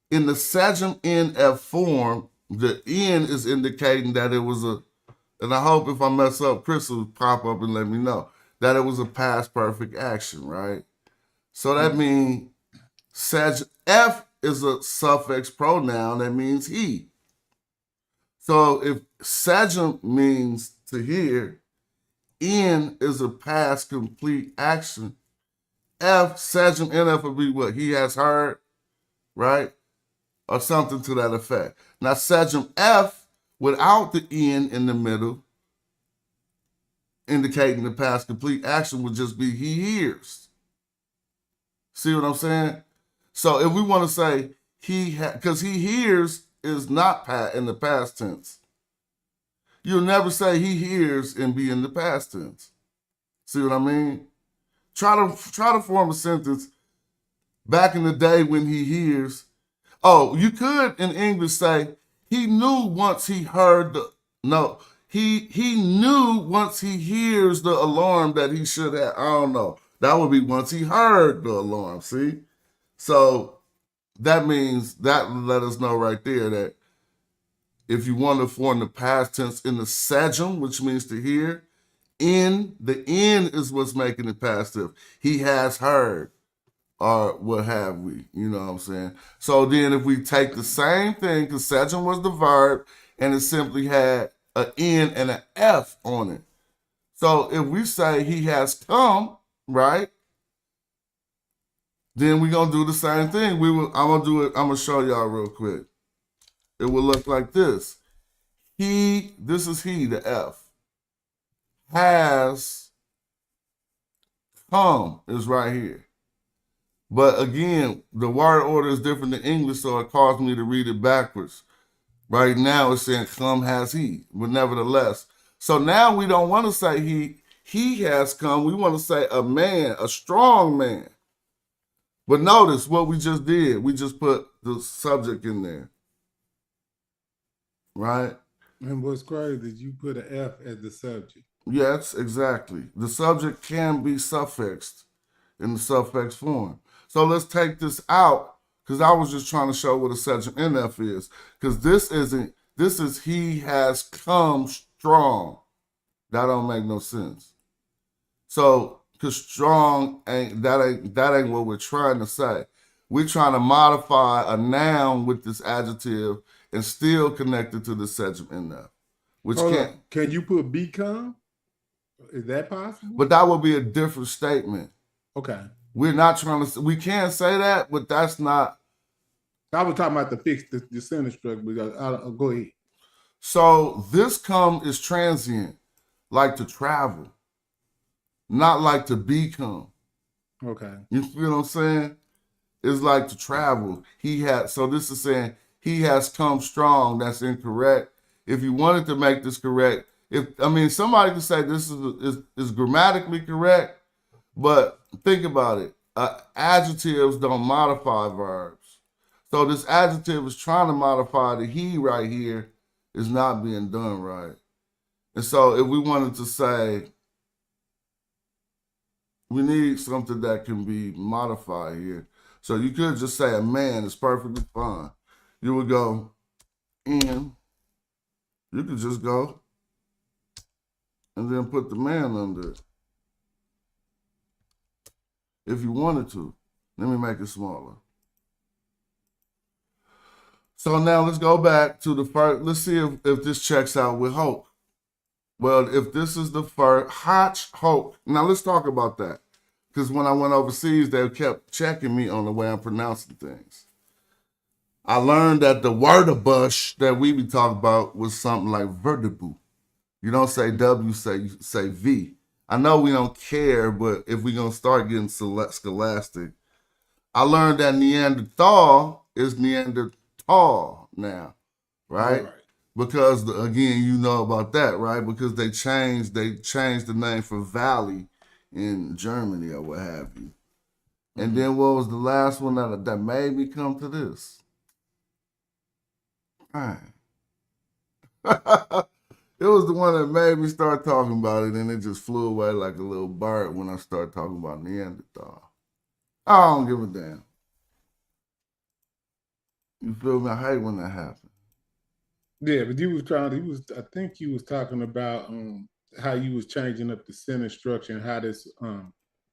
In the sejm NF form, the N is indicating that it was and I hope if I mess up, Chris will pop up and let me know, that it was a past perfect action, right? So that means F is a suffix pronoun that means he. So if sejm means to hear, N is a past complete action. F, sejm NF would be what? He has heard, right? Or something to that effect. Now, sejm F, without the N in the middle, indicating the past complete action, would just be he hears. See what I'm saying? So if we want to say because he hears is not in the past tense. You'll never say he hears and be in the past tense. See what I mean? Try to form a sentence back in the day when he hears. Oh, you could in English say, he knew once he heard he knew once he hears the alarm that he should have. I don't know. That would be once he heard the alarm, see? So that means, that let us know right there that if you want to form the past tense in the sejm, which means to hear, the N is what's making it passive. He has heard. Or what have we, you know what I'm saying? So then if we take the same thing, because sejm was the verb, and it simply had an N and an F on it. So if we say he has come, right? Then we're gonna do the same thing. I'm gonna do it. I'm gonna show y'all real quick. It will look like this. This is he, the F. Has come is right here. But again, the word order is different than English, so it caused me to read it backwards. Right now it's saying come has he, but nevertheless. So now we don't want to say he has come. We want to say a man, a strong man. But notice what we just did. We just put the subject in there. Right? And what's crazy is you put an F as the subject. Yes, exactly. The subject can be suffixed in the suffix form. So let's take this out, because I was just trying to show what a subject NF is. Because this is he has come strong. That don't make no sense. So, because strong ain't what we're trying to say. We're trying to modify a noun with this adjective and still connect it to the subject NF. Which can you put become? Is that possible? But that would be a different statement. Okay. We're not trying to. We can say that, but that's not. I was talking about the sentence structure. But I'll go ahead. So this come is transient, like to travel, not like to become. Okay. You feel what I'm saying? It's like to travel. So this is saying he has come strong. That's incorrect. If you wanted to make this correct, somebody could say this is grammatically correct, but think about it. Adjectives don't modify verbs. So this adjective is trying to modify the he right here is not being done right. And so if we wanted to say, we need something that can be modified here. So you could just say a man is perfectly fine. You would go in. You could just go and then put the man under it. If you wanted to. Let me make it smaller. So now let's go back to the first. Let's see if this checks out with hope. Well, if this is the first, Hotch Hope. Now let's talk about that. Because when I went overseas, they kept checking me on the way I'm pronouncing things. I learned that the word bush that we be talking about was something like vertibu. You don't say W, you say V. I know we don't care, but if we're going to start getting scholastic, I learned that Neanderthal is Neanderthal now, right? Because, again, you know about that, right? Because they changed the name for valley in Germany or what have you. And then what was the last one that made me come to this? Right. It was the one that made me start talking about it, and it just flew away like a little bird when I started talking about Neanderthal. I don't give a damn. You feel me? I hate when that happens. Yeah, but I think you was talking about how you was changing up the sentence structure and how this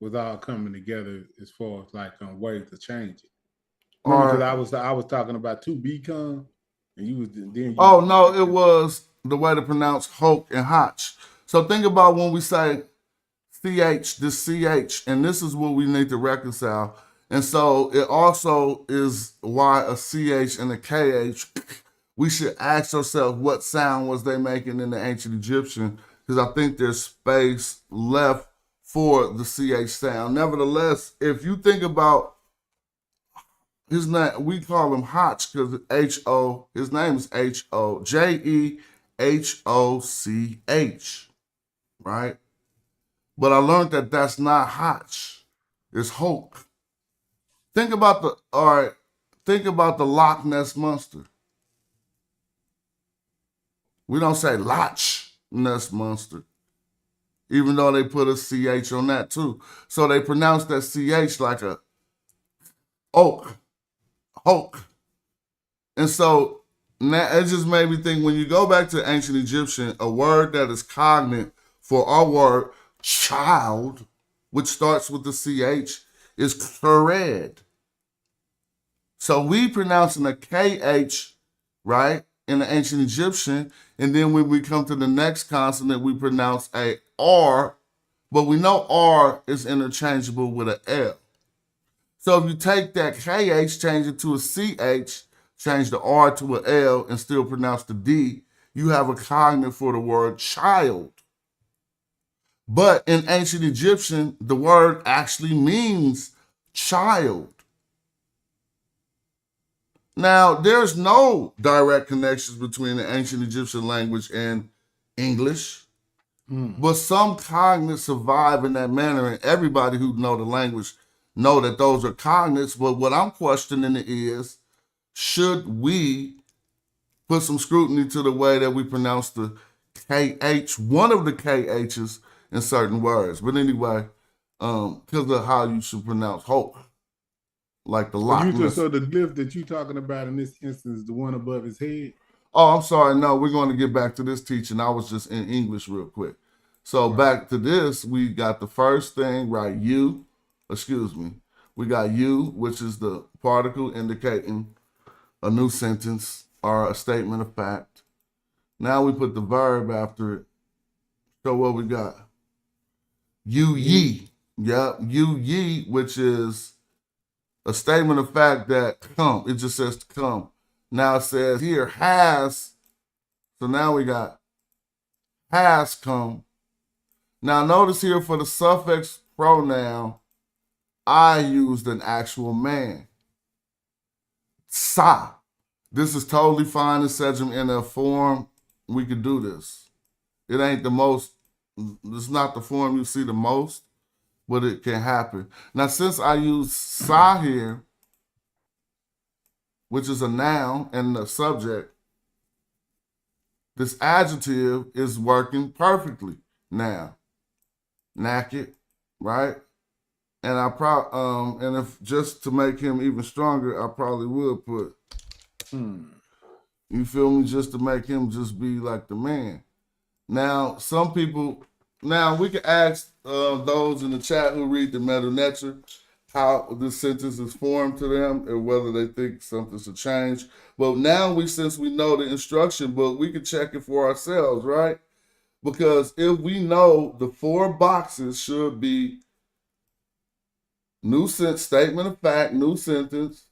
was all coming together as far as like ways to change it. Because I was talking about to become, and you was then. It was the way to pronounce Hoke and Hotch. So think about when we say CH, this CH, and this is what we need to reconcile. And so it also is why a CH and a KH, we should ask ourselves what sound was they making in the ancient Egyptian, because I think there's space left for the CH sound. Nevertheless, if you think about his name, we call him Hotch because H-O, his name is H-O, Jehoch, right? But I learned that that's not Hotch, it's Hoke. Think about the Loch Ness Monster. We don't say Loch Ness Monster, even though they put a CH on that too. So they pronounce that CH like a oak, Hoke. And so now it just made me think, when you go back to ancient Egyptian, a word that is cognate for our word child, which starts with the CH, is Khared. So we pronouncing a KH, right, in the ancient Egyptian, and then when we come to the next consonant, we pronounce a R, but we know R is interchangeable with an L. So if you take that KH, change it to a CH, change the R to a L, and still pronounce the D, you have a cognate for the word child. But in ancient Egyptian, the word actually means child. Now, there's no direct connections between the ancient Egyptian language and English, but some cognates survive in that manner, and everybody who know the language know that those are cognates. But what I'm questioning is, should we put some scrutiny to the way that we pronounce the KH, one of the KHs in certain words? But anyway, because of how you should pronounce hope, like the Loch Ness. So the glyph that you're talking about in this instance is the one above his head? Oh, I'm sorry. No, we're going to get back to this teaching. I was just in English real quick. So back to this, we got the first thing, right? We got you, which is the particle indicating a new sentence or a statement of fact. Now we put the verb after it. So what we got? You ye. Yep, you ye, which is a statement of fact that come. It just says to come. Now it says here has. So now we got has come. Now notice here for the suffix pronoun, I used an actual man. Sa. This is totally fine in Sejm in a form. We could do this. It ain't the most, it's not the form you see the most, but it can happen. Now, since I use sa here, which is a noun and the subject, this adjective is working perfectly now. Naked, right? And and if just to make him even stronger, I probably would put, you feel me, just to make him just be like the man. Now, some people, now we can ask those in the chat who read the Meta Nature how this sentence is formed to them and whether they think something should change. But now since we know the instruction book, we can check it for ourselves, right? Because if we know the 4 boxes should be new sentence, statement of fact, new sentence.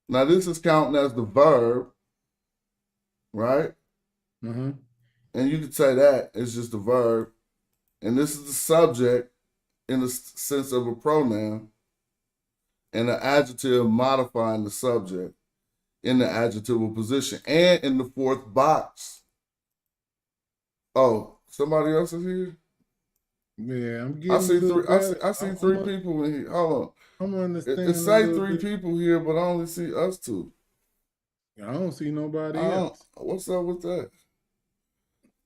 Now this is counting as the verb, right? Mm-hmm. And you could say that it's just a verb. And this is the subject in the sense of a pronoun. And the adjective modifying the subject in the adjectival position. And in the 4th box. Oh, somebody else is here? Yeah, I'm getting. I see 3 people in here. Hold on. I'm understanding. It say 3 people here, but I only see us 2. I don't see nobody else. What's up with that?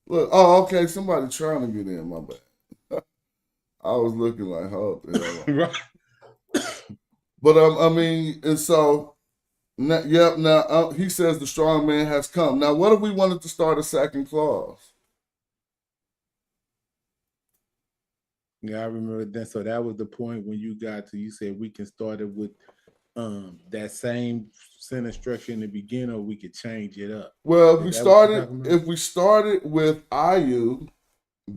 Look, oh, okay, somebody trying to get in, my bad. I was looking like, hold the hell up. Right. But I mean, and so, now he says the strong man has come. Now, what if we wanted to start a second clause? Yeah, I remember that. So that was the point when you said we can start it with that same sentence structure in the beginning, or we could change it up. Well, if we started with IU,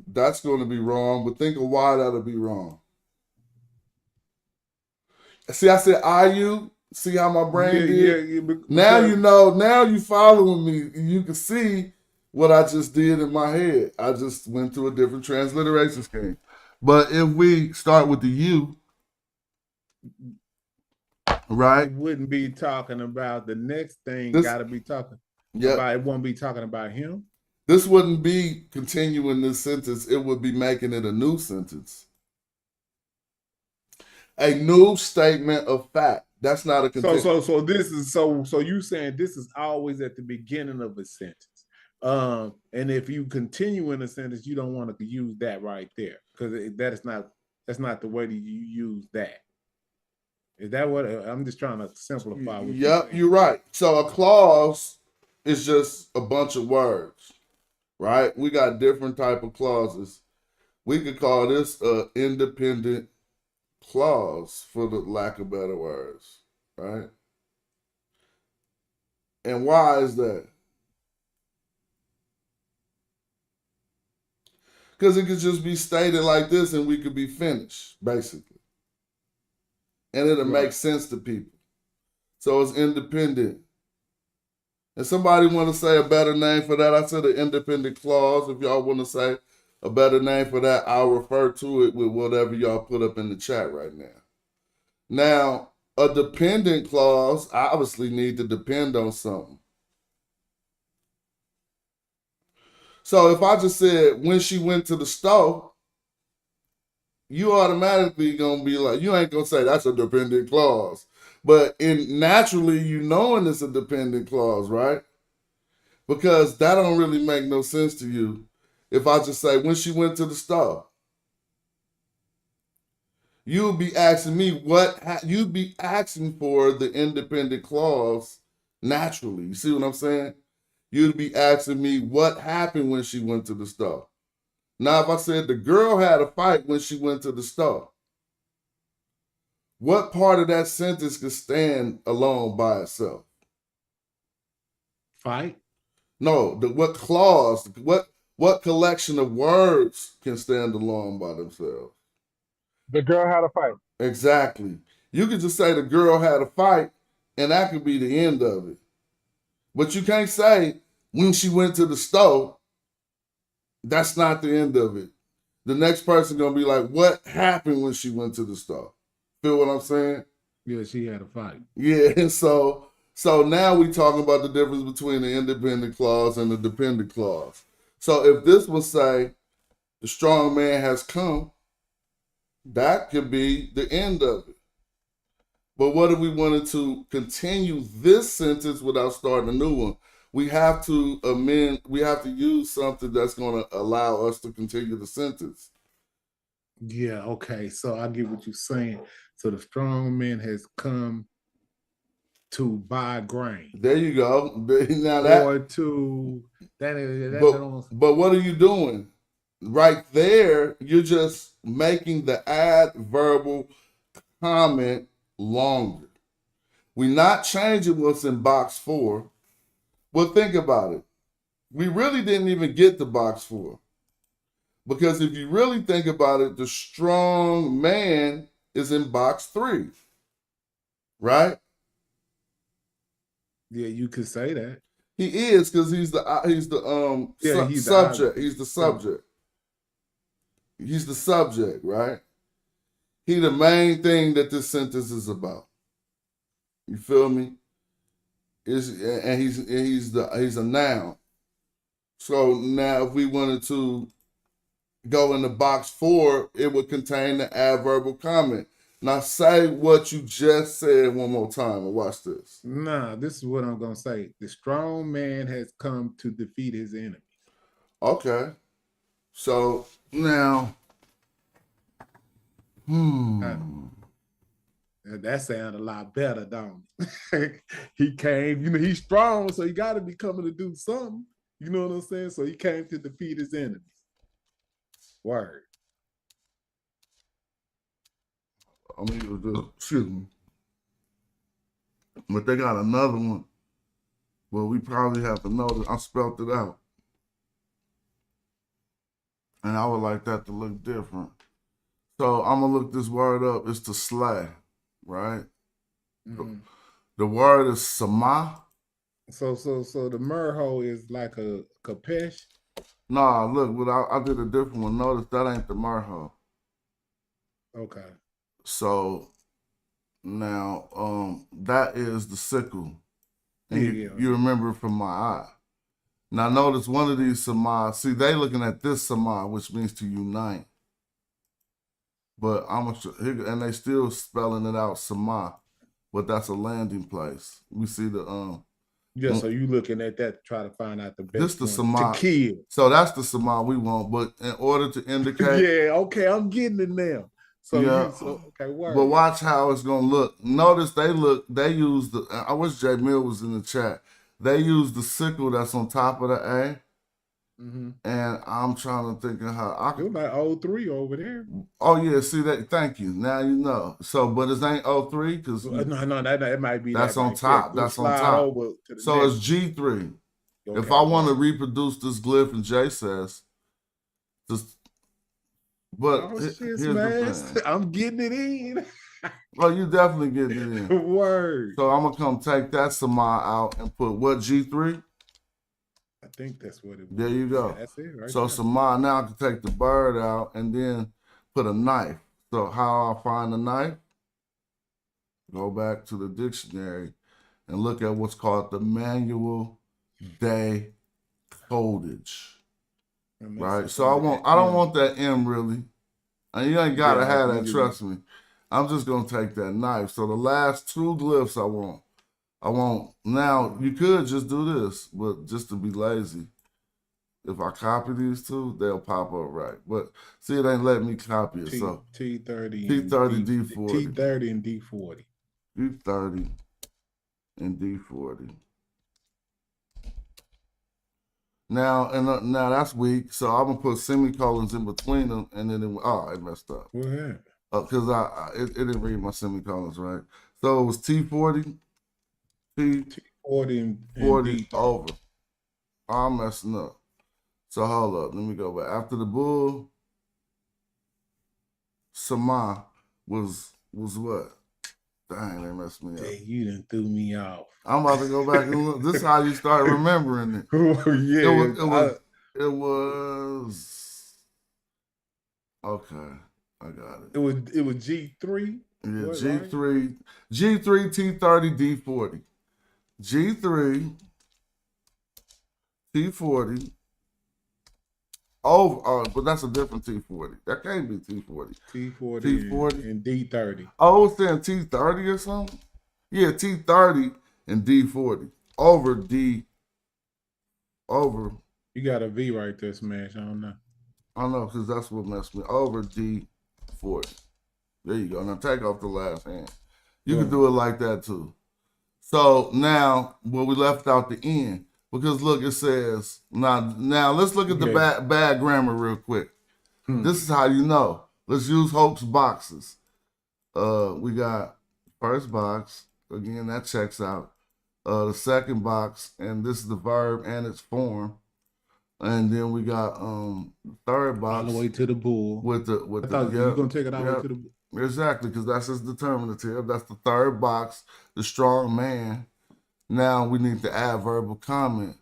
that's going to be wrong, but think of why that'll be wrong. See, I said IU. See how my brain did? Yeah, now you know, now you following me. You can see what I just did in my head. I just went to a different transliteration scheme. But if we start with the U, right? We wouldn't be talking about the next thing. Got to be talking about. It won't be talking about him. This wouldn't be continuing this sentence. It would be making it a new sentence. A new statement of fact. That's not a continuation. So this is so you saying this is always at the beginning of a sentence. And if you continue in a sentence, you don't want to use that right there because that's not the way that you use that. Is that what I'm just trying to simplify? Yep, you're right. So a clause is just a bunch of words, right? We got different type of clauses. We could call this an independent clause, for the lack of better words, right? And why is that? Because it could just be stated like this and we could be finished, basically. and it'll Right. make sense to people. So it's independent. And somebody want to say a better name for that? I said an independent clause. If y'all want to say a better name for that, I'll refer to it with whatever y'all put up in the chat right now. Now, a dependent clause obviously need to depend on something. So if I just said when she went to the store, you automatically gonna be like, you ain't gonna say that's a dependent clause. But naturally, you knowing it's a dependent clause, right? Because that don't really make no sense to you. If I just say when she went to the store, you would be asking me you'd be asking for the independent clause naturally. You see what I'm saying? You'd be asking me what happened when she went to the store. Now, if I said the girl had a fight when she went to the store, what part of that sentence could stand alone by itself? Fight. No, what clause, what collection of words can stand alone by themselves? The girl had a fight. Exactly. You could just say the girl had a fight, and that could be the end of it. But you can't say when she went to the store, that's not the end of it. The next person gonna be like, what happened when she went to the store? Feel what I'm saying? Yeah, she had a fight. Yeah, and so now we talking about the difference between the independent clause and the dependent clause. So if this would say the strong man has come, that could be the end of it. But what if we wanted to continue this sentence without starting a new one? We have to amend, we have to use something that's going to allow us to continue the sentence. Yeah, okay. So I get what you're saying. So the strong man has come to buy grain. There you go. Now that, or to that but what are you doing? Right there, you're just making the adverbal comment longer. We're not changing what's in box 4. Well, think about it. We really didn't even get to box 4. Because if you really think about it, the strong man is in box 3. Right? Yeah, you could say that. He is, because he's the subject. He's the subject. He's the subject, right? He the main thing that this sentence is about. You feel me? He's a noun. So now if we wanted to go into box 4, it would contain the adverbal comment. Now say what you just said one more time and watch this. Nah, this is what I'm gonna say. The strong man has come to defeat his enemy. Okay. So now that sounds a lot better, don't it? He came, he's strong, so he gotta be coming to do something. You know what I'm saying? So he came to defeat his enemies. Word. Excuse me. But they got another one. Well, we probably have to know that I spelled it out. And I would like that to look different. So I'm gonna look this word up. It's to slay, right? Mm-hmm. The word is sama. So the merho is like a kapesh. Nah, look, but I did a different one. Notice that ain't the merho. Okay. So now that is the sickle. And you remember it from my eye. Now notice one of these sama, see they looking at this sama, which means to unite. But and they still spelling it out sama, but that's a landing place. We see the so you looking at that to try to find out the best this the sama to kill. So that's the sama we want, but in order to indicate okay, I'm getting it now. So okay, word. But watch how it's gonna look. Notice they use I wish J Mill was in the chat. They use the sickle that's on top of the A. Mm-hmm. And I'm trying to think of how I could like 03 over there. Oh yeah, see that, thank you. Now you know. So but it ain't 03 because no, that might be that's on top. That's on top. So it's G3. Okay, if I want to reproduce this glyph and J says, just But Oh here's shit, the smash! thing. I'm getting it in. Well, you definitely getting it in. Word. So I'm gonna come take that Sama out and put what G3? I think that's what it was. There you go. Yeah, that's it right So there. Sama now I can take the bird out and then put a knife. So how I find the knife? Go back to the dictionary and look at what's called the manual day codage. Right. So I don't want that M really. And you ain't gotta have that, trust me. I'm just gonna take that knife. So the last two glyphs I want now you could just do this, but just to be lazy. If I copy these two, they'll pop up right. But see, it ain't letting me copy it. So T30 T30 and D40. T30 and D40. T30 and D40. Now now that's weak, so I'm gonna put semicolons in between them, and then it messed up. What happened? Because it didn't read my semicolons right. So it was T40, T40 and 40 D30. over. I'm messing up. So hold up, let me go back. After the bull, Sama was what? Dang, they messed me up. Hey, you done threw me off. I'm about to go back and look. This is how you start remembering it. Yeah, It was okay. I got it. It was G3. Yeah, What, G3, right? G3, T30, D40. G3, T40. But that's a different T40. That can't be T40. T40 and D30. Oh, it's saying T30 or something? Yeah, T30 and D40. Over. You got a V right there, Smash. I don't know. I know, because that's what messed me. Over D40. There you go. Now take off the last hand. You can do it like that too. So now, we left out the end. Because look, it says, now let's look at the bad grammar real quick. This is how you know. Let's use Hope's boxes. We got first box. Again, that checks out. The second box, and this is the verb and its form. And then we got the third box. All the way to the bull. I thought you were going to take it all the way to the bull. Exactly, because that's his determinative. That's the third box, the strong man. Now we need the adverbal comment.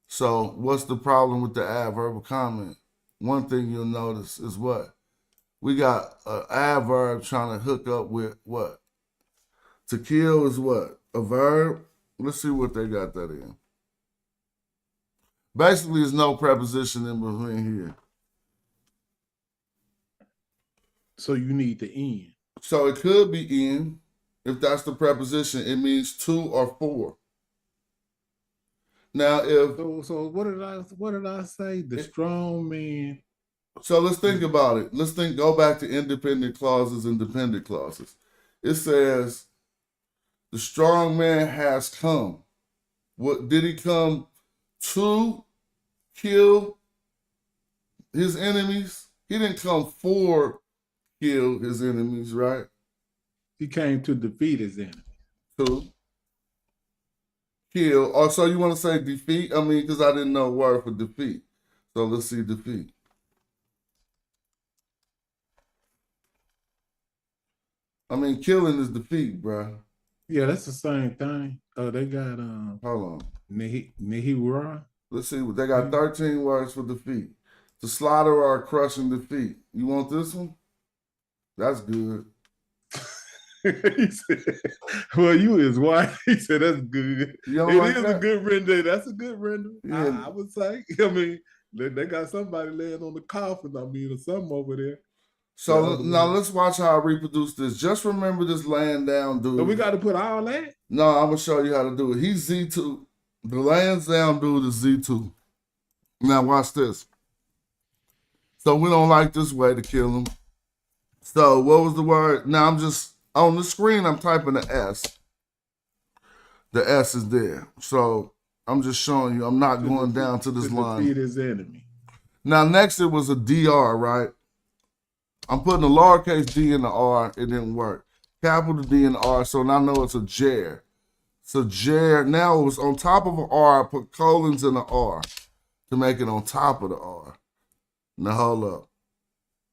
So what's the problem with the adverbal comment? One thing you'll notice is what? We got an adverb trying to hook up with what? To kill is what? A verb? Let's see what they got that in. Basically, there's no preposition in between here. So you need the end. So it could be in. If that's the preposition, it means to or for. Now, if so, what did I say? The strong man. So let's think about it. Go back to independent clauses and dependent clauses. It says, the strong man has come. What did he come to kill his enemies? He didn't come for kill his enemies, right? He came to defeat his enemy. To kill. Or so you want to say defeat? I mean, because I didn't know a word for defeat. So let's see defeat. I mean, killing is defeat, bro. Yeah, that's the same thing. Oh, they got Hold on. Nehira. Let's see. They got 13 words for defeat. To slaughter or crushing defeat. You want this one? That's good. He said, well, you is white. He said, that's good. It is a good render. That's a good render. Yeah. I would say. I mean, they got somebody laying on the coffin, or something over there. So now let's watch how I reproduce this. Just remember this laying down dude. So we got to put all that? No, I'm going to show you how to do it. He's Z2. The laying down dude is Z2. Now watch this. So we don't like this way to kill him. So what was the word? Now I'm just, on the screen, I'm typing the S. The S is there. So I'm just showing you, I'm not going down to this line. Defeat his enemy. Now next it was a DR, right? I'm putting a lowercase d in the R. It didn't work. Capital D in the R, so now I know it's a jer. So jer, now it was on top of an R. I put colons in the R to make it on top of the R. Now hold up.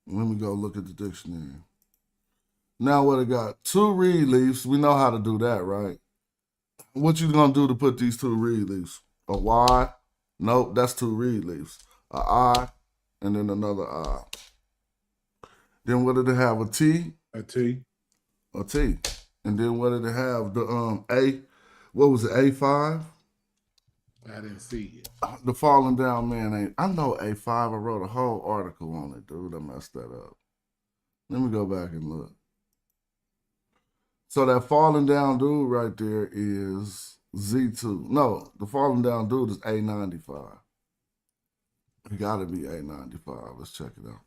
Let me go look at the dictionary. Now what it got? 2 reed leaves. We know how to do that, right? What you gonna do to put these 2 reed leaves? A Y? Nope, that's 2 reed leaves. A I, and then another I. Then what did it have? A T? A T. A T. And then what did it have? The A, what was it, A5? I didn't see it. The falling down man ain't. I know A5. I wrote a whole article on it, dude. I messed that up. Let me go back and look. So that falling down dude right there is Z2. No, the falling down dude is A95. It gotta be A95. Let's check it out.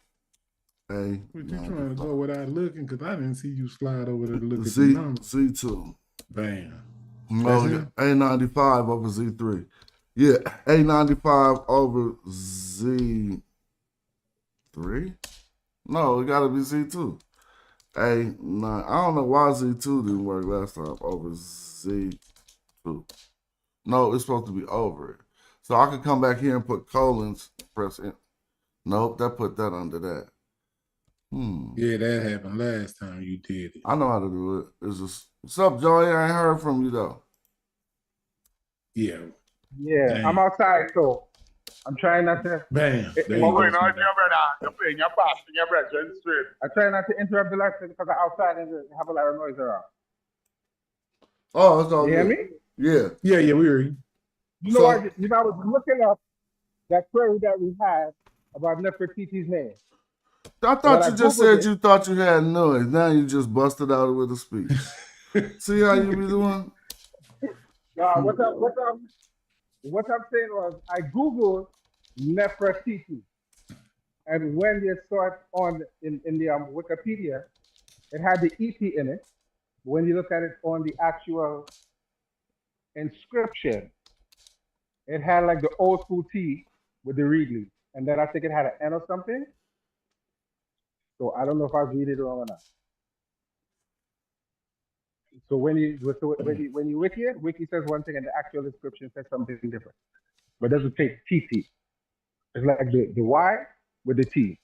A. But you trying to go without looking? Because I didn't see you slide over there to look at Z, the numbers. Z2. Bam. No, yeah, A95 over Z3. Yeah, A95 over Z3? No, it gotta be Z2. A9. I don't know why Z2 didn't work last time over Z2. No, it's supposed to be over it. So I could come back here and put colons, press in. Nope, that put that under that. Yeah, that happened last time you did it. I know how to do it. It's just, what's up, Joey? I ain't heard from you though. Yeah. Yeah, Dang. I'm outside, so I'm trying not to. Bam. There you Well, go. your brother. You're playing your passing your brethren straight. I try not to interrupt the lecture because I'm outside and have a lot of noise around. Oh, it's all You hear good. me? Yeah. Yeah, we hear you. You know what? You know, I was looking up that query that we had about Nefertiti's name. I When thought I you just Googled said it- you thought you had noise. Now you just busted out with a speech. See how you be doing? What I'm saying was I Googled Nefertiti. And when you saw it in the Wikipedia, it had the EP in it. When you look at it on the actual inscription, it had like the old school T with the reed leaf. And then I think it had an N or something. So I don't know if I was reading it wrong or not. So when you wiki it, wiki says one thing and the actual description says something different. But it doesn't say TT. It's like the Y with the T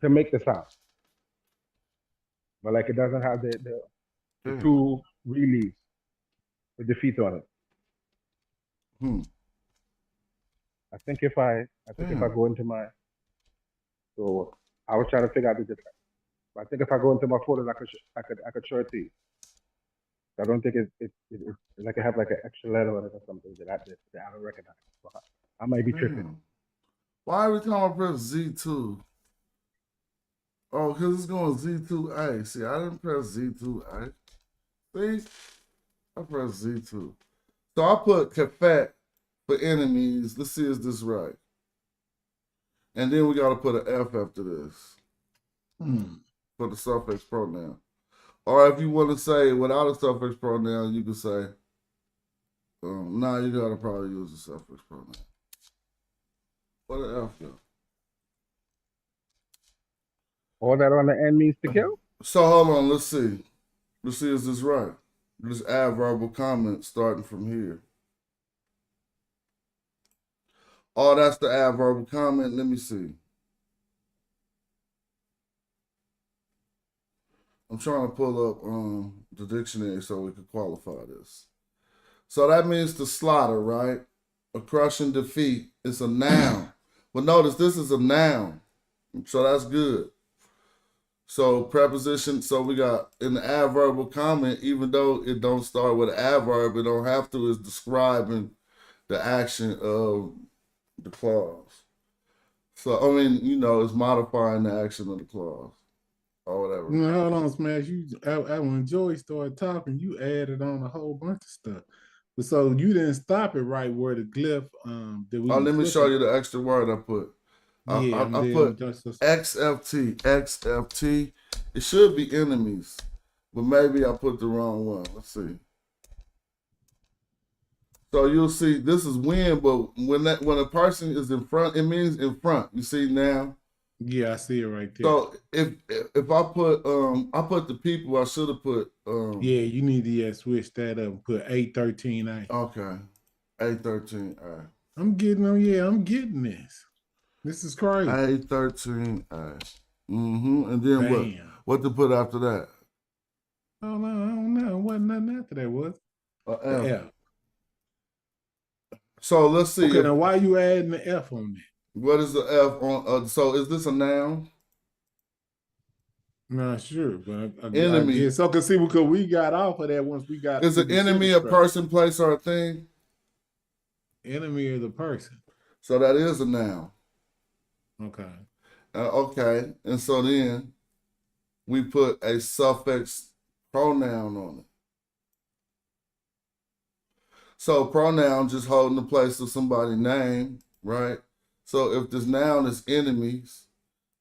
to make the sound. But like it doesn't have the 2 leaves with the feet on it. I think if I go into my, so I was trying to figure out the difference. But I think if I go into my photos, I could show it to you. I don't think it's like I have like an extra letter on it or something that I don't recognize. But I might be tripping. Why every time I press Z2? Oh, because it's going Z2A. See, I didn't press Z2A. See? I pressed Z2. So I put Kemet for enemies. Let's see, is this right? And then we got to put an F after this for the suffix pronoun. Or if you want to say without a suffix pronoun, you can say, you got to probably use a suffix pronoun. What the F go? All that on the end means to kill? So hold on, let's see. Let's see, is this right? Just add verbal comment starting from here. Oh, that's the add verbal comment. Let me see. I'm trying to pull up the dictionary so we can qualify this. So that means to slaughter, right? A crushing defeat. It's a noun. But notice this is a noun. So that's good. So preposition, so we got in the adverbal comment, even though it don't start with an adverb, it don't have to, it's describing the action of the clause. So, I mean, it's modifying the action of the clause or whatever. Hold on, Smash. When Joey started talking, you added on a whole bunch of stuff. But so you didn't stop it right where the glyph that we. Oh, let me show you the extra word I put. Yeah, I put XFT. It should be enemies, but maybe I put the wrong one. Let's see. So you'll see this is win, but when a person is in front, it means in front. You see now? Yeah, I see it right there. So if I put the people, I should have put yeah, you need to switch that up and put 813A. Okay. 813A. I'm getting this. This is crazy. A13A. And then what? Bam. What to put after that? Oh no, I don't know. Wasn't nothing after that, was A the F. F. So let's see. Okay, now why you adding the F on that? What is the F on? So is this a noun? Not sure, but I Enemy. guess so. Cause see, because we got off of that once we got. Is to an the enemy sentence a structure. person, place, or a thing? Enemy of the person. So that is a noun. Okay. Okay. And so then we put a suffix pronoun on it. So pronoun just holding the place of somebody's name, right? So if this noun is enemies,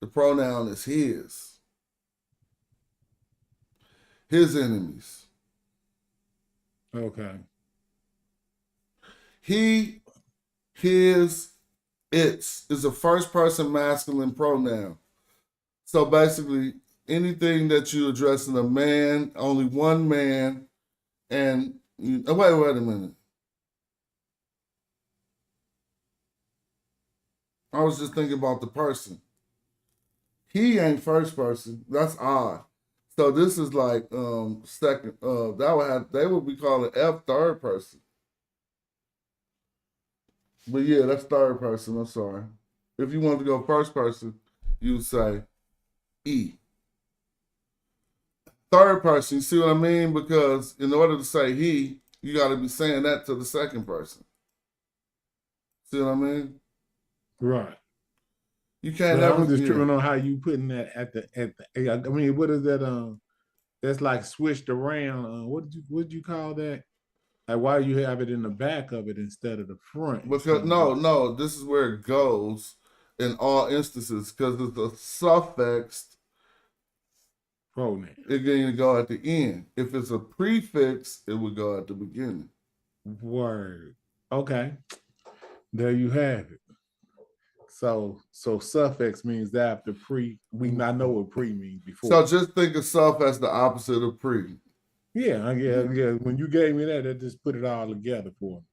the pronoun is his. His enemies. Okay. He, his, its is a first person masculine pronoun. So basically, anything that you addressing a man, only one man, and wait a minute. I was just thinking about the person. He ain't first person. That's odd. So this is like second. They would be calling F third person. But yeah, that's third person. I'm sorry. If you want to go first person, you would say E. Third person, you see what I mean? Because in order to say he, you got to be saying that to the second person. See what I mean? Right. You can't But ever. I'm just tripping on how you putting that at the. I mean, what is that? That's like switched around. What did you call that? Like, why do you have it in the back of it instead of the front? Because no, this is where it goes in all instances because it's a suffix. Pronoun. It's going to go at the end. If it's a prefix, it would go at the beginning. Word. Okay. There you have it. So suffix means after pre. I know what pre means before. So just think of suff as the opposite of pre. Yeah. When you gave me that just put it all together for me.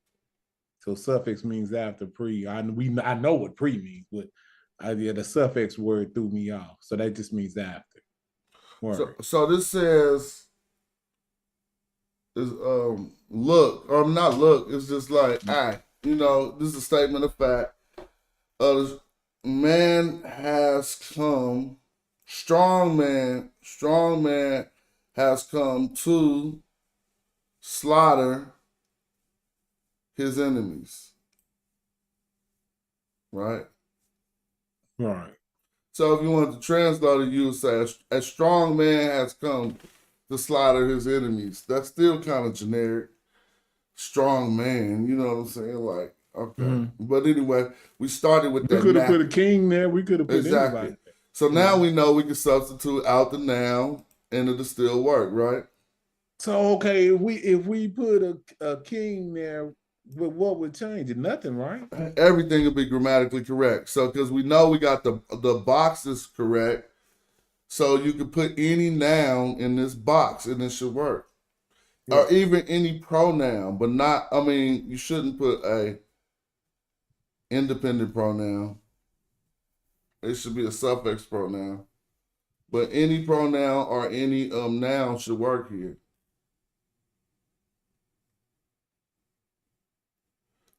So suffix means after pre. I know what pre means, but the suffix word threw me off. So that just means after. So this says is look or not look. It's just like act. This is a statement of fact. Man has come. Strong man has come to slaughter his enemies. Right? Right. So if you want to translate it, you would say a strong man has come to slaughter his enemies. That's still kind of generic. Strong man, you know what I'm saying? Like, okay. Mm-hmm. But anyway, we started with that. We could have put a king there. We could have put anybody. So now we know we can substitute out the noun and it'll still work, right? So okay, if we put a king there, what would change it? Nothing, right? Everything would be grammatically correct. So because we know we got the boxes correct, so you can put any noun in this box and it should work. Yeah. Or even any pronoun, but not. I mean, you shouldn't put a independent pronoun. It should be a suffix pronoun. But any pronoun or any noun should work here.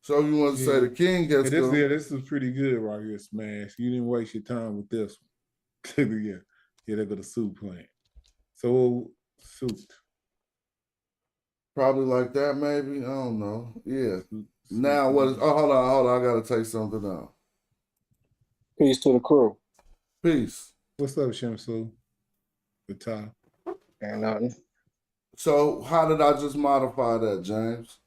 So if you want to say the king has come. This is pretty good right here, Smash. You didn't waste your time with this one. yeah, they got a soup plant. So soup. Probably like that, maybe. I don't know. Yeah. Now what is? Oh, hold on. I gotta take something out. Peace to the crew. Peace. What's up, Shamsu? Good time. Ain't nothing. So how did I just modify that, James?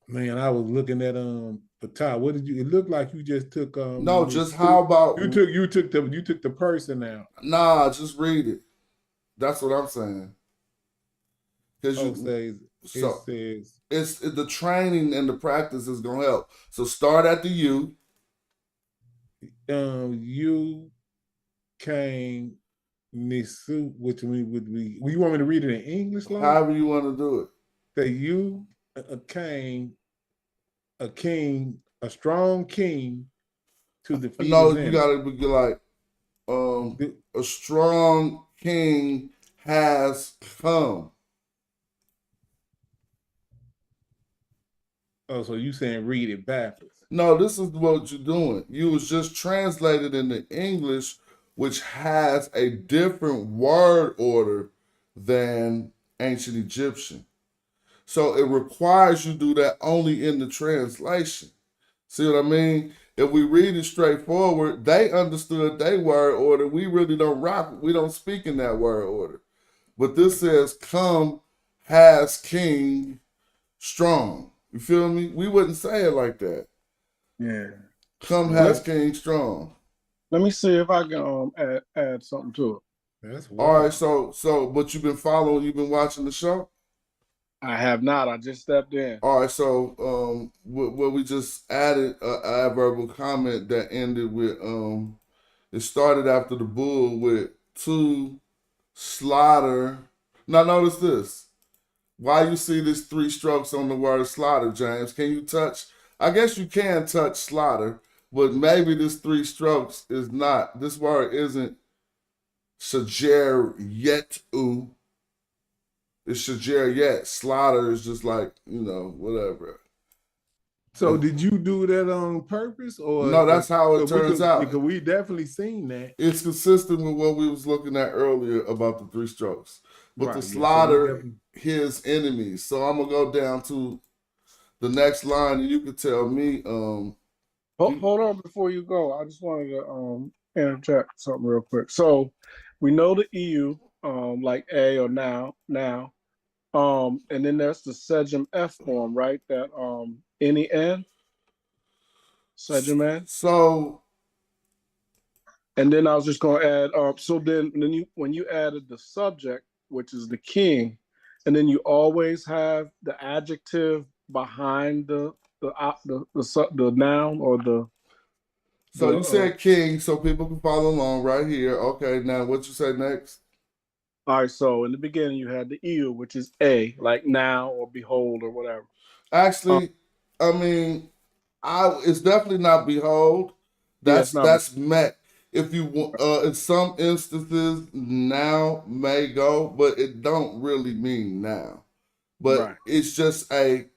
Man, I was looking at Patah. What did you? It looked like you just took No, just how about you took the person out. Nah, just read it. That's what I'm saying. Because it's the training and the practice is gonna help. So start at the U. You came Nisu, which would be. You want me to read it in English? However you want to do it. That you came a king, a strong king to defeat. No, you gotta be like A strong king has come. Oh, so you saying read it backwards? No, this is what you're doing. You was just translated into English, which has a different word order than ancient Egyptian. So it requires you do that only in the translation. See what I mean? If we read it straightforward, they understood their word order. We really don't rock. We don't speak in that word order. But this says, "Come, has king strong." You feel me? We wouldn't say it like that. Yeah. Come, has king strong. Let me see if I can add something to it. That's All wild. right, so, but you've been watching the show? I have not. I just stepped in. All right, so we just added an adverbal comment that ended with it started after the bull with to slaughter. Now notice this. Why you see this 3 strokes on the word slaughter, James? Can you touch? I guess you can touch slaughter, but maybe this 3 strokes is not. This word isn't shajer yet. It's shajer yet. Slaughter is just like, whatever. So did you do that on purpose, or No, that's how it turns out. Because we definitely seen that. It's consistent with what we was looking at earlier about the 3 strokes. But Right, the yeah, so slaughter his enemies. So I'm gonna go down to the next line, and you can tell me. Hold on before you go. I just wanted to interject something real quick. So we know the EU, like a or now. And then there's the Sejm F form, right? That any N, Sejm N. So And then I was just gonna add so then when you added the subject, which is the king, and then you always have the adjective behind the noun or the So you said king, so people can follow along right here. Okay, now what you say next? all right, so in the beginning you had the EU, which is a, like now or behold or whatever. Actually, I mean, it's definitely not behold. Yeah, it's not. That's met. If you want, in some instances, now may go, but it don't really mean now. But Right. it's just a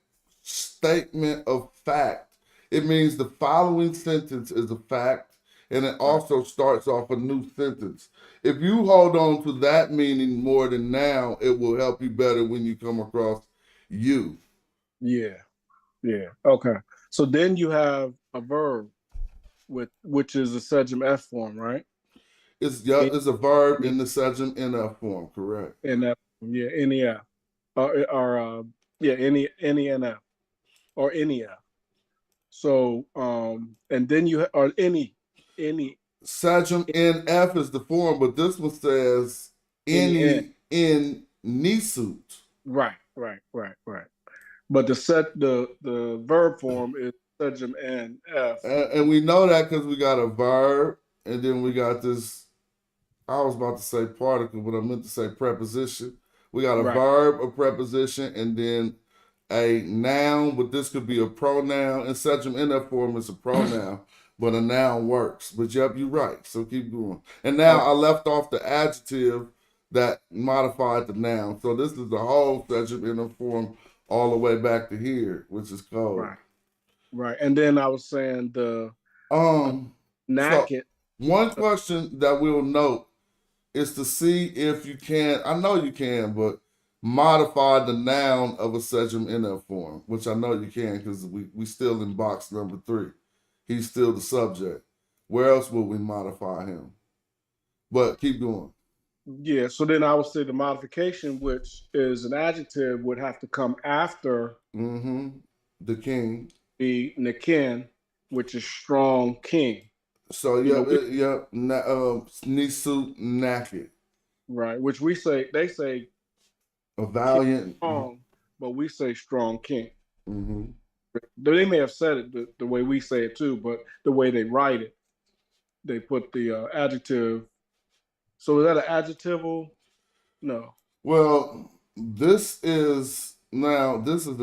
statement of fact. It means the following sentence is a fact, and it also starts off a new sentence. If you hold on to that meaning more than now, it will help you better when you come across you. Yeah. Yeah. Okay. So then you have a verb which is a Sejm F form, right? It's In, it's a verb in the Sejm NF form, correct? in that, yeah, NEF. Or yeah, any NF or NEF. So and then you or any Sejm NF is the form, but this one says N. any in Nisut. Right. But the verb form is Sejm NF. And we know that because we got a verb, and then we got this. I was about to say particle, but I meant to say preposition. We got a Right. verb, a preposition, and then a noun, but this could be a pronoun. In Sejm NF form, it's a pronoun, but a noun works. But yep, you're right. So keep going. And now I left off the adjective that modified the noun. So this is the whole Sejm NF form all the way back to here, which is code. Right. And then I was saying the So naked. one question that we'll note is to see if you can, I know you can, but modify the noun of a Sejm NF form, which I know you can because we still in box number 3. He's still the subject. Where else would we modify him? But keep going. Yeah, so then I would say the modification, which is an adjective, would have to come after the king. The Nakin, which is strong king. So Nisut naked. Right, which they say a valiant, strong, but we say strong king. They may have said it the way we say it too, but the way they write it, they put the adjective. So is that an adjectival? No. Well, this is the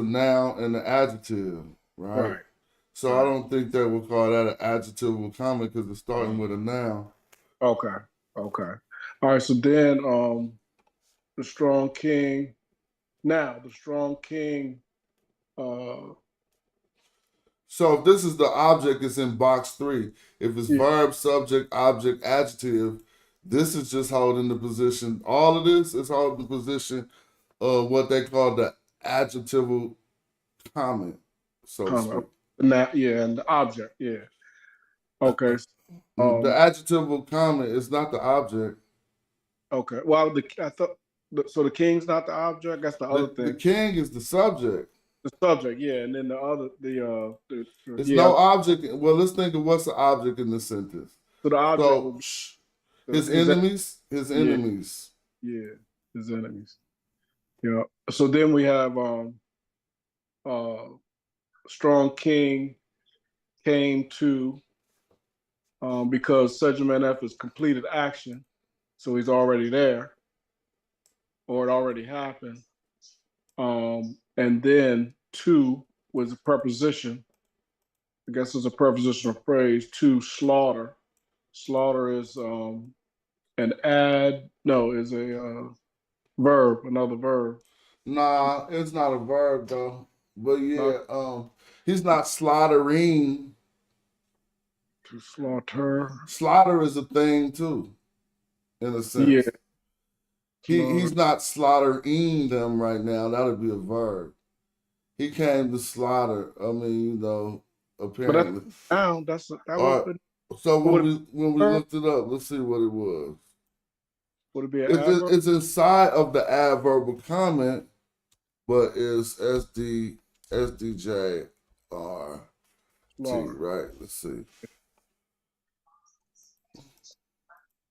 noun and the adjective, right? So I don't think that we'll call that an adjectival comment because it's starting with a noun. Okay. Okay. All right. So then, the strong king. Now, the strong king. Uh, So if this is the object, it's in box 3. If it's yeah, verb, subject, object, adjective, this is just holding the position. All of this is holding the position of what they call the adjectival comment, so to comma. speak. Now, yeah, and the object. Yeah. Okay. The adjectival comment is not the object. Okay. Well, I thought so. The king's not the object. That's the other The thing. king is the subject. The subject. Yeah, and then the other, It's yeah. no object. Well, let's think of what's the object in the sentence. So the object So would be his his, enemies, his yeah, enemies. yeah, his enemies. Yeah. So then we have uh strong king came to because Sejumen F is completed action, so he's already there, or it already happened. And then to was a preposition. I guess it's a prepositional phrase. To slaughter. Slaughter is an ad. No, is a verb. Another verb. Nah, it's not a verb though. But Not yeah, he's not slaughtering. to slaughter. Slaughter is a thing too, in a Yeah. sense. Slaughter. He's not slaughtering them right now. That'll be a verb. He came to slaughter. I mean, But that's apparently. now. That All would right. So would when we looked it up, let's see what it was. would it be an adverb? It's inside of the adverbial comment, but it's SDJRT, Slaughter. right? Let's see.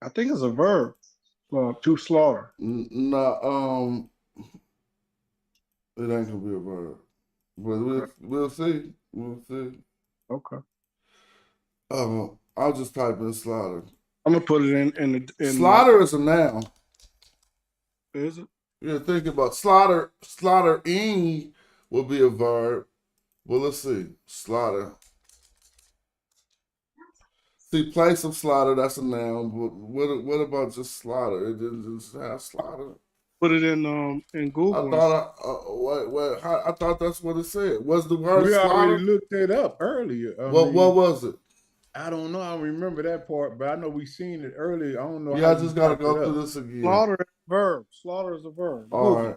I think it's a verb. To slaughter. No, it ain't gonna be a verb, but we'll see. We'll see. Okay. I'll just type in slaughter. I'm gonna put it in Slaughter is a noun. Is it? Yeah, think about slaughter. Slaughtering will be a verb. Well, let's see. Slaughter. See, place of slaughter, that's a noun. But what about just slaughter? It didn't just have slaughter. Put it in Google. I thought I thought that's what it said. Was the word We slaughter? already looked it up earlier. What was it? I don't know. I don't remember that part, but I know we seen it earlier. I don't know. Yeah, how I just you gotta typed go it up. through this again. Slaughter is a verb. Slaughter is a verb. All right,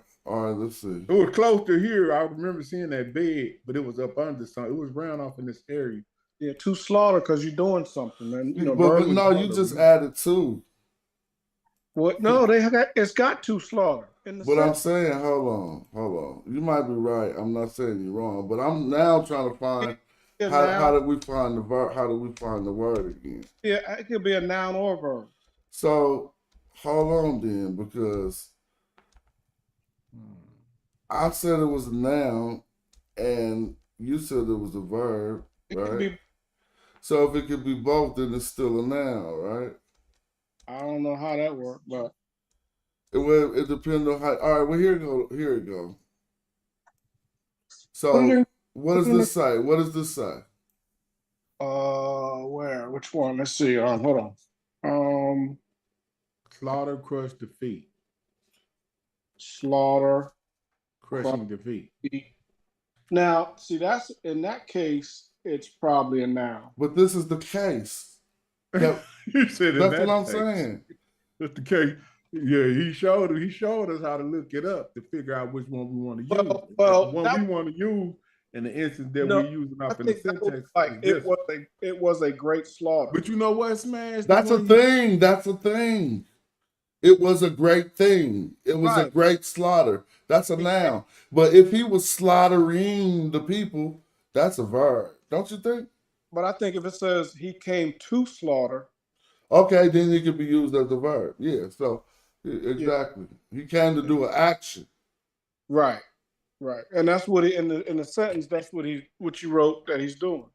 let's see. It was close to here. I remember seeing that bed, but it was up under something. It was round off in this area. Yeah, to slaughter because you're doing something, and But no, you just added two. What? No, it's got to slaughter in the. But I'm saying, hold on. You might be right. I'm not saying you're wrong, but I'm now trying to find how did we find the verb? How do we find the word again? Yeah, it could be a noun or a verb. So hold on then, because I said it was a noun, and you said it was a verb, right? So if it could be both, then it's still a noun, right? I don't know how that works, but it depends on how. All right, well here it go. So what does this say? What does this say? Where? Which one? Let's see. Hold on. Slaughter, crush, defeat. Slaughter, crushing, defeat. Now, see, that's in that case, it's probably a noun. But this is the case. You said that's what I'm saying. That's the case. Yeah, he showed us how to look it up to figure out which one we want to use. Well, the one we want to use in the instance that we're using up in the syntax. It was a great slaughter. But you know what, Smash? That's a thing. That's a thing. It was a great thing. It was a great slaughter. That's a noun. But if he was slaughtering the people, that's a verb. Don't you think? But I think if it says he came to slaughter. Okay, then it could be used as a verb. Yeah, so exactly. Yeah. He came to do an action. Right. And that's what in the sentence, that's what you wrote that he's doing.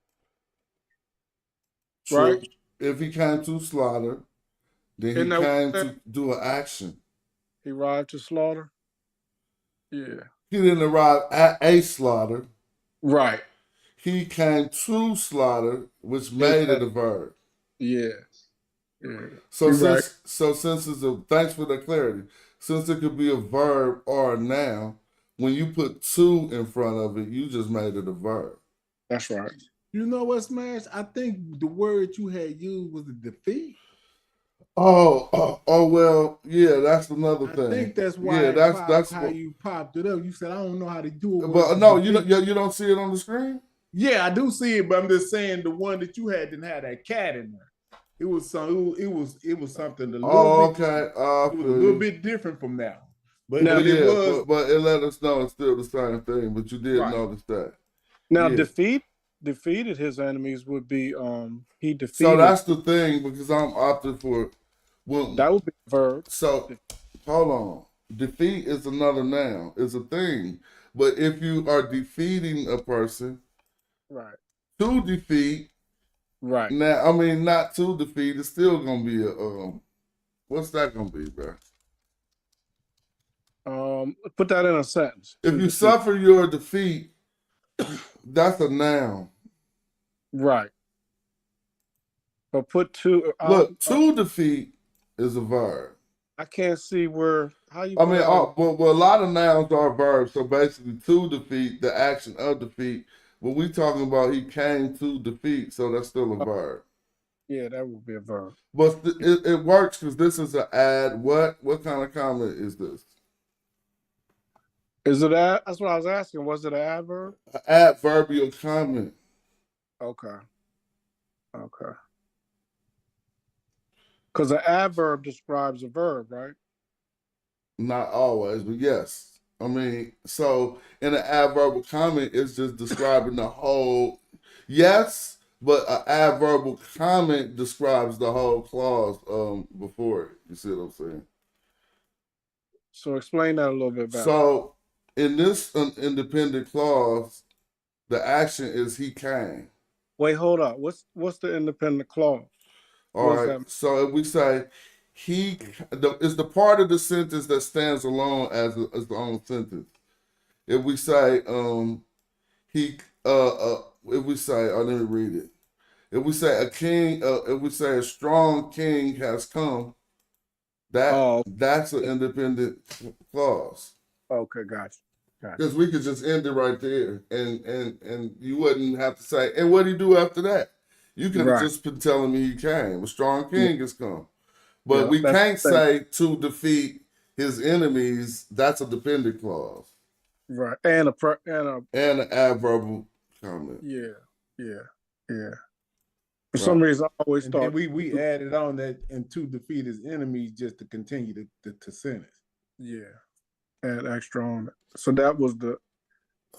True. Right? If he came to slaughter, then he came to do an action. He arrived to slaughter? Yeah. He didn't arrive at a slaughter. Right. He came to slaughter, which made it a verb. Yeah. Yeah. So You're since right. since it's a thanks for that clarity. Since it could be a verb or a noun, when you put to in front of it, you just made it a verb. That's right. You know what, Smash? I think the word you had used was a defeat. Oh, well, yeah, that's another I thing. think that's why Yeah, it that's how what. you popped it up. You said I don't know how to do it. But no, you don't see it on the screen. Yeah, I do see it, but I'm just saying the one that you had didn't have that cat in there. It was some. It was something a little Oh, bit. okay. It was a little bit different from that. But Now, But it yeah, was but it let us know it's still the same thing. But you did right. notice that. now Yeah. defeated his enemies would be he So defeated. that's the thing because I'm opting for when. That would be a verb. So hold on. Defeat is another noun. It's a thing. But if you are defeating a person, Right. to defeat, Right. now I mean not to defeat, it's still gonna be a what's that gonna be, bro? Put that in a sentence. If you suffer your defeat, that's a noun. Right. But put to Look, to defeat is a verb. I can't see where how you. I mean, well, a lot of nouns are verbs. So basically, to defeat, the action of defeat. But we talking about he came to defeat, so that's still a verb. Yeah, that would be a verb. But it works because this is an ad. What kind of comment is this? Is it that? That's what I was asking. Was it an adverb? An adverbial comment. Okay. Okay. Because an adverb describes a verb, right? Not always, but yes. I mean, so in an adverbial comment, it's just describing the whole. Yes, but an adverbial comment describes the whole clause before it. You see what I'm saying? So explain that a little bit better. So in this independent clause, the action is he came. Wait, hold up. What's the independent clause? All right. So if we say it's the part of the sentence that stands alone as the own sentence. If we say if we say let me read it. If we say if we say a strong king has come, that's an independent clause. Okay, gotcha. Because we could just end it right there, and you wouldn't have to say, and what do you do after that? You could have just been telling me he came. A strong king has come. But we can't say to defeat his enemies. That's a dependent clause. Right. And an adverbial comment. Yeah. For some reason, I always thought. And we added on that and to defeat his enemies just to continue to sentence. Yeah. Add extra on it. So that was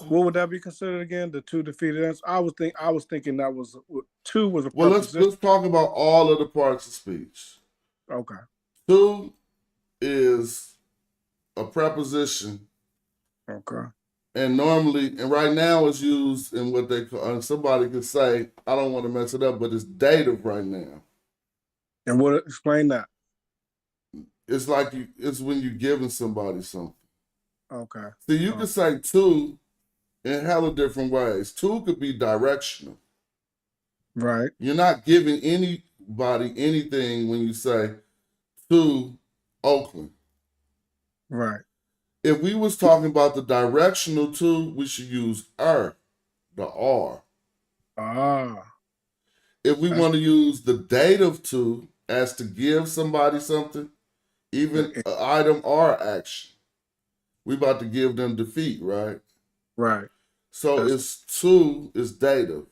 what would that be considered again? The two defeated ends? I was thinking that was two was a preposition. Well, let's talk about all of the parts of speech. Okay. To is a preposition. Okay. And normally, and right now it's used in what they call, and somebody could say, I don't want to mess it up, but it's dative right now. And what explain that? It's like it's when you're giving somebody something. Okay. So you could say to in hella different ways. To could be directional. Right. You're not giving anybody anything when you say to Oakland. Right. If we was talking about the directional to, we should use the R. If we want to use the dative to as to give somebody something, even an item or action, we about to give them defeat, right? Right. So it's dative.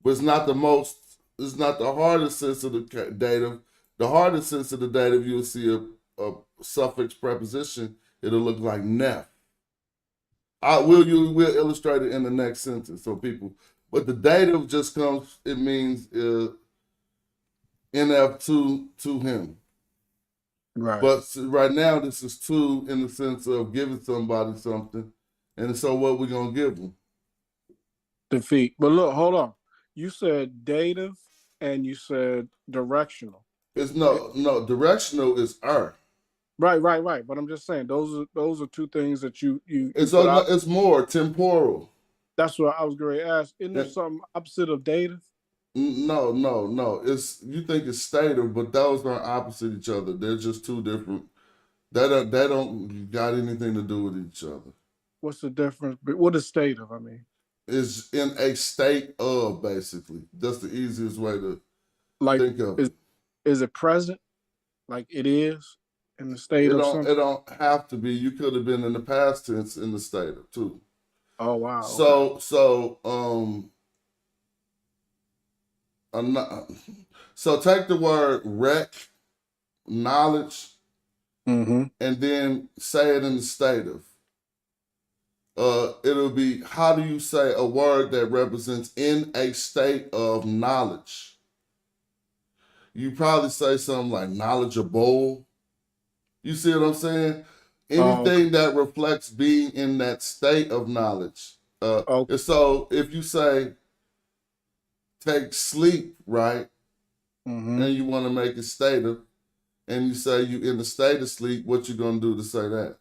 But it's not the hardest sense of the dative. The hardest sense of the dative, you'll see a suffix preposition. It'll look like nef. We'll illustrate it in the next sentence so people. But the dative just comes. It means nf to him. Right. But right now, this is to in the sense of giving somebody something, and so what we're gonna give them? Defeat. But look, hold on. You said dative and you said directional. It's no directional is Right. But I'm just saying those are two things that you it's more temporal. That's what I was going to ask. Isn't there something opposite of dative? No. It's you think it's stative, but those aren't opposite each other. They're just two different. They don't got anything to do with each other. What's the difference? What is state of? I mean, It's in a state of basically. That's the easiest way to like think of is it. is it present? Like it is in the state It of don't something? it don't have to be. You could have been in the past tense in the state of too. Oh wow. Okay. So I'm not, so take the word rec, knowledge, Mm-hmm. and then say it in the state of. It'll be, how do you say a word that represents in a state of knowledge? You probably say something like knowledgeable. You see what I'm saying? Oh, okay. Anything that reflects being in that state of knowledge. Oh, And so if you say take sleep, right, mm-hmm. and you want to make it stative, and you say you in the state of sleep, what you gonna do to say that?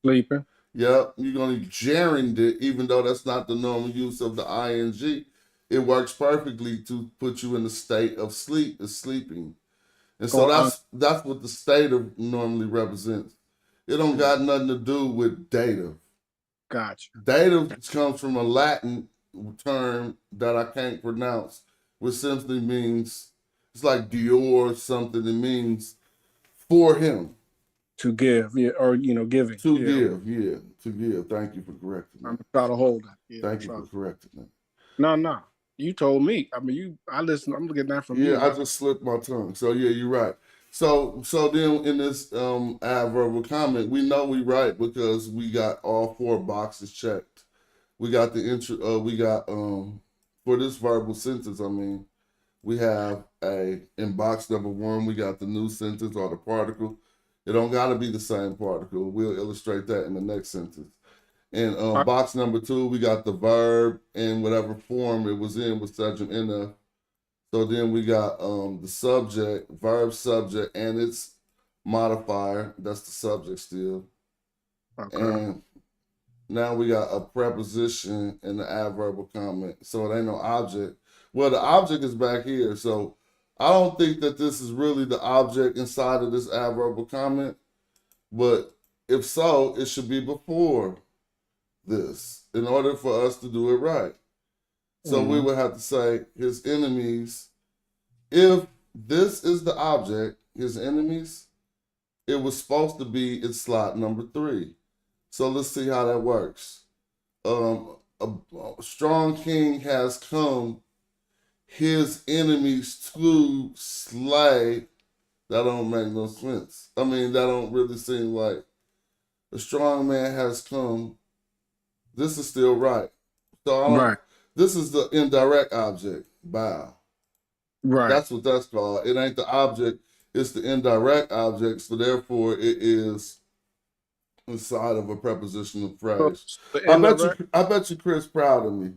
Sleeping. Yep, you're gonna gerund it, even though that's not the normal use of the ing. It works perfectly to put you in the state of sleep, is sleeping. And so Or that's what the state of normally represents. It don't got nothing to do with dative. gotcha. Dative comes from a Latin term that I can't pronounce, which simply means, it's like Dior or something. It means for him. To give, yeah, or giving. To Yeah. give, yeah. To give. Thank you for correcting I'm that. trying to hold that. Yeah. Thank you for correcting that. No. You told me. I mean, I listen. I'm getting that from you. Yeah, I just slipped my tongue. So yeah, you're right. So then in this adverbial comment, we know we right because we got all four boxes checked. We got the intro. We got for this verbal sentence. I mean, we have in box number 1. We got the new sentence or the particle. It don't got to be the same particle. We'll illustrate that in the next sentence. In box number 2, we got the verb in whatever form it was in with subject NF. So then we got the subject, verb subject, and its modifier. That's the subject still. Okay. And now we got a preposition in the adverbial comment. So it ain't no object. Well, the object is back here. So I don't think that this is really the object inside of this adverbial comment. But if so, it should be before this in order for us to do it right. So we would have to say his enemies. If this is the object, his enemies, it was supposed to be in slot number 3. So let's see how that works. A strong king has come, his enemies to slay. That don't make no sense. I mean, that don't really seem like a strong man has come. This is still right. So I don't, Right. this is the indirect object, bow. Right. That's what that's called. It ain't the object, it's the indirect object. So therefore it is inside of a prepositional phrase. I bet you Chris proud of me.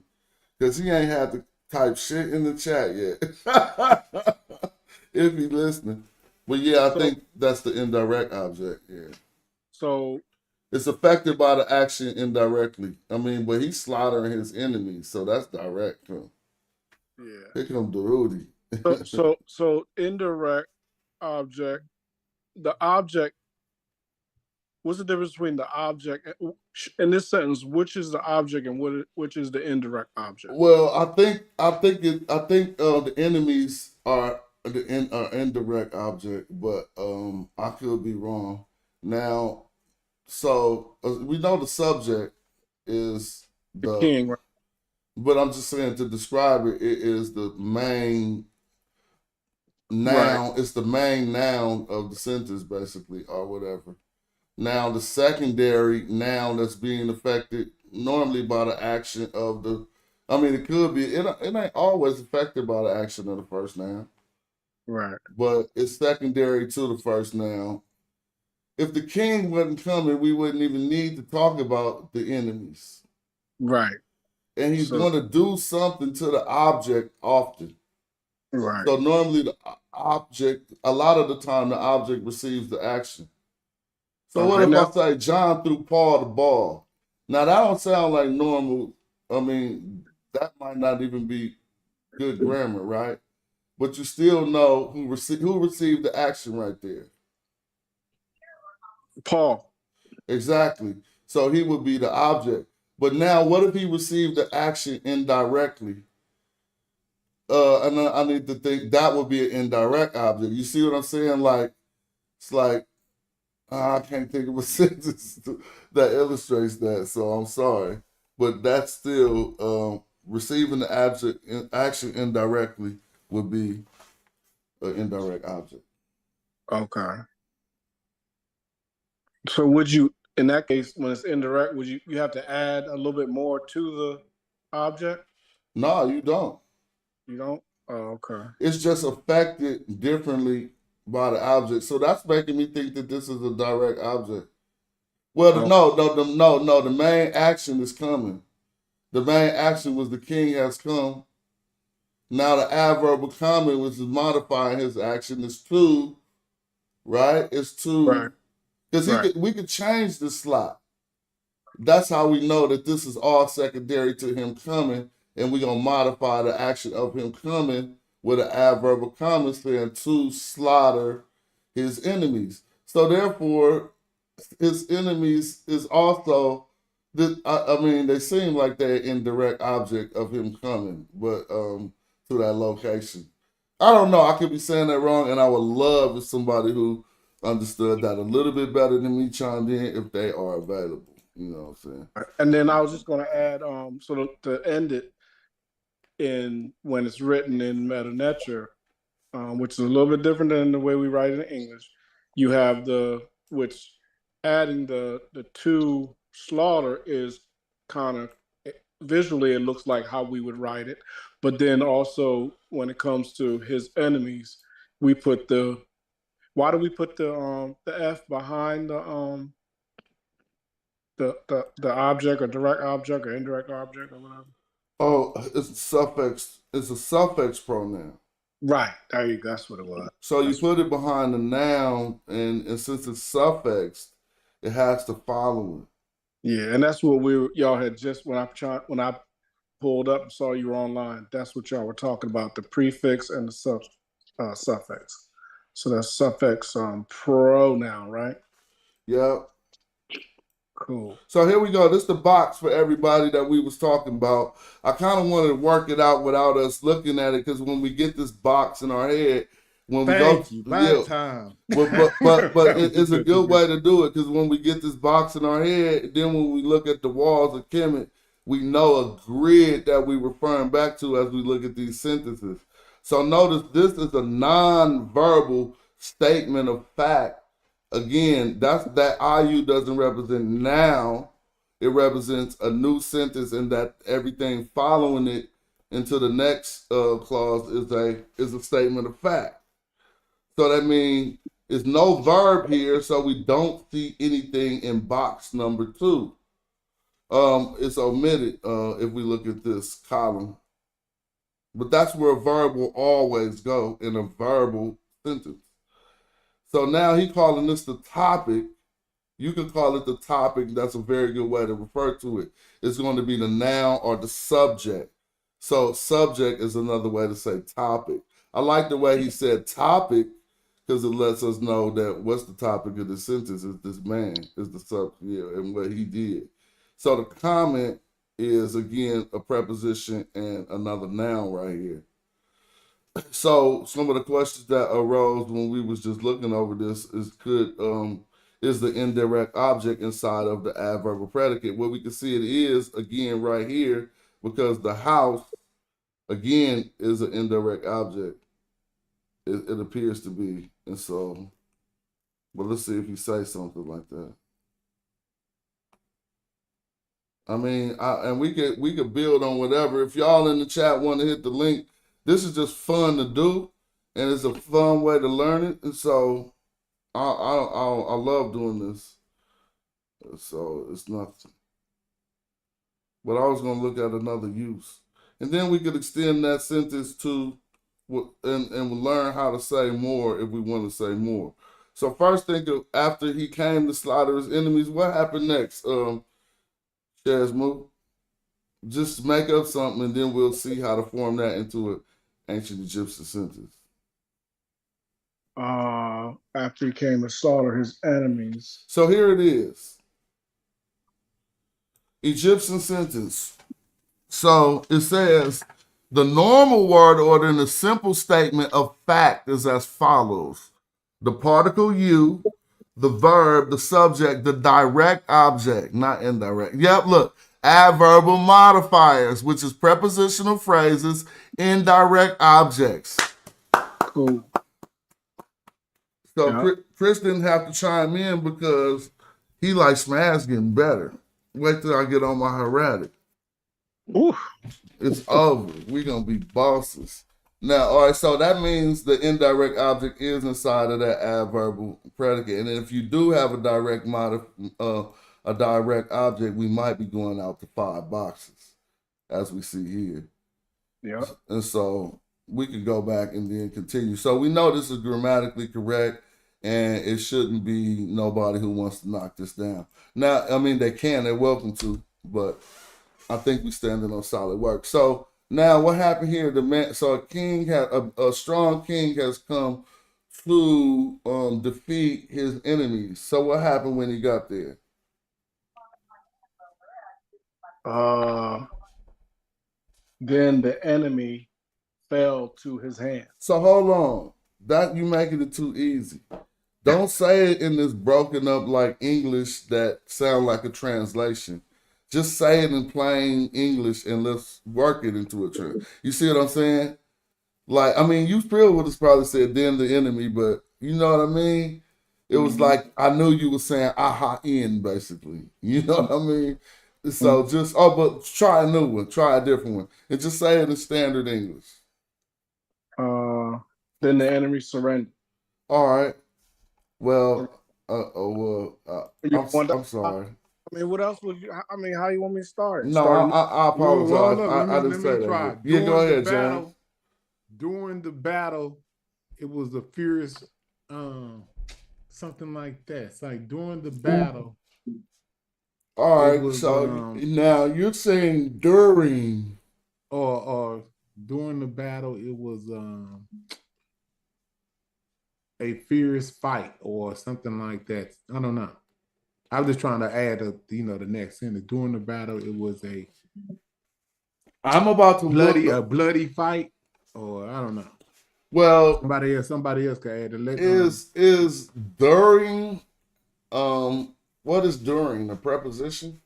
Because he ain't had to type shit in the chat yet. If he listening. But yeah, I think that's the indirect object. Yeah. So it's affected by the action indirectly. I mean, but he's slaughtering his enemies, so that's direct. Huh? yeah. Here come Rudy. So indirect object. The object. What's the difference between the object in this sentence? Which is the object and which is the indirect object? Well, I think the enemies are the indirect object, but I could be wrong. Now, so we know the subject is The king, right? but I'm just saying to describe it, it is the main noun. Right. It's the main noun of the sentence, basically, or whatever. Now, the secondary noun that's being affected normally by the action of the, I mean, it could be, it ain't always affected by the action of the first noun, Right. but it's secondary to the first noun. If the king wasn't coming, we wouldn't even need to talk about the enemies. Right. And he's going to do something to the object often. Right. So normally the object, a lot of the time, the object receives the action. So what if I say John threw Paul the ball? Now that don't sound like normal. I mean, that might not even be good grammar, right? But you still know who received the action right there. Paul. Exactly. So he would be the object. But now, what if he received the action indirectly? And I need to think that would be an indirect object. You see what I'm saying? Like, it's like, I can't think of a sentence that illustrates that. So I'm sorry. But that's still receiving the action indirectly would be an indirect object. Okay. So would you, in that case, when it's indirect, would you have to add a little bit more to the object? No, you don't. You don't? Oh, okay. It's just affected differently by the object. So that's making me think that this is a direct object. Well, no. The main action is coming. The main action was the king has come. Now the adverb of coming, which is modifying his action, is to, right? It's to, Right. because we could change the slot. That's how we know that this is all secondary to him coming, and we're gonna modify the action of him coming with an adverb of coming saying to slaughter his enemies. So therefore, his enemies is also I mean, they seem like they're indirect object of him coming, but to that location. I don't know. I could be saying that wrong, and I would love if somebody who understood that a little bit better than me chimed in if they are available. You know what I'm saying? And then I was just going to add, so to end it when it's written in Meta Nature, which is a little bit different than the way we write it in English. You have adding the to slaughter is kind of visually it looks like how we would write it, but then also when it comes to his enemies, we put why do we put the F behind the object or direct object or indirect object or whatever? Oh, it's a suffix. It's a suffix pronoun. Right. There you go. That's what it was. So you put it behind the noun, and since it's suffixed, it has to follow it. Yeah, and that's what y'all had just when I pulled up and saw you were online. That's what y'all were talking about, the prefix and the suffix. So that's suffix pronoun, right? Yep. Cool. So here we go. This is the box for everybody that we was talking about. I kind of wanted to work it out without us looking at it, because when we get this box in our head, when we Thank you. By time. But it's a good way to do it, because when we get this box in our head, then when we look at the walls of Kemet, we know a grid that we're referring back to as we look at these sentences. So notice this is a non-verbal statement of fact. Again, that IU doesn't represent now. It represents a new sentence, and that everything following it into the next clause is a statement of fact. So that means there's no verb here, so we don't see anything in box number 2. It's omitted if we look at this column. But that's where a verb will always go in a verbal sentence. So now he calling this the topic. You can call it the topic. That's a very good way to refer to it. It's going to be the noun or the subject. So subject is another way to say topic. I like the way he said topic, because it lets us know that what's the topic of the sentence is this man, is the subject, and what he did. So the comment is, again, a preposition and another noun right here. So some of the questions that arose when we was just looking over this is is the indirect object inside of the adverb predicate? Well, we can see it is, again, right here, because the house, again, is an indirect object. It appears to be. And so, but let's see if you say something like that. I mean, and we could build on whatever. If y'all in the chat want to hit the link, this is just fun to do, and it's a fun way to learn it. And so, I love doing this. So it's nothing. But I was gonna look at another use, and then we could extend that sentence to, and learn how to say more if we want to say more. So first, think of after he came to slaughter his enemies. What happened next? Shaz, move. Just make up something, and then we'll see how to form that into an ancient Egyptian sentence. After he came and slaughtered his enemies. So here it is. Egyptian sentence. So it says the normal word order in a simple statement of fact is as follows: the particle you, the verb, the subject, the direct object, not indirect. Yep, look, adverbal modifiers, which is prepositional phrases, indirect objects. Cool. So Yeah. Chris didn't have to chime in because he likes my ass getting better. Wait till I get on my hieratic. Ooh. It's over. We're going to be bosses. Now, all right, so that means the indirect object is inside of that adverbal predicate. And if you do have a direct object, we might be going out to 5 boxes, as we see here. Yeah. And so we can go back and then continue. So we know this is grammatically correct, and it shouldn't be nobody who wants to knock this down. Now, I mean, they can, they're welcome to, but I think we're standing on solid work. So now what happened here? So a strong king has come to defeat his enemies. So what happened when he got there? Then the enemy fell to his hand. So hold on. That you making it too easy. Don't say it in this broken up like English that sound like a translation. Just say it in plain English and let's work it into a translation. You see what I'm saying? Like, I mean, you still would have probably said then the enemy, but you know what I mean? It was like I knew you were saying aha in basically. You know what I mean? So but try a new one, try a different one, and just say it in standard English. Then the enemy surrendered. All right. Well, I'm sorry. I mean, what else would you? I mean, how you want me to start? No, I apologize. I didn't say that. Try. Yeah, go ahead, James. During the battle, it was a furious, something like that. It's like during the battle. All right. So now you're saying during, or during the battle, it was a fierce fight or something like that. I don't know. I was just trying to add the next sentence. During the battle, it was I'm about to bloody fight, or I don't know. Well, somebody else could add it. Is during, what is during? A preposition?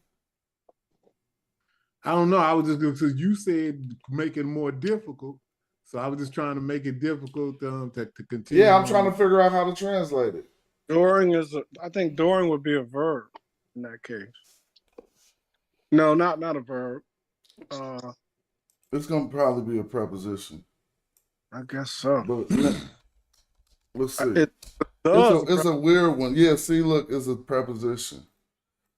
I don't know. I was just because you said make it more difficult, so I was just trying to make it difficult to continue. Yeah, I'm trying to figure out how to translate it. During I think during would be a verb in that case. No, not a verb. It's gonna probably be a preposition. I guess so. But let's see. It's a weird one. Yeah, see, look, it's a preposition.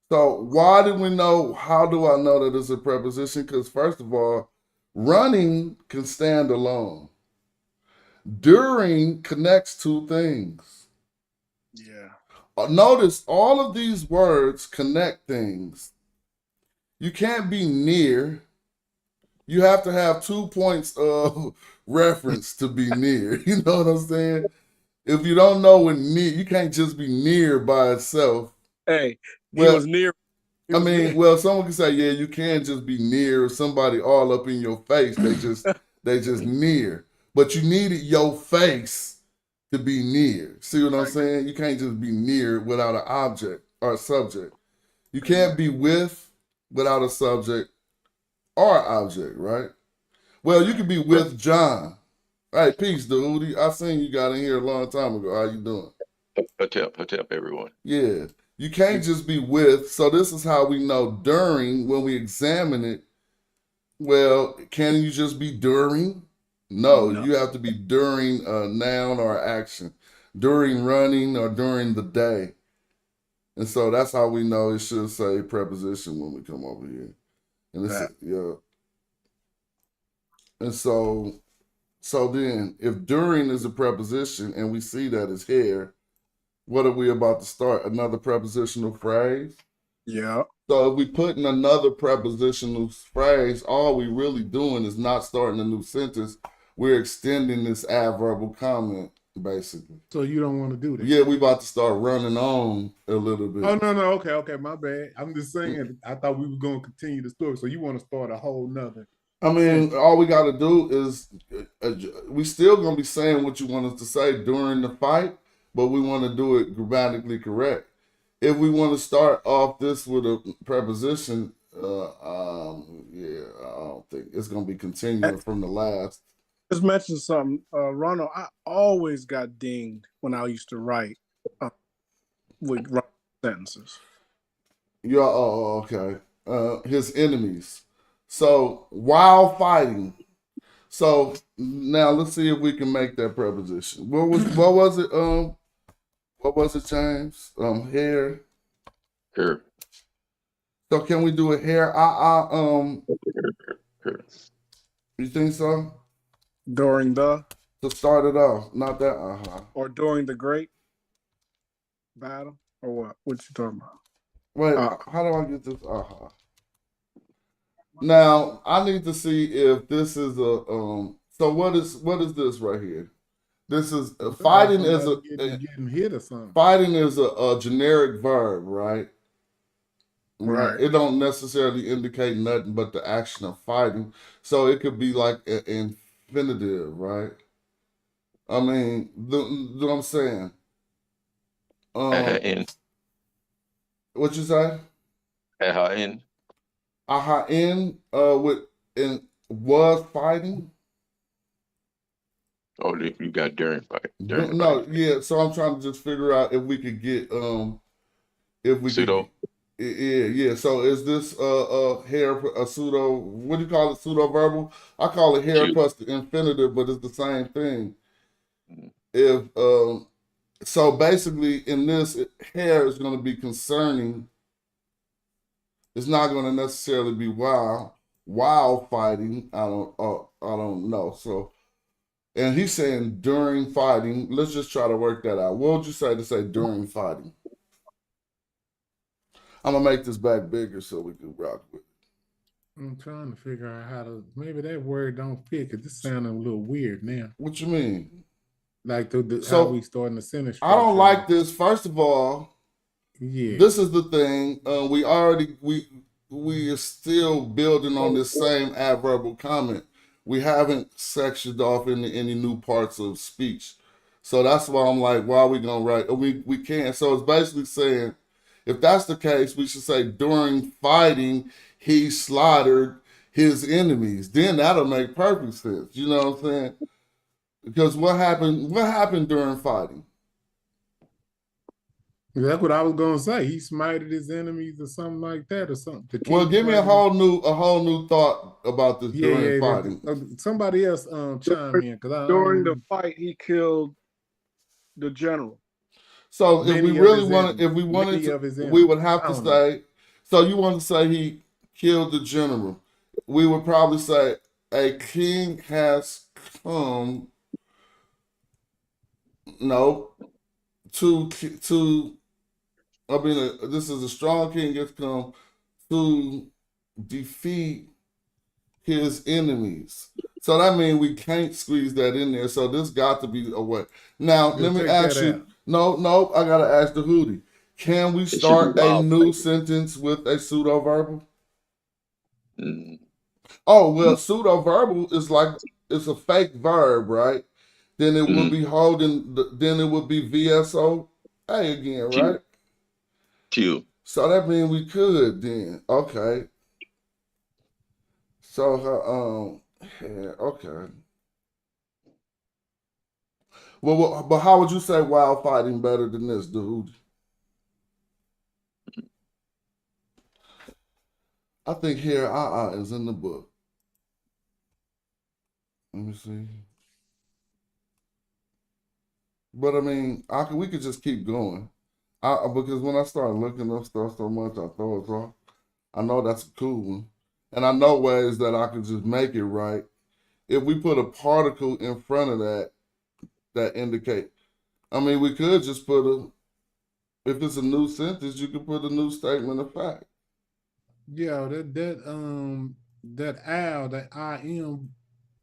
So why do we know? How do I know that it's a preposition? Because first of all, running can stand alone. During connects two things. Yeah. Notice all of these words connect things. You can't be near. You have to have 2 points of reference to be near. You know what I'm saying? If you don't know when near, you can't just be near by itself. Hey, he was near. Someone can say, yeah, you can't just be near somebody all up in your face. They just near. But you needed your face to be near. See what I'm saying? You can't just be near without an object or a subject. You can't be with without a subject or an object, right? Well, you can be with John. Hey, peace, dude. I seen you got in here a long time ago. How you doing? Hotep, everyone. Yeah. You can't just be with. So this is how we know during when we examine it. Well, can you just be during? No, you have to be during a noun or action, during running or during the day. And so that's how we know it should say preposition when we come over here. And it's, yeah. And so then if during is a preposition and we see that it's here, what are we about to start? Another prepositional phrase? Yeah. So if we put in another prepositional phrase, all we really doing is not starting a new sentence. We're extending this adverbial comment, basically. So you don't want to do that? Yeah, we about to start running on a little bit. Oh no, okay, my bad. I'm just saying. I thought we were going to continue the story. So you want to start a whole nother? I mean, all we got to do is we still gonna be saying what you want us to say during the fight, but we want to do it grammatically correct. If we want to start off this with a preposition, yeah, I don't think it's gonna be continuing from the last. Just mention something, Ronald. I always got dinged when I used to write with sentences. Yeah, okay. His enemies. So while fighting. So now let's see if we can make that preposition. What was it? What was it, James? Hair. Here. So can we do it here? Here. You think so? During the To start it off, not that or during the great battle or what? What you talking about? Wait, how do I get this? Now I need to see if this is a So what is this right here? This is fighting is getting hit or something. Fighting is a generic verb, right? Right. It don't necessarily indicate nothing but the action of fighting. So it could be like an infinitive, right? I mean, what I'm saying. At her end. What you say? At her end. Aha, was fighting. Oh, you got during fight. No, yeah. So I'm trying to just figure out if we could get if we pseudo. Yeah. So is this hair a pseudo? What do you call it? Pseudo verbal? I call it hair plus the infinitive, but it's the same thing. If so, basically in this, hair is going to be concerning. It's not going to necessarily be while fighting. I don't know. So, and he's saying during fighting. Let's just try to work that out. What would you say to say during fighting? I'm gonna make this back bigger so we can rock with it. I'm trying to figure out how to. Maybe that word don't fit because this sounding a little weird now. What you mean? Like how we starting the sentence. I don't like this. First of all, yeah, this is the thing. We are still building on this same adverbial comment. We haven't sectioned off into any new parts of speech, so that's why I'm like, why are we gonna write? We can't. So it's basically saying, if that's the case, we should say during fighting he slaughtered his enemies. Then that'll make perfect sense. You know what I'm saying? Because what happened during fighting? That's what I was gonna say. He smited his enemies or something like that, or something. Well, give me a whole new thought about this during fighting. Somebody else chime in because during the fight he killed the general. So if we wanted to, we would have to say. So you want to say he killed the general? We would probably say a king has come. No, I mean, this is a strong king has come to defeat his enemies. So that means we can't squeeze that in there. So this got to be a way. Now, let me ask you. No, I gotta ask the Hootie. Can we start a new sentence with a pseudo verbal? Oh well, pseudo verbal is like it's a fake verb, right? Then it would be holding. Then it would be VSO A again, right? Q. So that means we could then. Okay. So yeah, okay. Well, but how would you say wild fighting better than this, dude? I think here is in the book. Let me see. But I mean, we could just keep going. Because when I start looking up stuff so much, I throw it off. I know that's a cool one. And I know ways that I could just make it right. If we put a particle in front of that indicate. I mean, we could just put if it's a new sentence, you could put a new statement of fact. Yeah, that owl, that I am,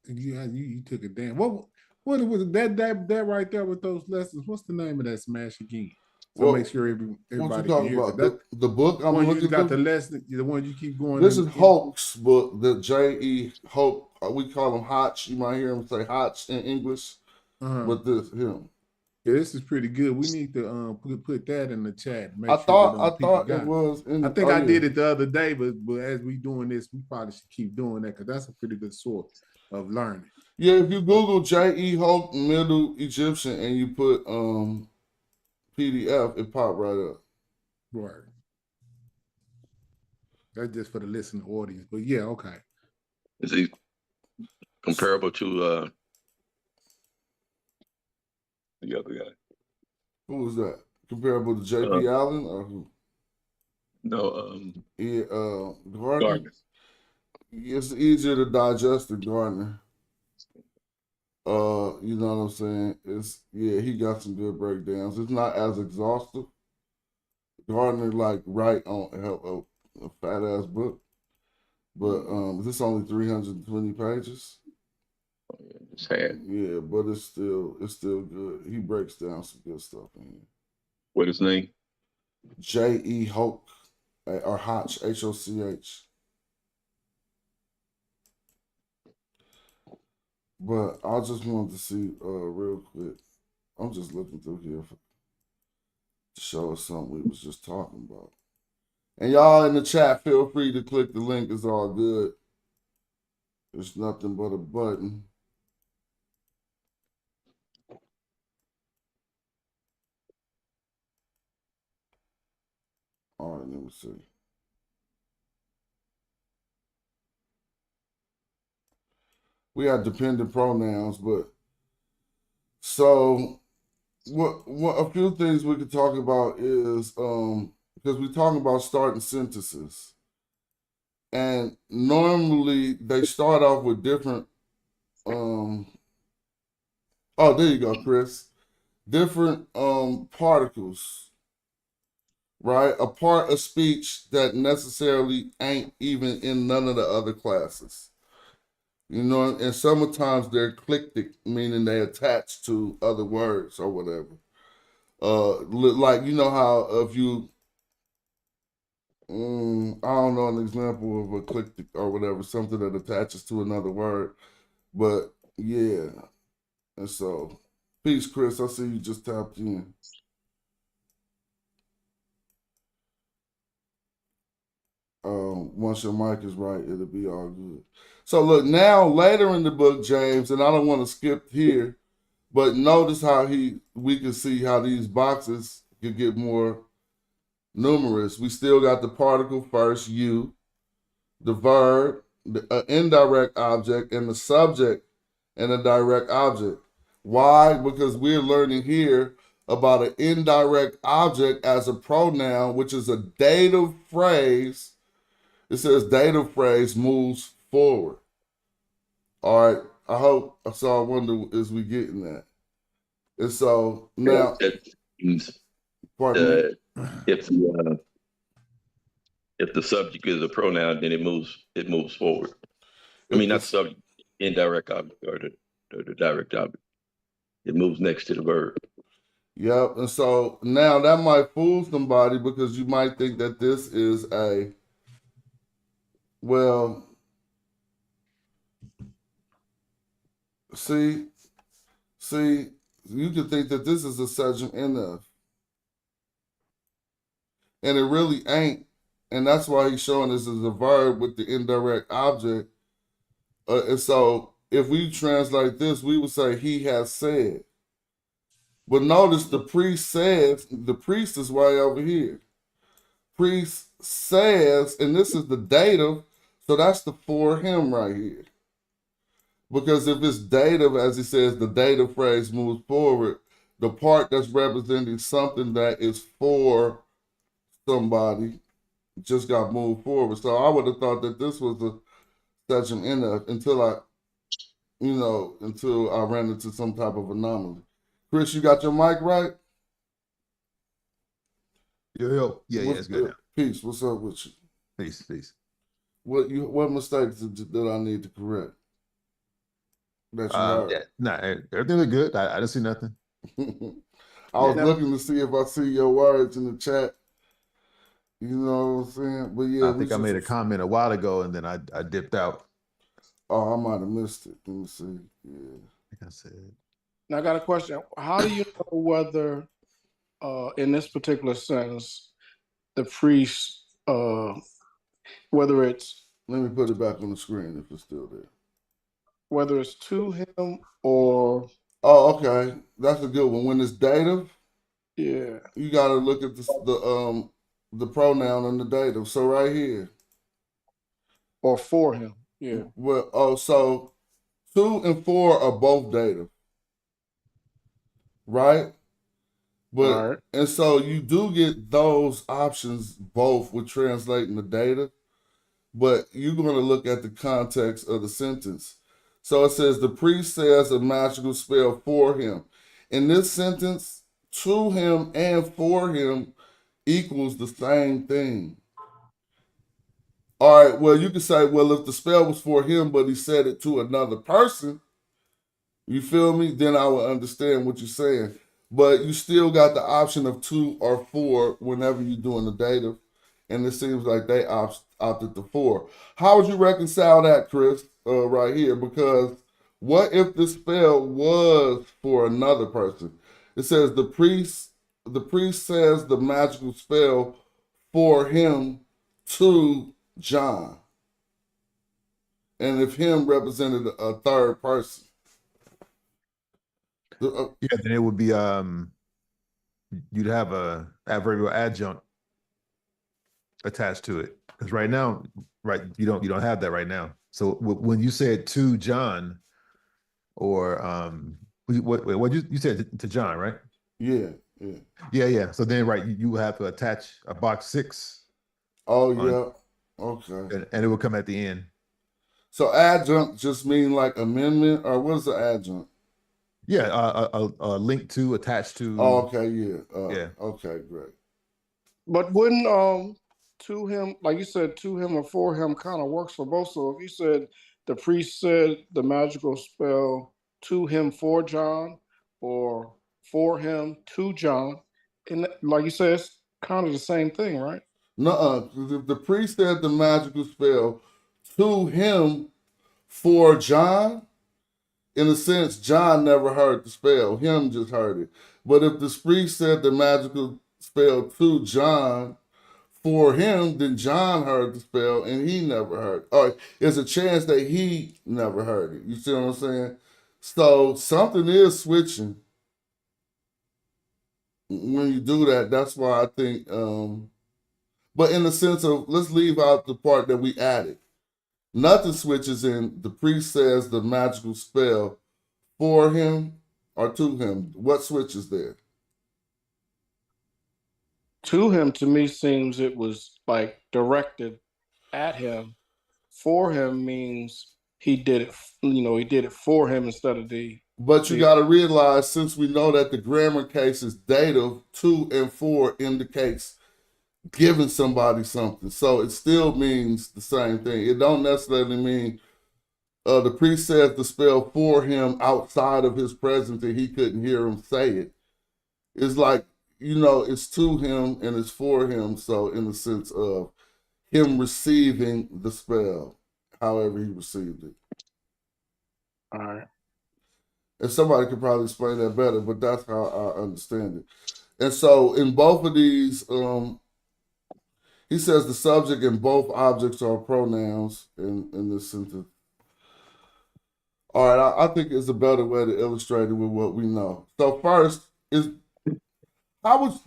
you took it down. What was it, that right there with those lessons? What's the name of that smash again? So make Well, sure what you everybody can talking hear. Cause about? that The book I'm one you looking got the through. lesson, the one you keep going This is in. Hoke's book, the J.E. Hoke. We call him Hotch. You might hear him say Hotch in English, Uh-huh. but this him. Yeah, this is pretty good. We need to put that in the chat. Make sure that I people thought it got it. was I in. think Oh I yeah, did it the other day, but as we doing this, we probably should keep doing that because that's a pretty good source of learning. yeah. If you Google J.E. Hoke Middle Egyptian and you put PDF, it pop right up. Right. That's just for the listening audience. But yeah, okay. Is he comparable to the other guy? Who was that? Comparable to J.P. Allen or who? No, Yeah, Gardner. Gardner. It's easier to digest than Gardner. You know what I'm saying? He got some good breakdowns. It's not as exhaustive. Gardner like right on a fat ass book, but this only 320 pages. It's had. Yeah, but it's still good. He breaks down some good stuff in here. What his name? J.E. Hoke or Hotch, Hoch. But I just wanted to see real quick. I'm just looking through here to show us something we was just talking about. And y'all in the chat, feel free to click the link. It's all good. It's nothing but a button. All right, let me see. We have dependent pronouns, but so what a few things we could talk about is because we're talking about starting sentences. And normally they start off with different oh, there you go, Chris. Different particles, right? A part of speech that necessarily ain't even in none of the other classes. You know, and sometimes they're eclectic, meaning they attach to other words or whatever. Like you know how if you, I don't know an example of eclectic or whatever, something that attaches to another word, but yeah. And so, peace, Chris. I see you just tapped in. Once your mic is right, it'll be all good. So look, now later in the book, James, and I don't want to skip here, but notice how we can see how these boxes could get more numerous. We still got the particle first, you, the verb, the indirect object, and the subject and a direct object. Why? Because we're learning here about an indirect object as a pronoun, which is a dative phrase. It says dative phrase moves forward. All right. I wonder is we getting that? And so now, That means pardon me. if the subject is a pronoun, then it moves forward. I If mean, not the this, subject, indirect object or the direct object. It moves next to the verb. yep. And so now that might fool somebody because you might think that this is well, see, you could think that this is a subject enough. And it really ain't. And that's why he's showing this as a verb with the indirect object. And so if we translate this, we would say he has said. But notice the priest says, the priest is way over here. Priest says, and this is the dative, so that's the for him right here. Because if it's dative, as he says, the dative phrase moves forward, the part that's representing something that is for somebody just got moved forward. So I would have thought that this was a such an enough until I ran into some type of anomaly. Chris, you got your mic right? Yeah, it's good now. Peace. What's up with you? Peace, peace. What mistakes did I need to correct that you heard? Yeah, nah, everything look good. I didn't see nothing. I was Yeah. looking to see if I see your words in the chat. You know what I'm saying? But yeah, I think I made a comment a while ago and then I dipped out. Oh, I might have missed it. Let me see. Yeah. I think I said. Now I got a question. How do you know whether, in this particular sentence, the priest, whether it's Let me put it back on the screen if it's still there. whether it's to him or Oh, okay. That's a good one. When it's dative, yeah, you got to look at the pronoun and the dative. So right here. or for him? Yeah. Well, oh, so 2 and 4 are both dative, right? But All right. and so you do get those options both with translating the data, but you're going to look at the context of the sentence. So it says the priest says a magical spell for him. In this sentence, to him and for him equals the same thing. All right, well, you can say, well, if the spell was for him, but he said it to another person, you feel me? Then I would understand what you're saying. But you still got the option of 2 or 4 whenever you're doing the dative. And it seems like they opted the 4. How would you reconcile that, Chris, right here? Because what if the spell was for another person? It says the priest says the magical spell for him to John. And if him represented a third person. Yeah, then it would be you'd have a adverbial adjunct attached to it. Because right now, right, you don't have that right now. So when you said to John, or what you said to John, right? Yeah. Yeah. So then, right, you have to attach a box 6. Oh yeah. Okay. And it will come at the end. So adjunct just mean like amendment, or what is the adjunct? Yeah, a link to, attached to. Oh, okay, yeah. Yeah. Okay, great. But wouldn't to him, like you said, to him or for him kind of works for both. So if you said the priest said the magical spell to him for John, or for him to John, and like you said, it's kind of the same thing, right? Nuh-uh. The priest said the magical spell to him for John. In a sense, John never heard the spell. Him just heard it. But if the priest said the magical spell to John for him, then John heard the spell and he never heard it. Or there's a chance that he never heard it. You see what I'm saying? So something is switching when you do that. That's why I think, but in the sense of, let's leave out the part that we added. Nothing switches in the priest says the magical spell for him or to him. What switches there? To him, to me, seems it was like directed at him. For him means he did it, he did it for him instead of the. But you got to realize, since we know that the grammar case is dative, to and for indicates giving somebody something. So it still means the same thing. It don't necessarily mean the priest says the spell for him outside of his presence and he couldn't hear him say it. It's like, it's to him and it's for him. So in the sense of him receiving the spell, however he received it. All right. And somebody could probably explain that better, but that's how I understand it. And so in both of these, he says the subject and both objects are pronouns in this sentence. All right, I think it's a better way to illustrate it with what we know. So first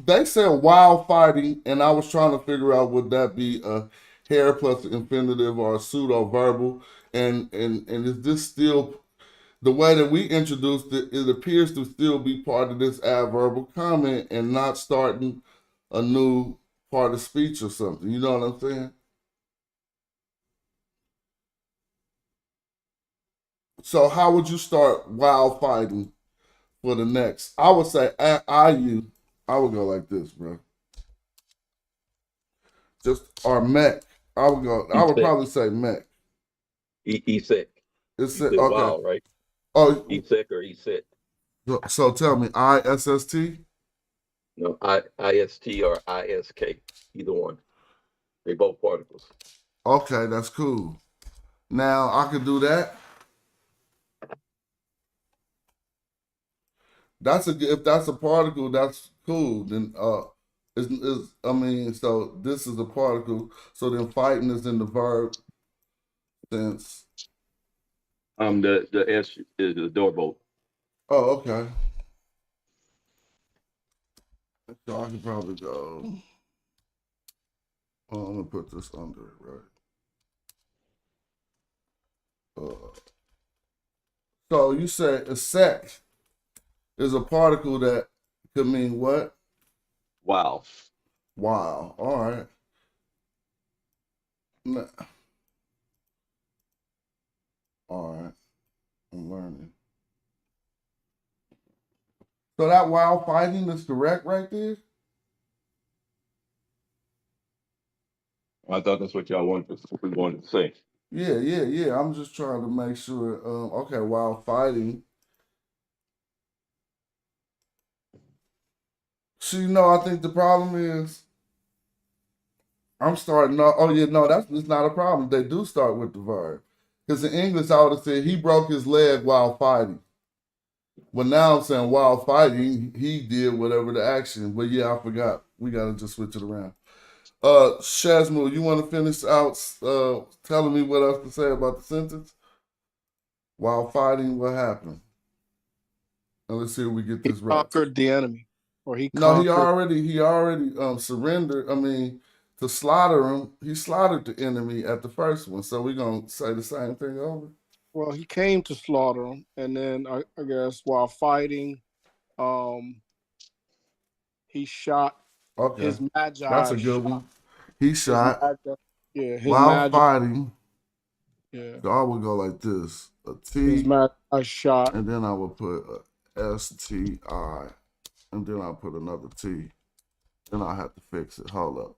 they said while fighting, and I was trying to figure out would that be a hair plus infinitive or a pseudo verbal, and is this still the way that we introduced it? It appears to still be part of this adverbal comment and not starting a new part of speech or something. You know what I'm saying? So how would you start while fighting for the next? I would say I would go like this, bro. Just or mech. I would go. I would Esek. probably say mech. Esek. It's You said okay. wow, right? Oh, Esek or Eset. so tell me, ISST. No, ist or isk. Either one. They both particles. Okay, that's cool. Now I could do that. If that's a particle, that's cool. Then is I mean, so this is a particle. So then fighting is in the verb sense. The S is the doorbolt. Oh, okay. So I could probably go. Oh, I'm gonna put this under it, right? So you say a sec is a particle that could mean what? Wow. Wow. All right. All right. I'm learning. So that wow fighting is correct right there? I thought that's what y'all wanted to say. Yeah. I'm just trying to make sure. Okay, wow fighting. So I think the problem is I'm starting off. Oh yeah, no, that's not a problem. They do start with the verb. Because in English, I would have said he broke his leg while fighting. Well, now I'm saying while fighting, he did whatever the action. But yeah, I forgot. We gotta just switch it around. Shazmu, you want to finish out telling me what else to say about the sentence? While fighting, what happened? And let's see if we get He this right. conquered the enemy, or he No, he conquered. already surrendered. I mean, to slaughter him, he slaughtered the enemy at the first one. So we're gonna say the same thing over. Well, he came to slaughter him, and then I guess while fighting, he shot Okay, his that's magi. a good Shot one. He his shot magi. Yeah, his while magi. fighting. Yeah, So I would go like this: a his T, magi shot. and then I would put a STI, and then I'll put another T. Then I have to fix it. Hold up.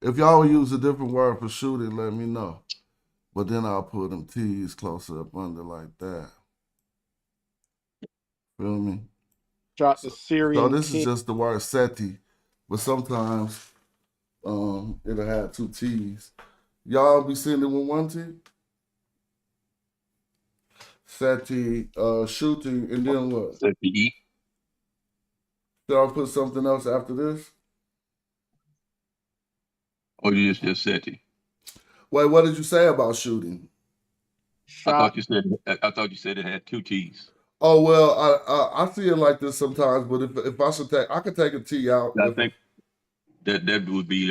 If y'all would use a different word for shooting, let me know. But then I'll put them T's closer up under like that. Feel me? Shot the So Syrian this is king. just the word seti, but sometimes it'll have two T's. Y'all be seeing it with one T? Seti, shooting, and then what? SETI. Should I put something else after this? Or you just SETI. Wait, what did you say about shooting? Shot. I thought you said it had two T's. Oh well, I see it like this sometimes, but if I should take, I could take a T out. I think that would be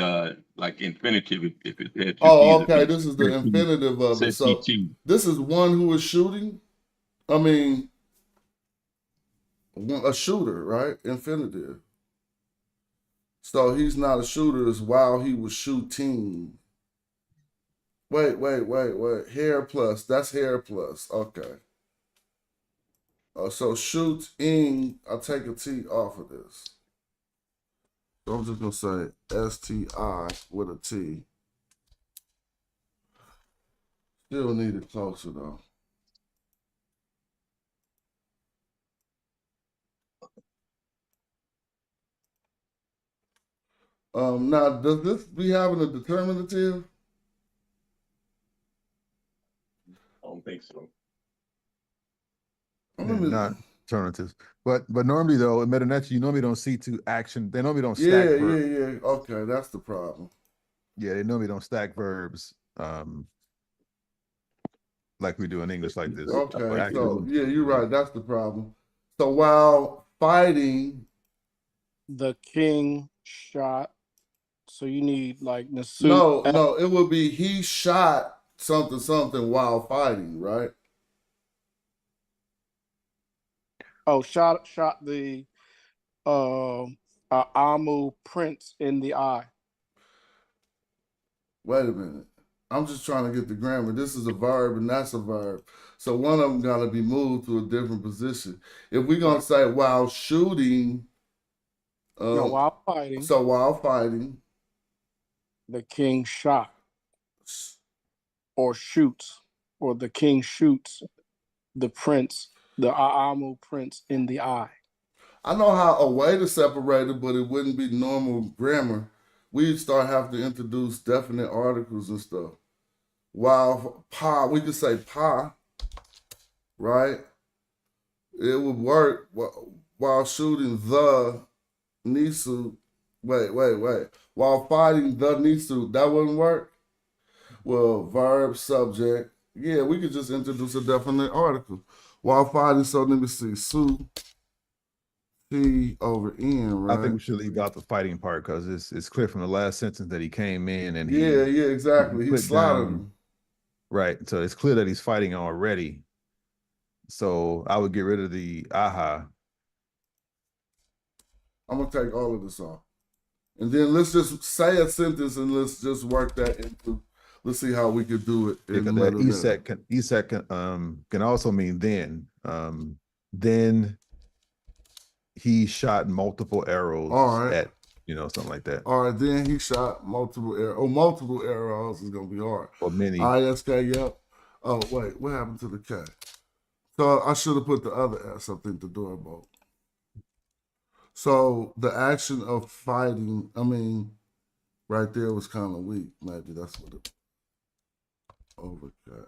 like infinitive if it had two Oh, T's. okay. This is the infinitive of it. So SETI. this is one who is shooting. I mean, a shooter, right? Infinitive. So he's not a shooter. It's while he was shooting. Wait. Hair plus. That's hair plus. Okay. So shooting. I'll take a T off of this. So I'm just gonna say STI with a T. Still need it closer though. Now does this be having a determinative? I don't think so. Not alternatives. But normally though, in metanetia, you normally don't see two action. They normally don't stack Yeah. verbs. Okay, that's the problem. Yeah, they normally don't stack verbs like we do in English like this. Okay, so Actually, yeah, you're right. That's the problem. So while fighting, The king shot. So you need like Nasut. no, it would be he shot something while fighting, right? Oh, shot the Amu prince in the eye. Wait a minute. I'm just trying to get the grammar. This is a verb and that's a verb. So one of them got to be moved to a different position. If we're gonna say while shooting, No, while fighting. so while fighting, the king shot or shoots, or the king shoots the prince, the Aamu prince in the eye. I know how a way to separate it, but it wouldn't be normal grammar. We'd start having to introduce definite articles and stuff. While pa, we could say pa, right? It would work while shooting the Nisu. Wait. While fighting the Nisu, that wouldn't work? Well, verb, subject. Yeah, we could just introduce a definite article. While fighting, so let me see. Su, T over N, right? I think we should leave out the fighting part because it's clear from the last sentence that he came in and yeah, exactly. He put slaughtered down- him. Right. So it's clear that he's fighting already. So I would get rid of the aha. I'm gonna take all of this off. And then let's just say a sentence and let's just work that into. Let's see how we could do it. In the middle there. ESET can also mean then. Then he shot multiple arrows at something like that. All right, then he shot multiple arrows. Oh, multiple arrows is gonna be hard. Or many. ISK, yep. Oh wait, what happened to the K? So I should have put the other S, I think, the doorbolt. So the action of fighting, I mean, right there was kind of weak. Maybe that's what it. Okay.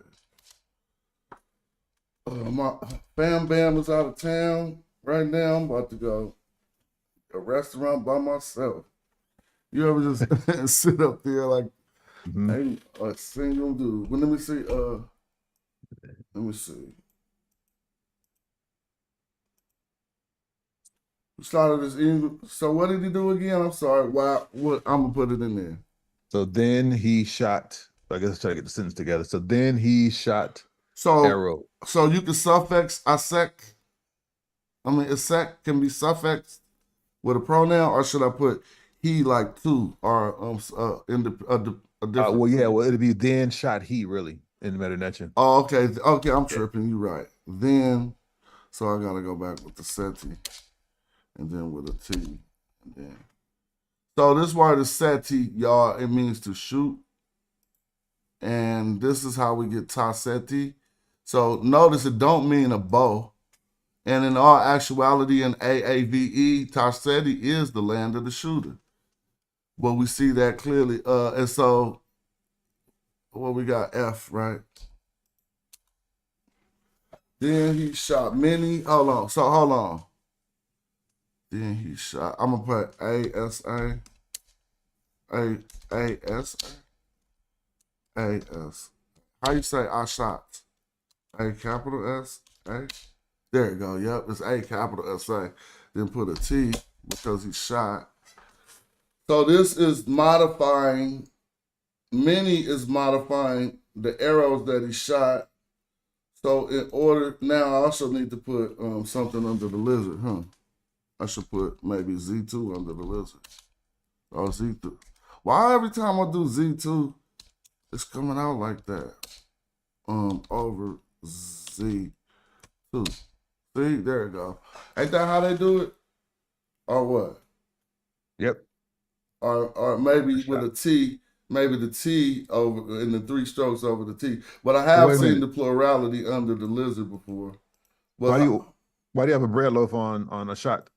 My Bam Bam is out of town right now. I'm about to go to a restaurant by myself. You ever just sit up there like ain't a single dude? But let me see. Let me see. We started this English. So what did he do again? I'm sorry. Wow. What? I'm gonna put it in there. So then he shot. I guess try to get the sentence together. So then he shot arrow. So you can suffix asek. I mean, asek can be suffixed with a pronoun, or should I put he like two or in a different? Well, it'd be then shot he really in the Meta-Netchin. Oh, okay. I'm tripping. You're right. Then, so I gotta go back with the seti, and then with a T, and then. So this word is seti, y'all. It means to shoot. And this is how we get taseti. So notice it don't mean a bow. And in all actuality, in AAVE, taseti is the land of the shooter. Well, we see that clearly. And so, we got F, right? Then he shot many. Hold on. Then he shot. I'm gonna put ASA. A-S. How you say I shot? A capital S? A? There you go. Yep, it's A capital S-A. Then put a T because he shot. So this is modifying, many is modifying the arrows that he shot. So in order, now I also need to put something under the lizard, huh? I should put maybe Z2 under the lizard. Or Z2. Why every time I do Z2, it's coming out like that. Over Z2. See, there you go. Ain't that how they do it? Or what? Yep. Or maybe with a T, maybe the T over in the three strokes over the T. But I have seen the plurality under the lizard before. But why do you have a bread loaf on a shot?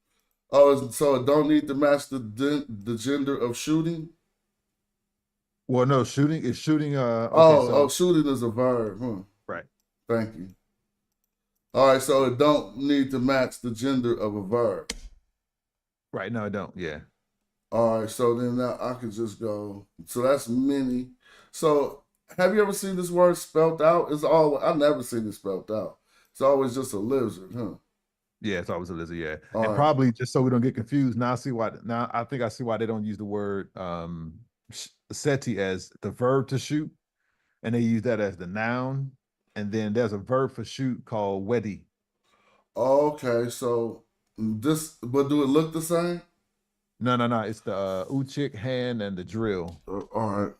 Oh, so it don't need to match the gender of shooting? Well, no, shooting is shooting. Shooting is a verb, huh? Right. Thank you. All right, so it don't need to match the gender of a verb. Right. No, I don't. Yeah. All right, so then now I could just go. So that's many. So have you ever seen this word spelled out? I've never seen it spelled out. It's always just a lizard, huh? Yeah, it's always a lizard. Yeah, all and right. Probably just so we don't get confused. Now I see why. Now I think I see why they don't use the word seti as the verb to shoot, and they use that as the noun. And then there's a verb for shoot called wedi. Okay, so but do it look the same? No. It's the uchik hand and the drill. All right.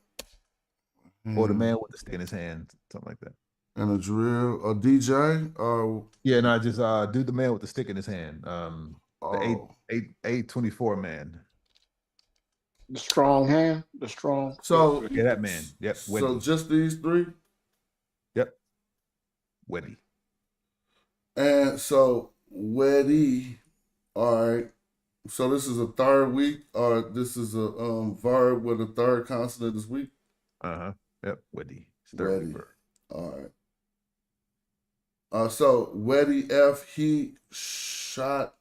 Or the man with the stick in his hand, something like that. And a drill, a DJ, yeah, no, just do the man with the stick in his hand. The 824 man. The strong hand, the strong. So, Yeah, that man. Yep. so Wedi. just these three, Yep. Wedi. and so Wedi. All right. So this is a third week, or this is a verb with a third consonant this week. Yep. Wedi. Third week Wedi. verb. All right. So Wedi F he shot.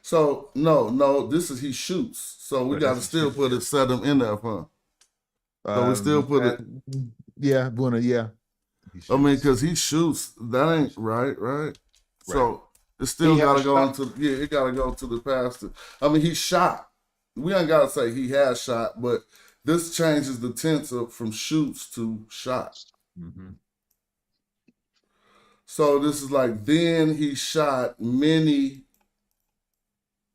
So no, this is he shoots. So we Right, got to that's still shoot. put it set him in there, huh? So we still put it. Yeah, wanna yeah. I mean, because he shoots. That ain't right, right? So it still He got to has go shot. into it got to go to the past. I mean, he shot. We ain't got to say he has shot, but this changes the tense from shoots to shot. Mm-hmm. So this is like then he shot many.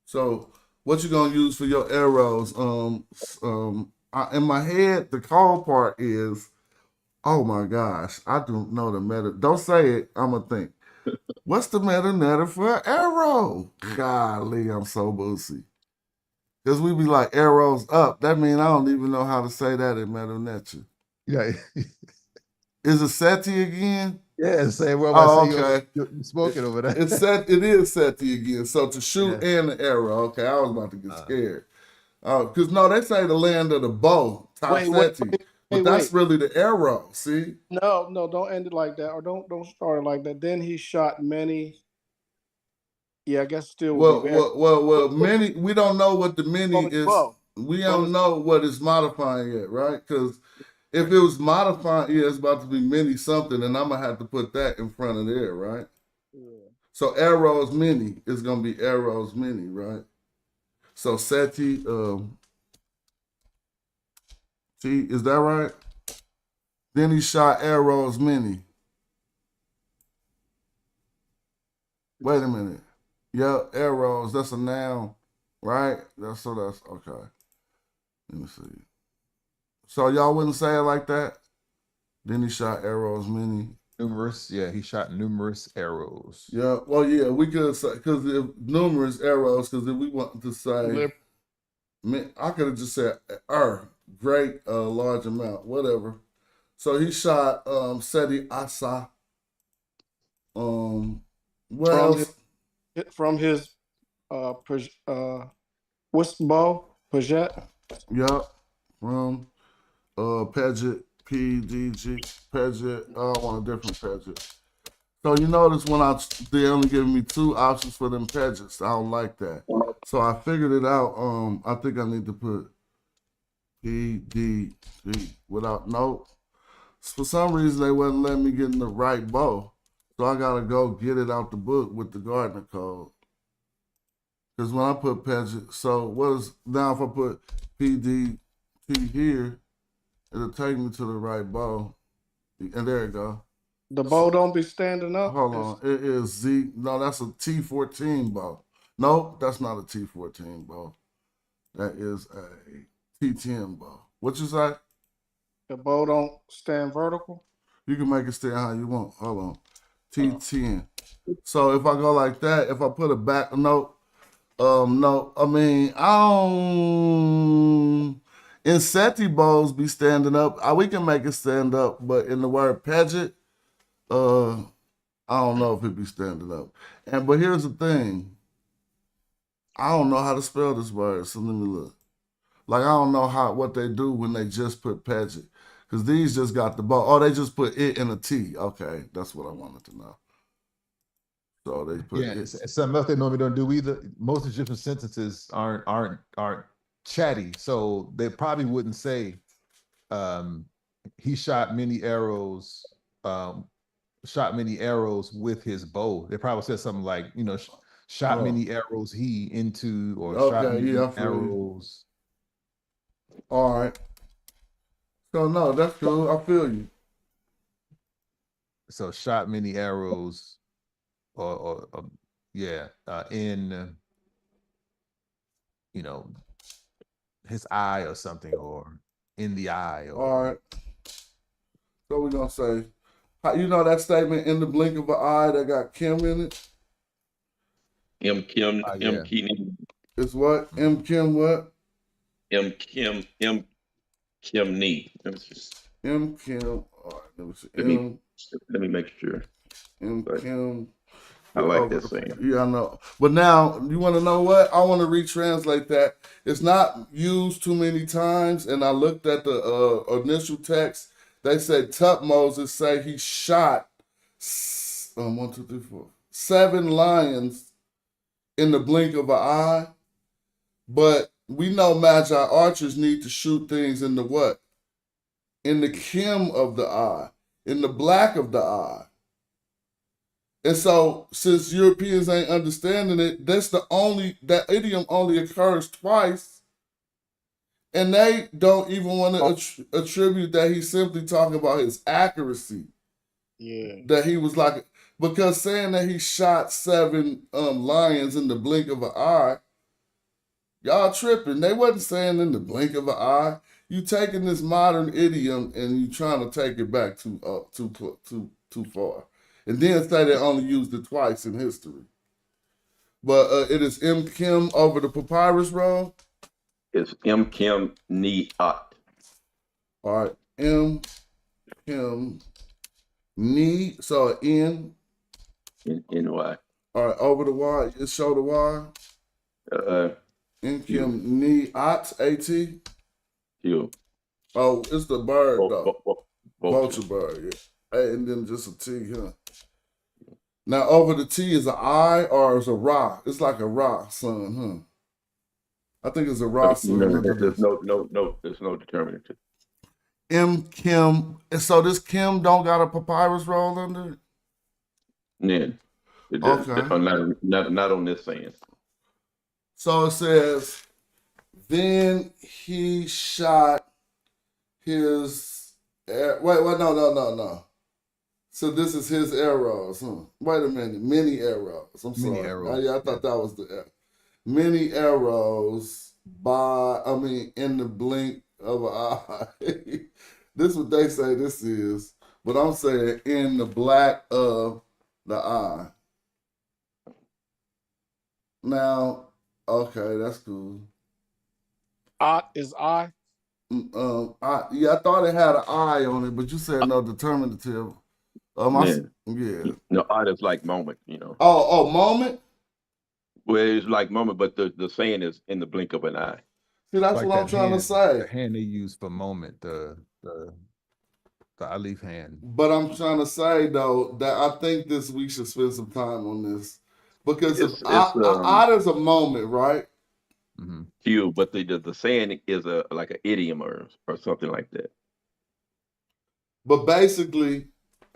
So what you gonna use for your arrows? In my head, the call part is, oh my gosh, I don't know the meta. Don't say it. I'm gonna think. What's the meta for arrow? Golly, I'm so boozy. Because we be like arrows up. That means I don't even know how to say that in meta. Yeah. Is it SETI again? Yeah, say well Oh, I say okay. you're smoking over there. It is SETI again. So to shoot Yeah. and the arrow. Okay, I was about to get scared. Because no, they say the land of the bow, Wait, SETI. But that's wait. really the arrow, see? No, don't end it like that, or don't start it like that. Then he shot many. Yeah, I guess still would be bad. Well, many, we don't know what the many From his is. bow. We From don't his know what it's modifying yet, right? Because if it was modifying, yeah, it's about to be many something, and I'm going to have to put that in front of there, right? Yeah. So arrows many is going to be arrows many, right? So SETI, see, is that right? Then he shot arrows many. Wait a minute. Yeah, arrows, that's a noun, right? That's okay. Let me see. So y'all wouldn't say it like that? Then he shot arrows many. Numerous, yeah, he shot numerous arrows. Yeah, well, yeah, we could say, because if numerous arrows, because if we want to say, I could have just said, great, large amount, whatever. So he shot Seti Asa. What else? From his what's the ball? Paget? Yep. From Paget, PDG, Paget. I want a different Paget. So you notice when they only giving me two options for them Pagets. I don't like that. So I figured it out. I think I need to put PDG without nope. For some reason they wasn't letting me get in the right bow. So I gotta go get it out the book with the Gardner code. Because when I put Paget, so what is now if I put PDT here, it'll take me to the right bow. And there you go. The bow don't be standing up. Hold on. It is Z. No, that's a T14 bow. Nope, that's not a T14 bow. That is a T10 bow. What you say? The bow don't stand vertical. You can make it stand how you want. Hold on. T10. So if I go like that, if I put it back, no, I mean, in SETI bows be standing up. We can make it stand up, but in the word Paget, I don't know if it be standing up. But here's the thing. I don't know how to spell this word, so let me look. Like I don't know what they do when they just put Paget. Because these just got the bow. Oh, they just put it in a T. Okay, that's what I wanted to know. So they put it. Something else they normally don't do either. Most Egyptian sentences aren't chatty, so they probably wouldn't say he shot many arrows with his bow. They probably said something like, shot many arrows he into, or shot many arrows. All right. So no, that's cool. I feel you. So shot many arrows, in his eye or something, or in the eye. All right. So we're gonna say, that statement in the blink of an eye that got Kim in it? M. Kim. It's what? M. Kim what? Kim Knee. Let's just M Kim. All right, let me see. let me make sure. M But Kim. I like Over that saying. yeah, I know. But now, you want to know what? I want to retranslate that. It's not used too many times, and I looked at the initial text. They say Tutmosis say he shot 1, 2, 3, 4, 7 lions in the blink of an eye. But we know Magi archers need to shoot things in the what? In the kim of the eye, in the black of the eye. And so, since Europeans ain't understanding it, that idiom only occurs twice, and they don't even want to attribute that he's simply talking about his accuracy. Yeah. That he was like, because saying that he shot 7 lions in the blink of an eye, y'all tripping. They wasn't saying in the blink of an eye. You taking this modern idiom and you trying to take it back too far. And then say they only used it twice in history. But it is M. Kim over the papyrus roll. It's M Kim Knee Ot. All right, M. Kim Knee. So N. N-Y. All right, over the Y. It show the Y. M. Kim Knee Ot. A-T. Q. Oh, it's the bird though. Vulture bird, yeah. Hey, and then just a T, huh? Now, over the T is an I or is a Ra? It's like a Ra, son, huh? I think it's a Ra, son. There's no determinative. M. Kim. And so this Kim don't got a papyrus roll under it? Yeah. Okay. Not on this saying. So it says, then he shot his... no. So this is his arrows, huh? Wait a minute, many arrows. I'm sorry. Many arrows. Oh, yeah, I thought that was the many arrows in the blink of an eye. This is what they say this is, but I'm saying in the black of the eye. Now, okay, that's cool. Ot is I. I thought it had an eye on it, but you said no determinative. Yeah. No, art is like moment, Oh, moment? Well, it's like moment, but the saying is in the blink of an eye. See, that's Like what I'm that trying to hand, say. the hand they use for moment, the Alif hand. But I'm trying to say though that I think we should spend some time on this because art is a moment, right? Mm-hmm. Few, but the saying is like an idiom or something like that. But basically,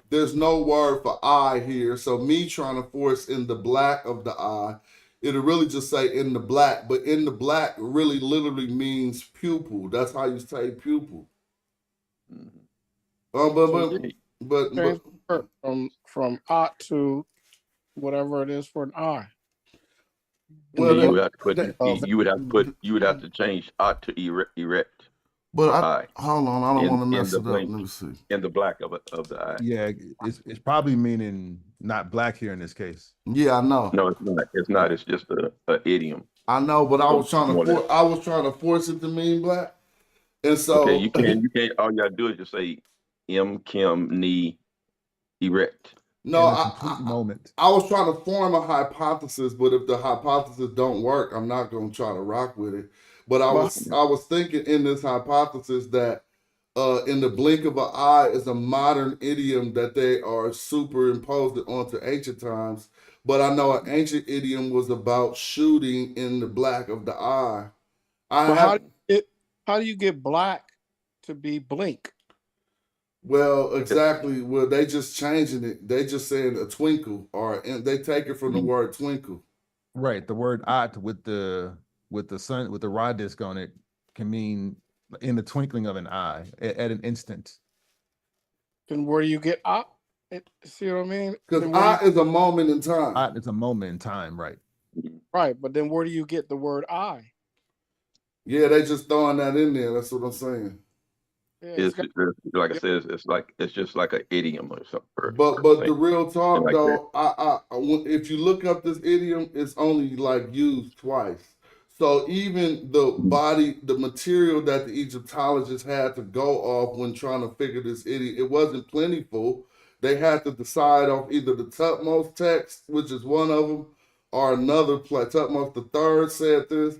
there's no word for eye here. So me trying to force in the black of the eye, it'll really just say in the black. But in the black really literally means pupil. That's how you say pupil. But from ot to whatever it is for an eye. Well, you would have to change ot to erect. But hold on, I don't want to mess it up. Let me see. In the black of the eye. Yeah, it's probably meaning not black here in this case. Yeah, I know. No, it's not. It's not. It's just a idiom. I know, but I was trying to force it to mean black, and so okay, you can't. All you gotta do is just say M Kim Knee erect. No, I was trying to form a hypothesis, but if the hypothesis don't work, I'm not going to try to rock with it. But I was thinking in this hypothesis that in the blink of an eye is a modern idiom that they are superimposed onto ancient times. But I know an ancient idiom was about shooting in the black of the eye. How do you get black to be blink? Well, exactly. Well, they just changing it. They just saying a twinkle, and they take it from the word twinkle. Right. The word "ot" with the sun with the rod disc on it can mean in the twinkling of an eye, at an instant. Then where do you get ot? See what I mean? Because ot is a moment in time. Ot is a moment in time, right? Right, but then where do you get the word I? Yeah, they just throwing that in there. That's what I'm saying. Yeah, like I said, it's just like an idiom or something. But the real talk though, if you look up this idiom, it's only like used twice. So even the body, the material that the Egyptologists had to go off when trying to figure this idiot, it wasn't plentiful. They had to decide off either the Tutmosis text, which is one of them, or another place. Tutmosis the third said this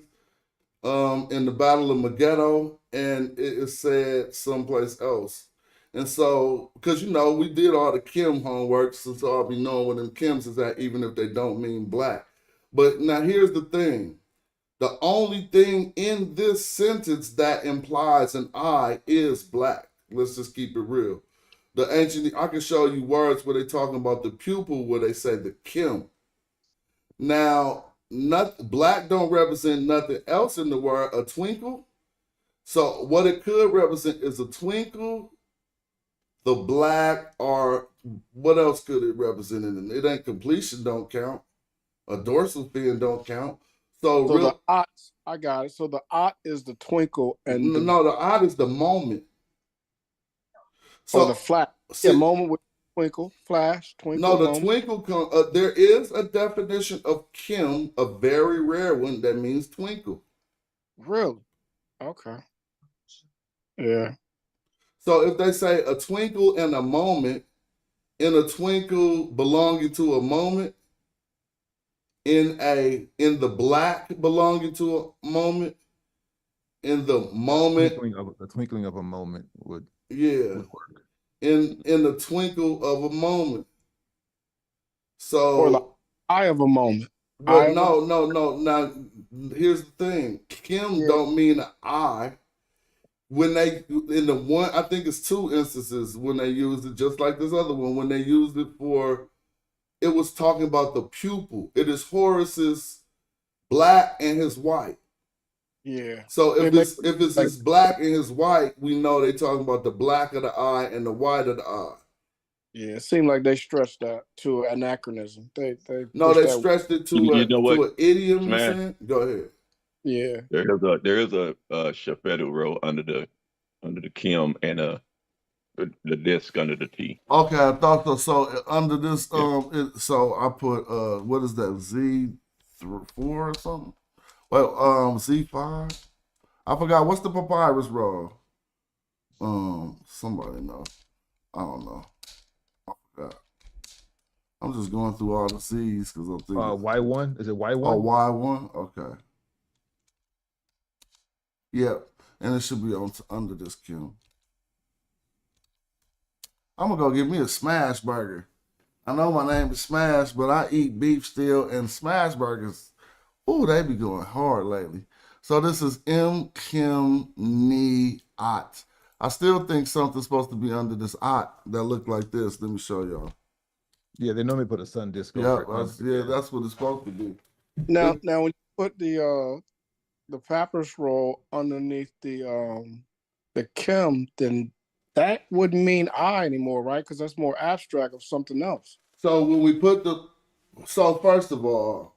in the Battle of Megiddo, and it is said someplace else. And so, because we did all the Kim homework, so I'll be knowing what them Kims is at, even if they don't mean black. But now here's the thing. The only thing in this sentence that implies an I is black. Let's just keep it real. The ancient, I can show you words where they're talking about the pupil, where they say the Kim. Now, black don't represent nothing else in the word, a twinkle. So what it could represent is a twinkle, the black, or what else could it represent? It ain't completion, don't count. A dorsal fin don't count. So the ot, I got it. So the ot is the twinkle, and the ot is the moment. So the flash, moment with twinkle, flash, twinkle. No, the twinkle. There is a definition of Kim, a very rare one that means twinkle. Really? Okay. Yeah. So if they say a twinkle and a moment, in a twinkle belonging to a moment, in the black belonging to a moment, in the moment, the twinkling of a moment would work. In the twinkle of a moment. So or the eye of a moment. But no. Now here's the thing. Kim don't mean an eye. When they in the one, I think it's two instances when they used it, just like this other one, when they used it for, it was talking about the pupil. It is Horus's black and his white. Yeah. So if it's his black and his white, we know they're talking about the black of the eye and the white of the eye. Yeah, it seemed like they stretched that to anachronism. They stretched it to an idiom. Man. Go ahead. Yeah. There is a Shafetu row under the Kim and the disc under the T. Okay, I thought so. So under this, so I put what is that, Z4 or something? Well, Z5. I forgot what's the papyrus roll. Somebody know. I don't know. I forgot. I'm just going through all the Z's because I'm thinking. Y1? Is it Y1? Oh, Y1. Okay. Yep, and it should be under this Kim. I'm gonna go get me a smash burger. I know my name is Smash, but I eat beef still, and smash burgers, ooh, they be going hard lately. So this is M Kim Ni Ot. I still think something's supposed to be under this Ot that look like this. Let me show y'all. Yeah, they normally put a sun disc over it. That's what it's supposed to be. Now when you put the papyrus roll underneath the Kim, then that wouldn't mean I anymore, right? Because that's more abstract of something else. So when we put so first of all,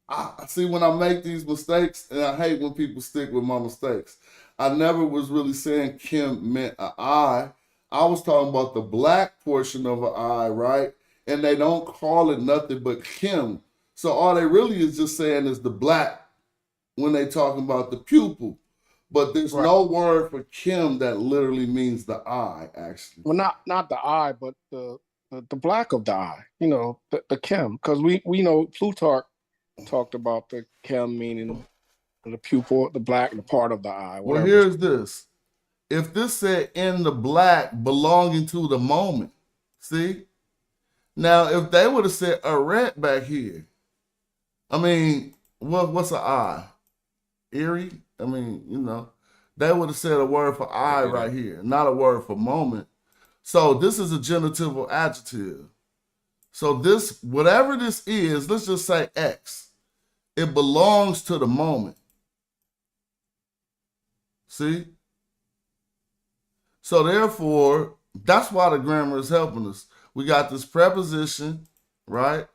I see when I make these mistakes, and I hate when people stick with my mistakes. I never was really saying Kim meant an I. I was talking about the black portion of an I, right? And they don't call it nothing but Kim. So all they really is just saying is the black when they talking about the pupil. But there's no word for Kim that literally means the eye, actually. Well, not the eye, but the black of the eye. The Kim, because we know Plutarch talked about the Kim meaning the pupil, the black, the part of the eye. Well, here's this. If this said in the black belonging to the moment, see? Now, if they would have said a rat back here, I mean, what's an eye? Eerie? I mean, they would have said a word for eye right here, not a word for moment. So this is a genitival adjective. So this, whatever this is, let's just say X. It belongs to the moment. See? So therefore, that's why the grammar is helping us. We got this preposition, right?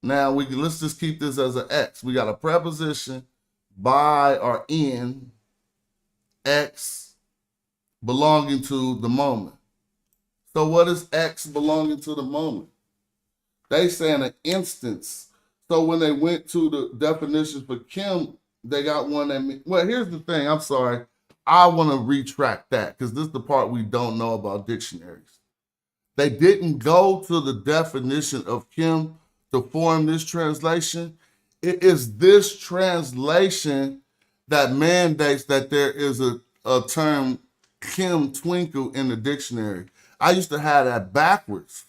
Now let's just keep this as an X. We got a preposition by or in X belonging to the moment. So what is X belonging to the moment? They saying an instance. So when they went to the definitions for Kim, they got one that well, here's the thing. I'm sorry. I want to retract that because this is the part we don't know about dictionaries. They didn't go to the definition of Kim to form this translation. It is this translation that mandates that there is a term Kim twinkle in the dictionary. I used to have that backwards.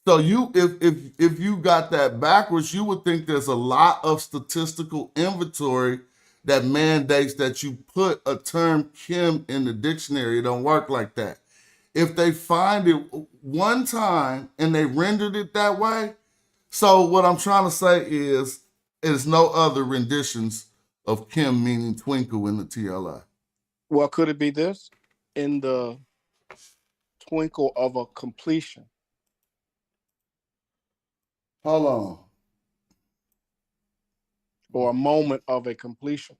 So you, if you got that backwards, you would think there's a lot of statistical inventory that mandates that you put a term Kim in the dictionary. It don't work like that. If they find it one time and they rendered it that way, so what I'm trying to say is there's no other renditions of Kim meaning twinkle in the TLI. Well, could it be this? In the twinkle of a completion. Hold on. Or a moment of a completion.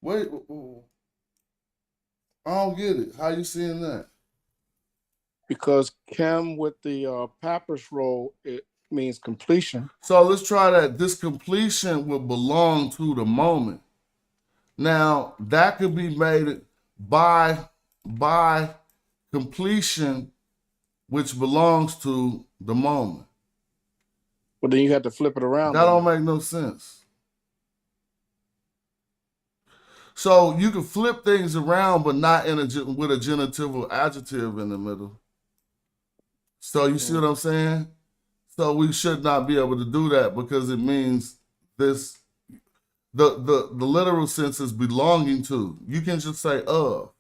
Wait, I don't get it. How you seeing that? Because Kim with the papyrus roll, it means completion. So let's try that. This completion will belong to the moment. Now that could be made by completion, which belongs to the moment. But then you have to flip it around. That don't make no sense. So you can flip things around, but not in with a genitival adjective in the middle. So you see what I'm saying? So we should not be able to do that because it means this. The literal sense is belonging to. You can just say of.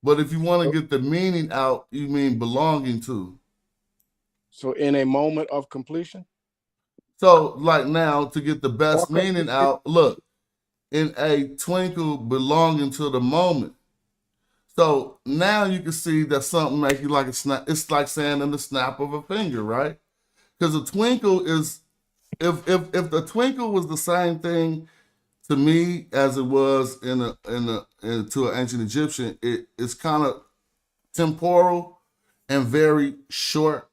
But if you want to get the meaning out, you mean belonging to. So in a moment of completion? So like now, to get the best meaning out, look, in a twinkle belonging to the moment. So now you can see that something make you like a snap. It's like saying in the snap of a finger, right? Because a twinkle is, if the twinkle was the same thing to me as it was to an ancient Egyptian, it's kind of temporal and very short.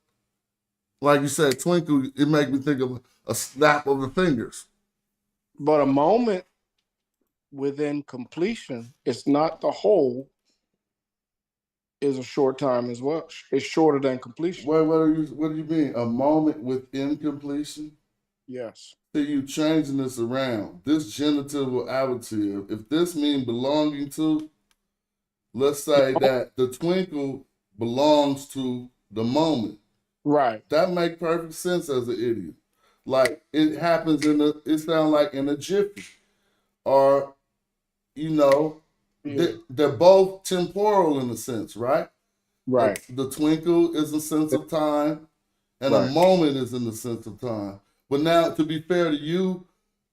Like you said, twinkle, it make me think of a snap of the fingers. But a moment within completion, it's not the whole, is a short time as well. It's shorter than completion. What do you mean? A moment within completion? Yes. So you changing this around. This genitive adjective, if this means belonging to, let's say that the twinkle belongs to the moment. Right. That makes perfect sense as an idiom. Like it happens it sounds like in a jiffy. Or, they're both temporal in a sense, right? Right. The twinkle is a sense of time, and a moment is in the sense of time. But now, to be fair to you,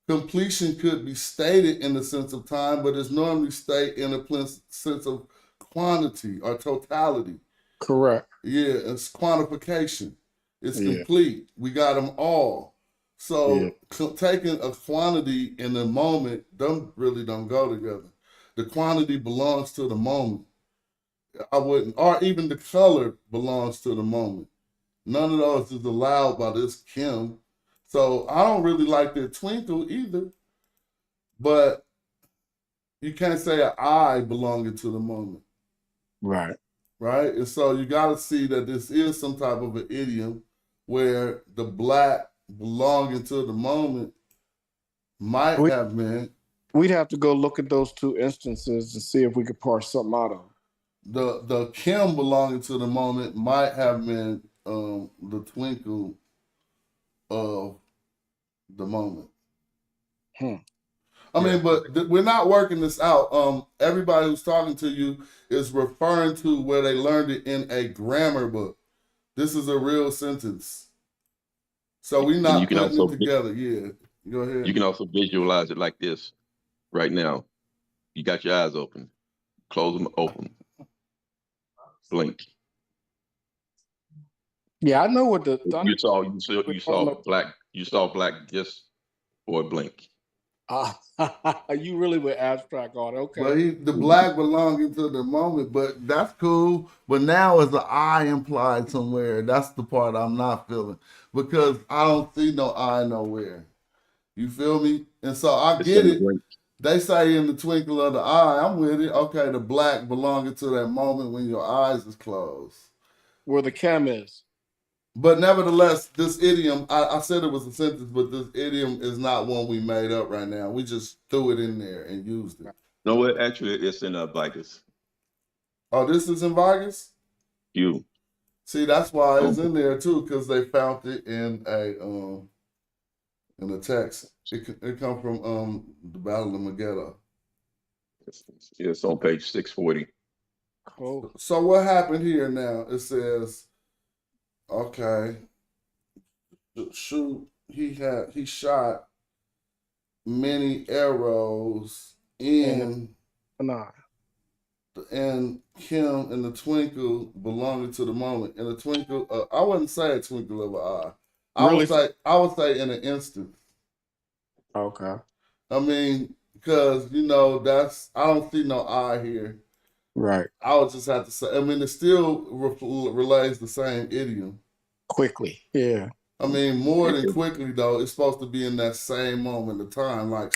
completion could be stated in the sense of time, but it's normally stated in a sense of quantity or totality. Correct. Yeah, it's quantification. It's complete. We got them all. So taking a quantity in the moment really don't go together. The quantity belongs to the moment. I wouldn't, or even the color belongs to the moment. None of those is allowed by this Kim. So I don't really like their twinkle either. But you can't say an I belonging to the moment. Right. Right? And so you got to see that this is some type of an idiom where the black belonging to the moment might have meant. We'd have to go look at those two instances to see if we could parse something out of them. The Kim belonging to the moment might have meant the twinkle of the moment. I mean, but we're not working this out. Everybody who's talking to you is referring to where they learned it in a grammar book. This is a real sentence. So we're not putting it together. Go ahead. You can also visualize it like this. Right now, you got your eyes open. Close them open. Blink. Yeah, I know what you saw black just for a blink. You really were abstract on it. Okay. But the black belonging to the moment, but that's cool. But now is the I implied somewhere? That's the part I'm not feeling because I don't see no I nowhere. You feel me? And so I It's get in the it. break. They say in the twinkle of the eye, I'm with it. Okay, the black belonging to that moment when your eyes is closed. Where the chem is. But nevertheless, this idiom, I said it was a sentence, but this idiom is not one we made up right now. We just threw it in there and used it. No, what actually it's in Vigus. Oh, this is in Vargas? You. See, that's why it's Oh, in there too, because they found it in a text. It come from the Battle of Megiddo. it's on page 640. Cool. So what happened here now? It says, okay, shoot, he shot many arrows in Nah. and Kim in the twinkle belonging to the moment. In a twinkle, I wouldn't say a twinkle of an eye. Really? I would say in an instant. Okay. I mean, because I don't see no I here. Right. I would just have to say. I mean, it still relays the same idiom. Quickly. Yeah. I mean, more than quickly though. It's supposed to be in that same moment of time, like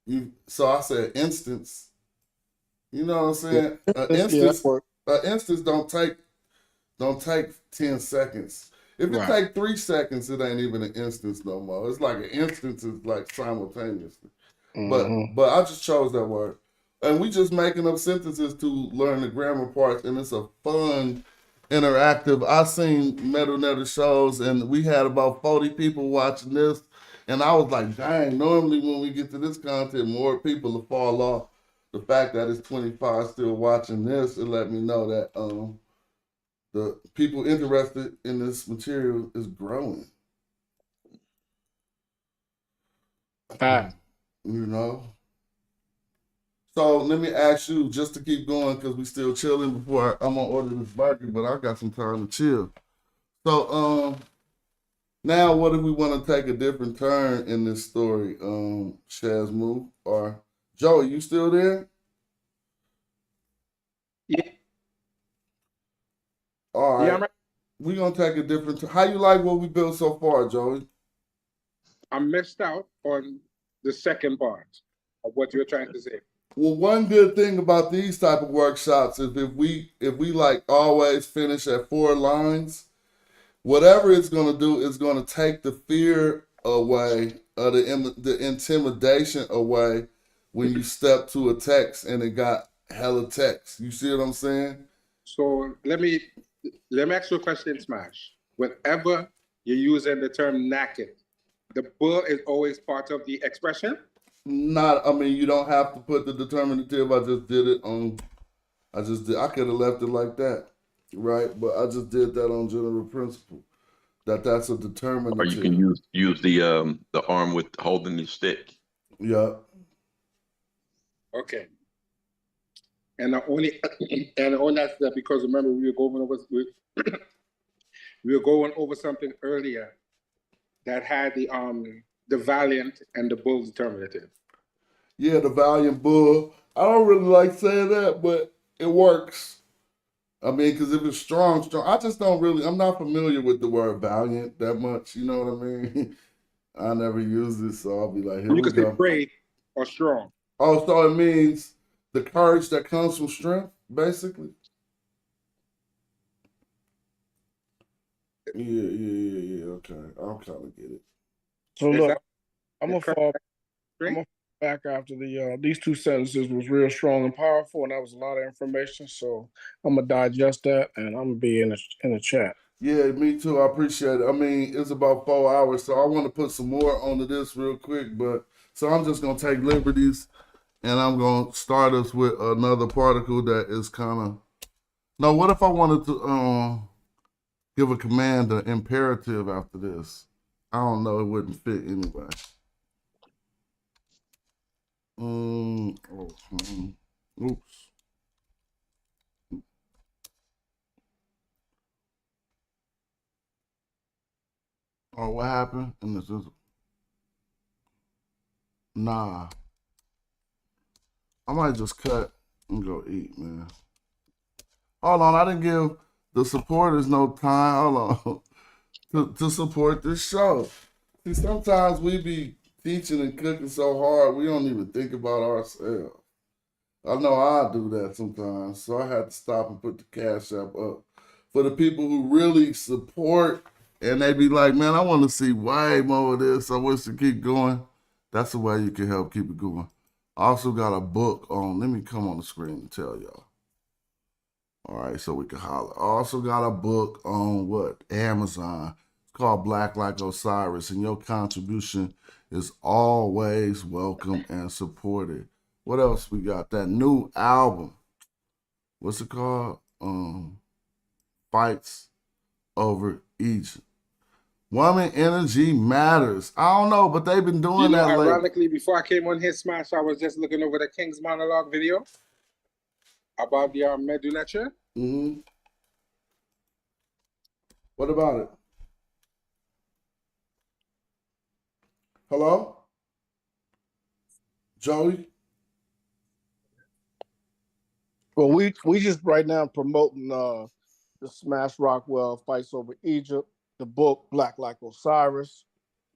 you. So I said instance. You know what I'm saying? An instance don't take 10 seconds. If it take 3 seconds, it ain't even an instance no more. It's like an instance is like simultaneously. But I just chose that word. And we just making up sentences to learn the grammar parts, and it's a fun, interactive. I seen Metal Netter shows, and we had about 40 people watching this, and I was like, dang, normally when we get to this content, more people will fall off. The fact that it's 25 still watching this, it let me know that the people interested in this material is growing. You know? So let me ask you, just to keep going, because we still chilling before I'm gonna order this burger, but I got some time to chill. So now what if we want to take a different turn in this story, Shazmoo or Joey, you still there? Yeah. All right. Yeah, I'm right. We're gonna take a different how you like what we built so far, Joey? I missed out on the second part of what you're trying to say. Well, one good thing about these type of workshops is if we like always finish at 4 lines, whatever it's gonna do is gonna take the fear away, the intimidation away when you step to a text and it got hella text. You see what I'm saying? So let me ask you a question, Smash. Whenever you're using the term naked, the bull is always part of the expression? I mean, you don't have to put the determinative. I just did it on. I could have left it like that, right? But I just did that on general principle. That's a determinative. Or you can use the arm with holding the stick. Yeah. Okay. And I only asked that because remember we were going over something earlier that had the valiant and the bull determinative. Yeah, the valiant bull. I don't really like saying that, but it works. I mean, because if it's strong, I just don't really. I'm not familiar with the word valiant that much. You know what I mean? I never use it, so I'll be like, here You we could go. say brave or strong. Oh, so it means the courage that comes from strength, basically. Yeah. Okay, I'll kind of get it. So look, I'm gonna fall back after these two sentences was real strong and powerful, and that was a lot of information. So I'm gonna digest that, and I'm gonna be in the chat. Yeah, me too. I appreciate it. I mean, it's about 4 hours, so I want to put some more onto this real quick. But so I'm just gonna take liberties, and I'm gonna start us with another particle that is kind of. No, what if I wanted to give a command an imperative after this? I don't know. It wouldn't fit anyway. Oops. Oh, what happened? And this is Nah. I might just cut and go eat, man. Hold on, I didn't give the supporters no time. Hold on. to support this show. See, sometimes we be teaching and cooking so hard we don't even think about ourselves. I know I do that sometimes, so I had to stop and put the Cash App up. For the people who really support and they be like, man, I want to see way more of this. I wish to keep going. That's the way you can help keep it going. I also got a book on, let me come on the screen and tell y'all. All right, so we can holler. I also got a book on what? Amazon. It's called Black Like Osiris, and your contribution is always welcome and supported. What else we got? That new album. What's it called? Fights Over Egypt. Woman energy matters. I don't know, but they've been doing that lately. Ironically, before I came on here, Smash, I was just looking over the King's Monologue video about the Medunature. Mm-hmm. What about it? Hello? Joey? Well, we just right now promoting the Smash Rockwell Fights Over Egypt, the book Black Like Osiris,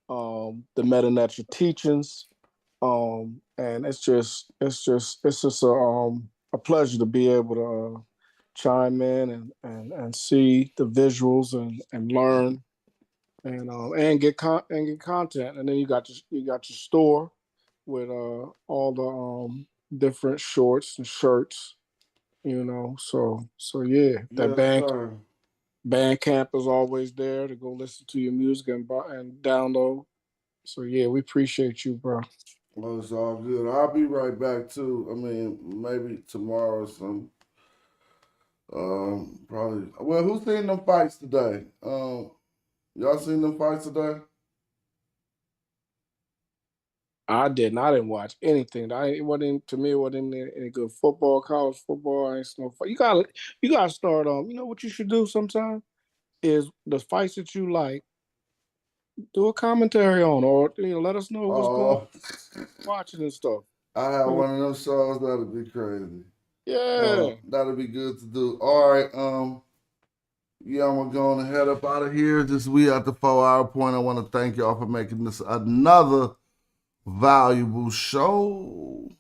the Meta teachings, and it's just a pleasure to be able to chime in and see the visuals and learn and get content. And then you got your store with all the different shorts and shirts. So yeah, that band camp is always there to go listen to your music and download. So yeah, we appreciate you, bro. Well, it's all good. I'll be right back too. I mean, maybe tomorrow or something. Probably. Well, who's seen them fights today? Y'all seen them fights today? I didn't. I didn't watch anything. It wasn't any good football, college football. Ain't no fight. You gotta start on. You know what you should do sometime is the fights that you like. Do a commentary on, or let us know what's going on, watching and stuff. I have one of those shows that'd be crazy. Yeah, that'd be good to do. All right, yeah, I'm gonna go on and head up out of here. We at the 4-hour point. I want to thank y'all for making this another valuable show.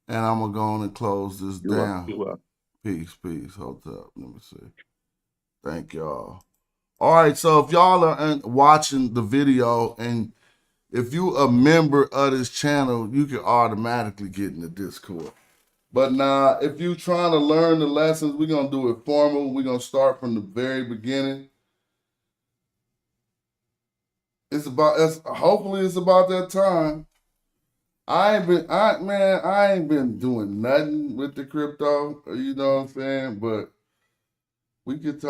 And I'm gonna go on and close this down. You're welcome. Peace. Hold up. Let me see. Thank y'all. All right, so if y'all are watching the video and if you a member of this channel, you can automatically get in the Discord. But now, if you trying to learn the lessons, we're going to do it formal. We're going to start from the very beginning. Hopefully it's about that time. I ain't been doing nothing with the crypto, you know what I'm saying? But we could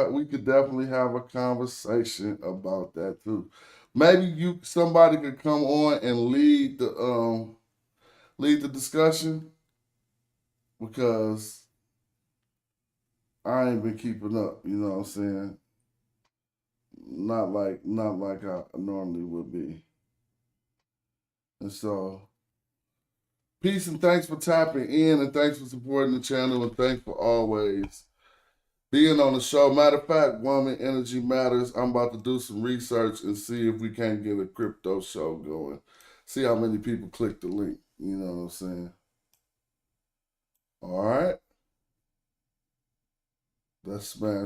definitely have a conversation about that too. Maybe somebody could come on and lead the discussion, because I ain't been keeping up, you know what I'm saying? Not like I normally would be. And so, peace and thanks for tapping in, and thanks for supporting the channel, and thanks for always being on the show. Matter of fact, Woman Energy Matters, I'm about to do some research and see if we can't get a crypto show going. See how many people click the link, you know what I'm saying? All right. That's smash.